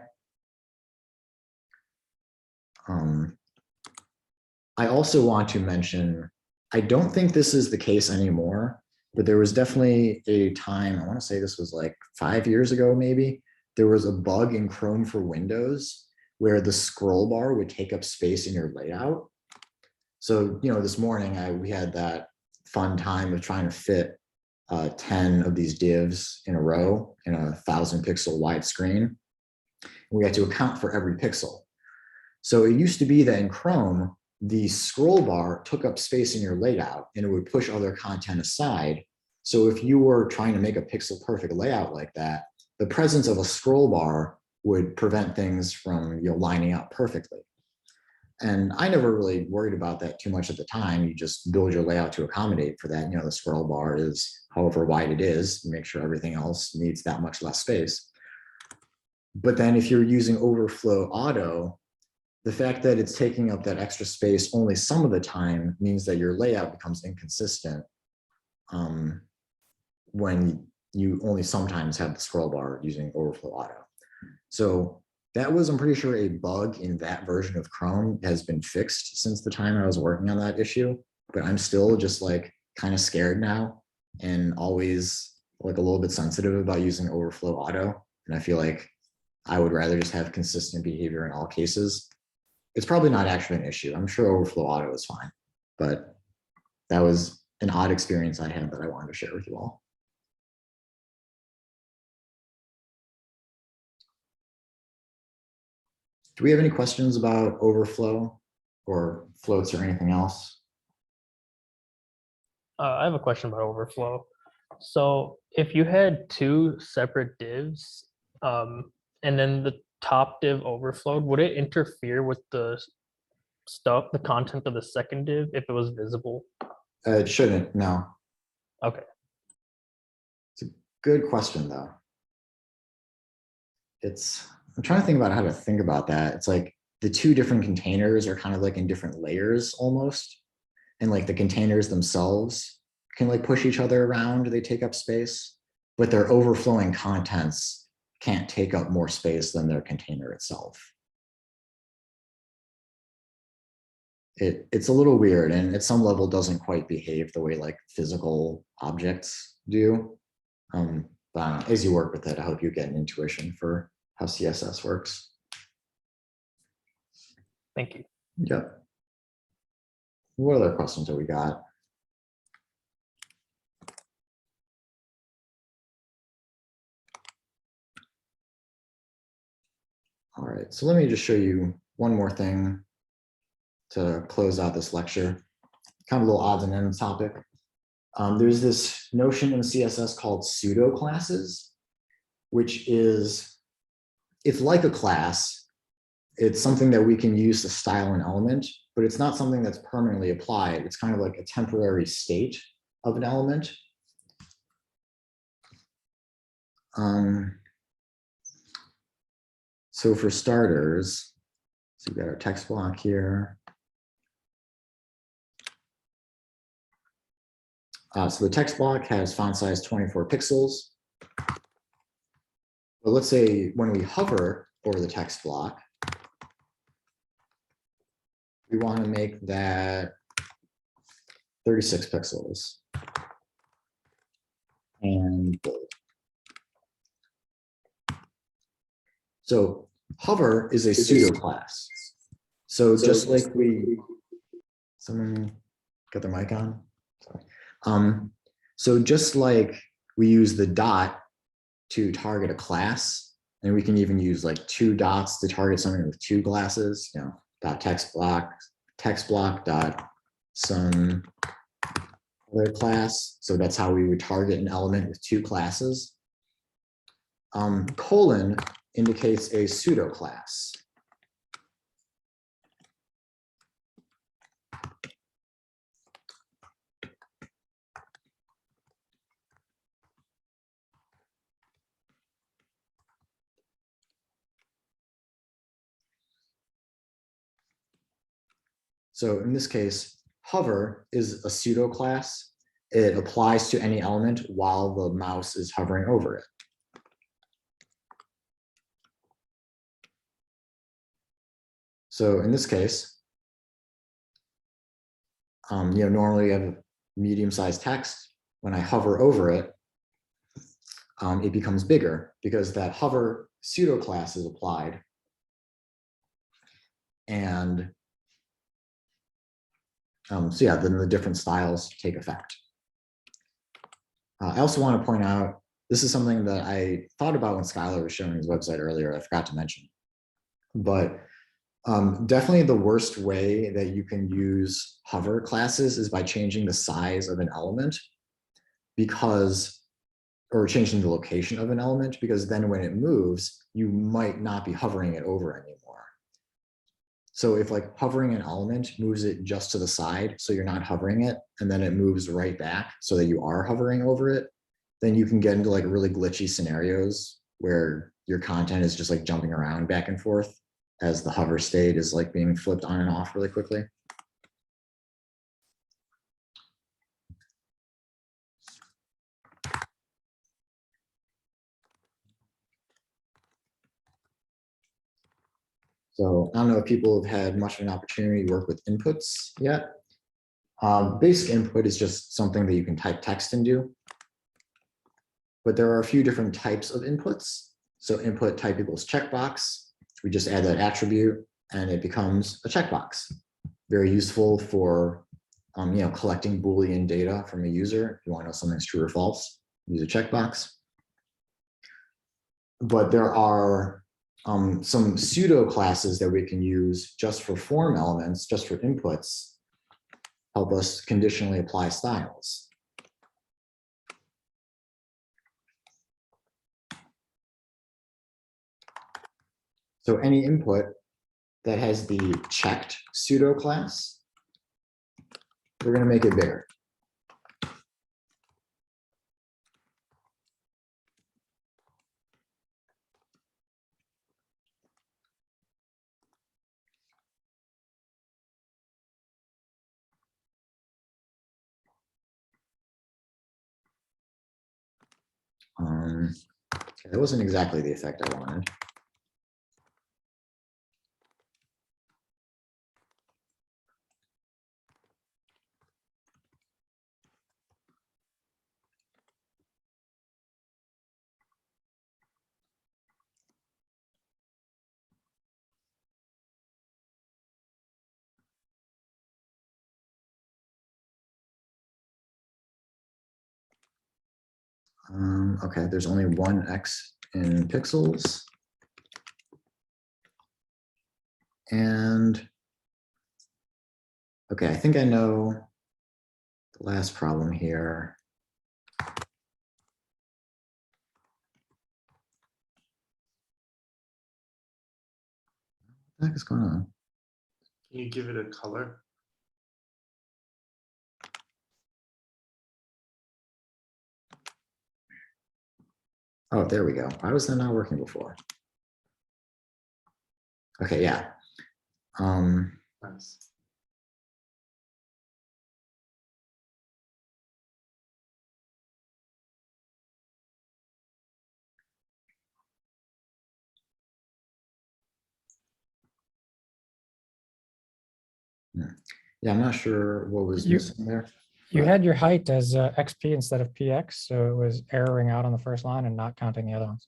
I also want to mention, I don't think this is the case anymore, but there was definitely a time, I want to say this was like 5 years ago maybe, there was a bug in Chrome for Windows where the scroll bar would take up space in your layout. So, this morning we had that fun time of trying to fit 10 of these divs in a row in a 1,000 pixel wide screen. We had to account for every pixel. So it used to be that in Chrome, the scroll bar took up space in your layout and it would push other content aside. So if you were trying to make a pixel perfect layout like that, the presence of a scroll bar would prevent things from lining up perfectly. And I never really worried about that too much at the time. You just build your layout to accommodate for that. The scroll bar is however wide it is, make sure everything else needs that much less space. But then if you're using Overflow Auto, the fact that it's taking up that extra space only some of the time means that your layout becomes inconsistent when you only sometimes have the scroll bar using Overflow Auto. So that was, I'm pretty sure, a bug in that version of Chrome has been fixed since the time I was working on that issue, but I'm still just like kind of scared now and always like a little bit sensitive about using Overflow Auto. And I feel like I would rather just have consistent behavior in all cases. It's probably not actually an issue. I'm sure Overflow Auto is fine, but that was an odd experience I had that I wanted to share with you all. Do we have any questions about overflow or floats or anything else? I have a question about overflow. So if you had two separate divs, and then the top div overflowed, would it interfere with the content of the second div if it was visible? It shouldn't, no. Okay. It's a good question though. I'm trying to think about how to think about that. It's like the two different containers are kind of like in different layers almost. And like the containers themselves can like push each other around, they take up space, but their overflowing contents can't take up more space than their container itself. it's a little weird, and at some level doesn't quite behave the way like physical objects do. But as you work with it, I hope you get an intuition for how CSS works. Thank you. Yep. What other questions have we got? All right, so let me just show you one more thing to close out this lecture. Kind of a little odds and ends topic. There's this notion in CSS called pseudo classes, which is, it's like a class. It's something that we can use to style an element, but it's not something that's permanently applied. It's kind of like a temporary state of an element. So for starters, so we got our text block here. So the text block has font size 24 pixels. But let's say when we hover over the text block, we want to make that 36 pixels. And bold. So hover is a pseudo class. So just like someone got their mic on? Sorry. So just like we use the dot to target a class, and we can even use like two dots to target something with two classes, you know, dot text block dot some other class. So that's how we would target an element with two classes. Colon indicates a pseudo class. So in this case, hover is a pseudo class. It applies to any element while the mouse is hovering over it. So in this case, normally you have medium-sized text. When I hover over it, it becomes bigger because that hover pseudo class is applied. And so yeah, then the different styles take effect. I also want to point out, this is something that I thought about when Skylar was showing his website earlier, I forgot to mention. But definitely the worst way that you can use hover classes is by changing the size of an element, or changing the location of an element, because then when it moves, you might not be hovering it over anymore. So if like hovering an element moves it just to the side, so you're not hovering it, and then it moves right back so that you are hovering over it, then you can get into like really glitchy scenarios where your content is just like jumping around back and forth as the hover state is like being flipped on and off really quickly. So I don't know if people have had much of an opportunity to work with inputs yet. Basic input is just something that you can type text into. But there are a few different types of inputs. So input type equals checkbox. We just add that attribute and it becomes a checkbox. Very useful for collecting Boolean data from a user. If you want to know something's true or false, use a checkbox. But there are some pseudo classes that we can use just for form elements, just for inputs, help us conditionally apply styles. So any input that has the checked pseudo class, we're going to make it bigger. That wasn't exactly the effect I wanted. Okay, there's only one X in pixels. And okay, I think I know the last problem here. What the heck is going on? Can you give it a color? Oh, there we go. Why was that not working before? Okay, yeah. Nice. Yeah, I'm not sure what was You- missing there. You but- had your height as XP instead of PX, so it was erroring out on the first line and not counting the other ones.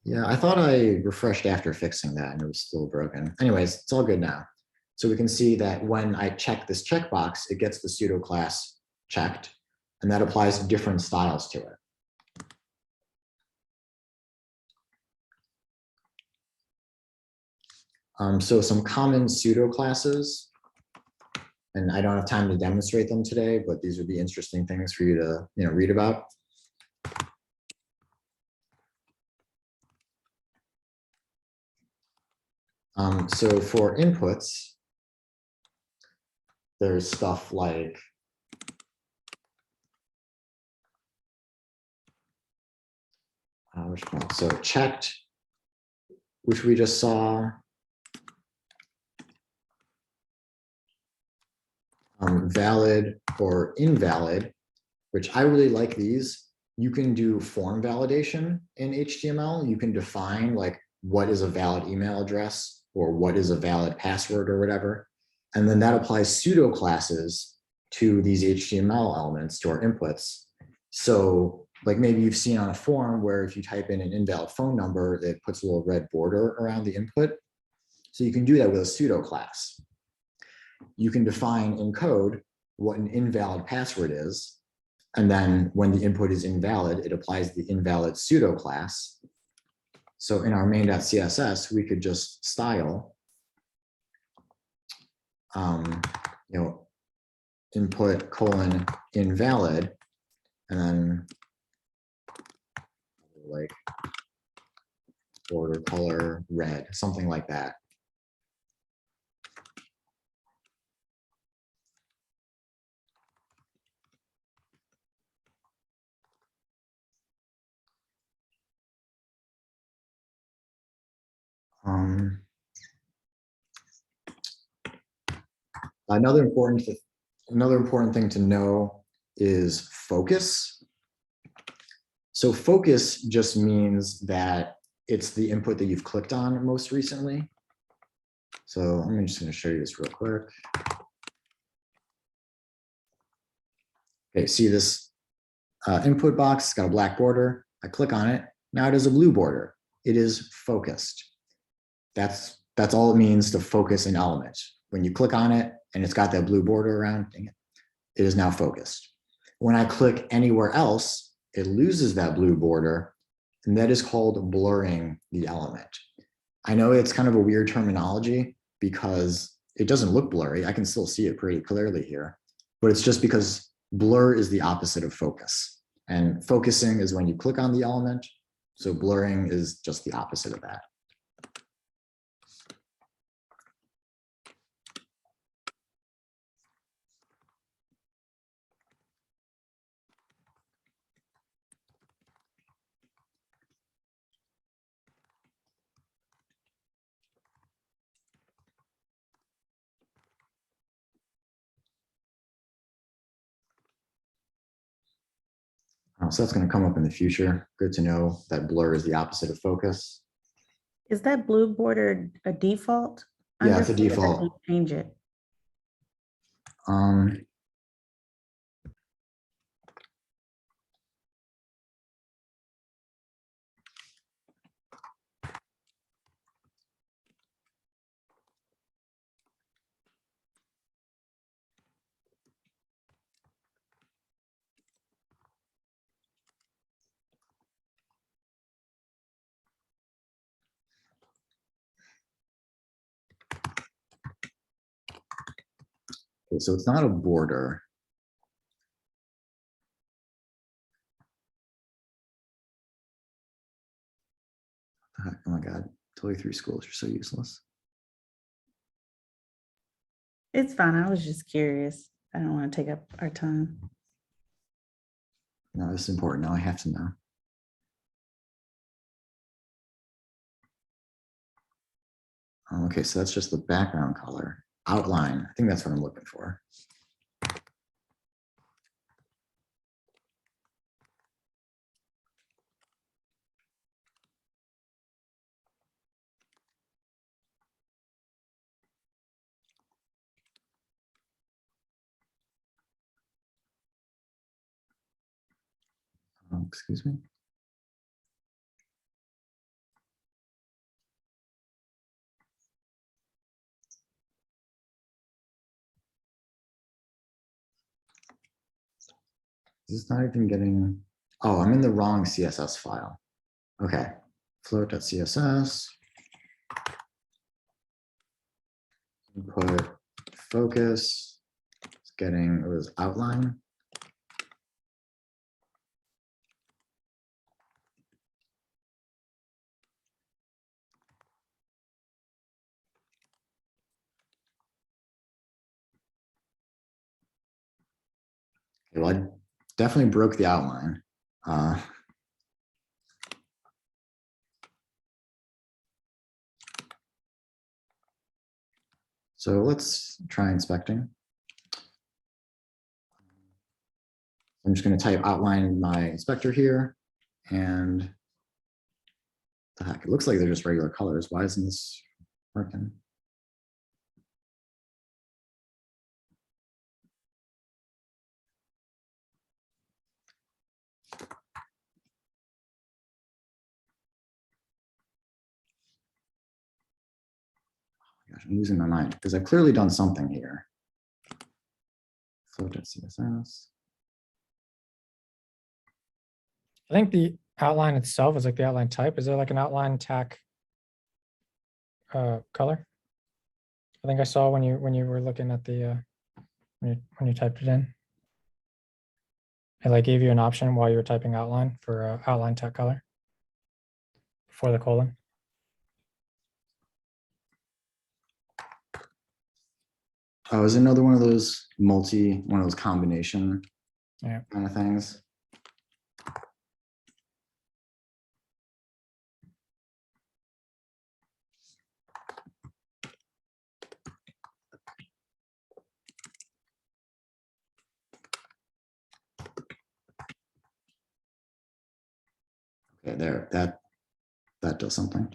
Yeah, I thought I refreshed after fixing that and it was still broken. Anyways, it's all good now. So we can see that when I check this checkbox, it gets the pseudo class checked, and that applies different styles to it. So some common pseudo classes, and I don't have time to demonstrate them today, but these would be interesting things for you to read about. So for inputs, there's stuff like which one? So checked, which we just saw. Valid or invalid, which I really like these. You can do form validation in HTML. You can define like what is a valid email address or what is a valid password or whatever. And then that applies pseudo classes to these HTML elements, to our inputs. So like maybe you've seen on a form where if you type in an invalid phone number, it puts a little red border around the input. So you can do that with a pseudo class. You can define in code what an invalid password is. And then when the input is invalid, it applies the invalid pseudo class. So in our main.css, we could just style, input colon invalid, and then like border color red, something like that. Another important thing to know is focus. So focus just means that it's the input that you've clicked on most recently. So I'm just going to show you this real quick. Okay, see this input box, it's got a black border. I click on it. Now it has a blue border. It is focused. That's all it means to focus an element. When you click on it and it's got that blue border around, dang it is now focused. When I click anywhere else, it loses that blue border, and that is called blurring the element. I know it's kind of a weird terminology because it doesn't look blurry. I can still see it pretty clearly here, but it's just because blur is the opposite of focus. And focusing is when you click on the element. So blurring is just the opposite of that. So that's going to come up in the future. Good to know that blur is the opposite of focus. Is that blue border a default? Yeah, it's a just wondered how default. you change it. Okay, so it's not a border. Oh my God, totally through schools. You're so useless. It's fine. I was just curious. I don't want to take up our time. No, this is important. Now I have to know. Okay, so that's just the background color. Outline, I think that's what I'm looking for. Excuse me. This is not even getting, oh, I'm in the wrong CSS file. Okay, float.css. Input focus. It's getting, it was outline. Well, I definitely broke the outline. So let's try inspecting. I'm just going to type outline in my inspector here, and the heck, it looks like they're just regular colors. Why isn't this working? Gosh, I'm losing my mind because I've clearly done something here. Float.css. I think the outline itself is like the outline type. Is there like an outline tack color? I think I saw when you were looking at the when you typed it in. It like gave you an option while you were typing outline for outline tag color before the colon. Oh, is it another one of those one of those combination kind of things? Okay, there, that does something.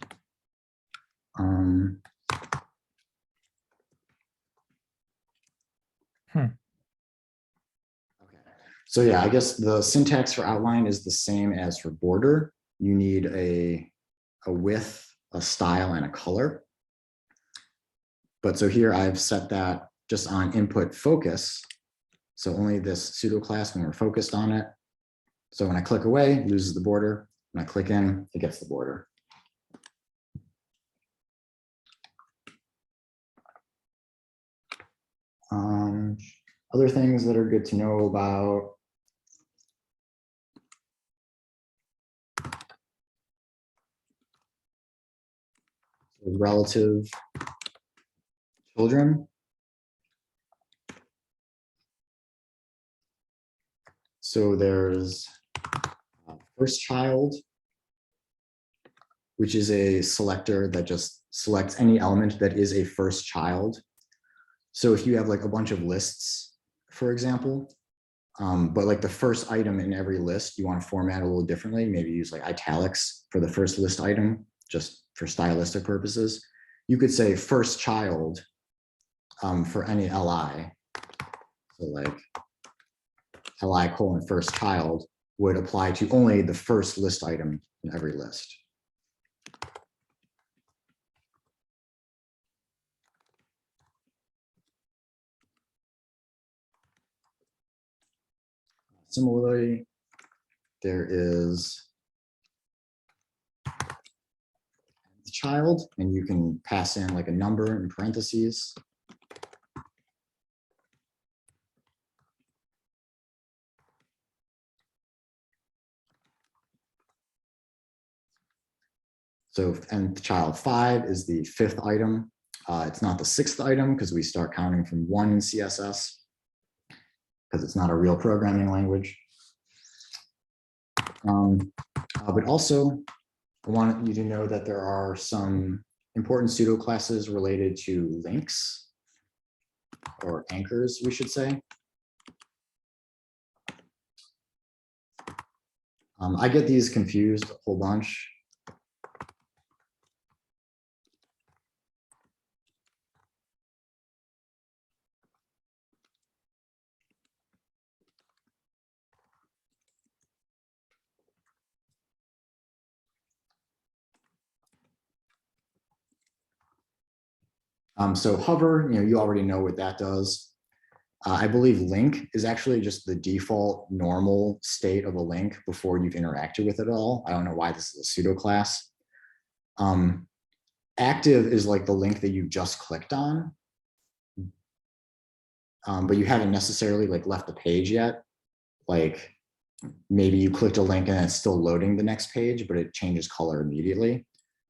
So yeah, I guess the syntax for outline is the same as for border. You need a width, a style, and a color. But so here I've set that just on input focus. So only this pseudo class when we're focused on it. So when I click away, it loses the border. When I click in, it gets the border. Other things that are good to know about. Relative children. So there's first child, which is a selector that just selects any element that is a first child. So if you have like a bunch of lists, for example, but like the first item in every list, you want to format a little differently, maybe use like italics for the first list item, just for stylistic purposes. You could say first child for any li. So like li colon first child would apply to only the first list item in every list. Similarly, there is the child, and you can pass in like a number in parentheses. So, and child 5 is the 5th item. It's not the 6th item because we start counting from 1 in CSS because it's not a real programming language. But also, I want you to know that there are some important pseudo classes related to links or anchors, we should say. I get these confused a whole bunch. So hover, you already know what that does. I believe link is actually just the default normal state of a link before you've interacted with it at all. I don't know why this is a pseudo class. Active is like the link that you just clicked on, but you haven't necessarily like left the page yet. Like maybe you clicked a link and it's still loading the next page, but it changes color immediately.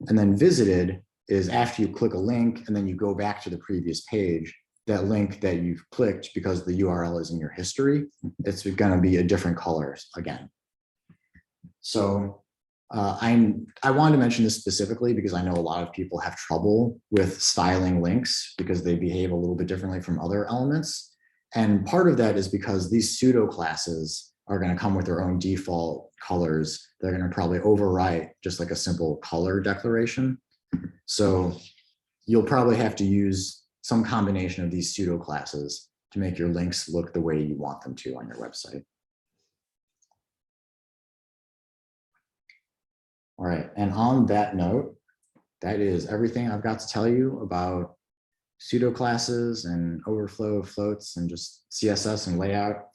And then visited is after you click a link and then you go back to the previous page, that link that you've clicked because the URL is in your history, it's going to be a different color again. So I wanted to mention this specifically because I know a lot of people have trouble with styling links because they behave a little bit differently from other elements. And part of that is because these pseudo classes are going to come with their own default colors. They're going to probably overwrite just like a simple color declaration. So you'll probably have to use some combination of these pseudo classes to make your links look the way you want them to on your website. All right, and on that note, that is everything I've got to tell you about pseudo classes and overflow floats and just CSS and layout,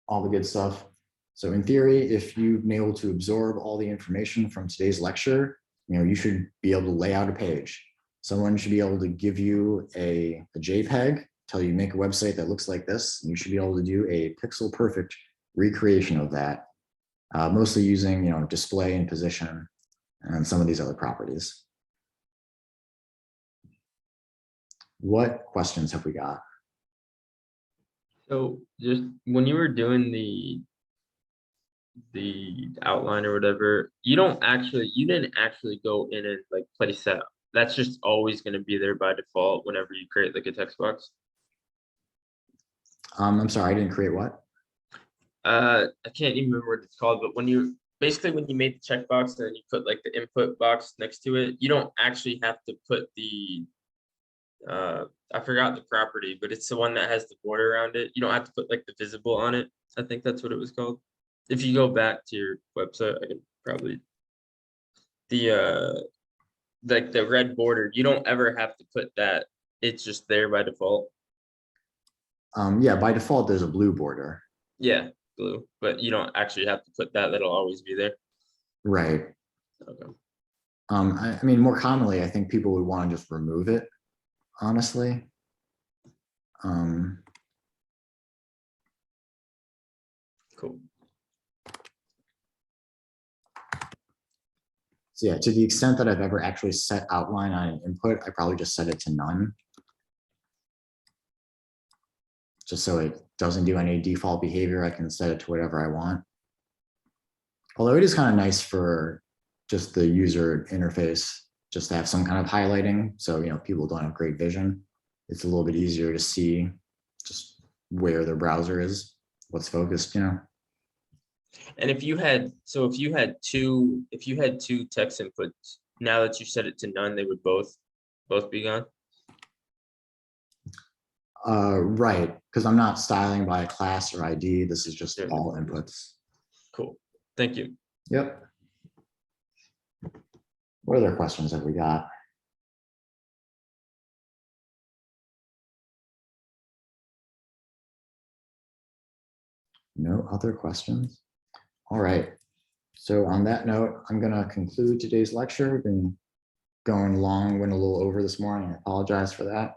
all the good stuff. So in theory, if you've been able to absorb all the information from today's lecture, you should be able to lay out a page. Someone should be able to give you a JPEG, tell you make a website that looks like this. And you should be able to do a pixel perfect recreation of that, mostly using display and position and some of these other properties. What questions have we got? So just when you were doing the outline or whatever, you didn't actually go in and like place that. That's just always going to be there by default whenever you create like a text box. I'm sorry, I didn't create what? I can't even remember what it's called, but when you made the checkbox and then you put like the input box next to it, you don't actually have to put the I forgot the property, but it's the one that has the border around it. You don't have to put like the visible on it. I think that's what it was called. If you go back to your website, I can probably like the red border, you don't ever have to put that. It's just there by default. Yeah, by default, there's a blue border. Yeah, blue, but you don't actually have to put that. That'll always be there. Right. Okay. I mean, more commonly, I think people would want to just remove it, honestly. Cool. So yeah, to the extent that I've ever actually set outline on an input, I probably just set it to none. Just so it doesn't do any default behavior, I can set it to whatever I want. Although it is kind of nice for just the user interface, just to have some kind of highlighting. So, people don't have great vision. It's a little bit easier to see just where their browser is, what's focused, And if you had two text inputs, now that you set it to none, they would both be gone. Right, because I'm not styling by class or ID. This is just all inputs. Cool. Thank you. Yep. What other questions have we got? No other questions? All right. So on that note, I'm going to conclude today's lecture. Been going long, went a little over this morning. I apologize for that.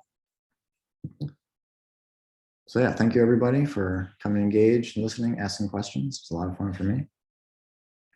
So yeah, thank you everybody for coming engaged and listening, asking questions. It's a lot of fun for me.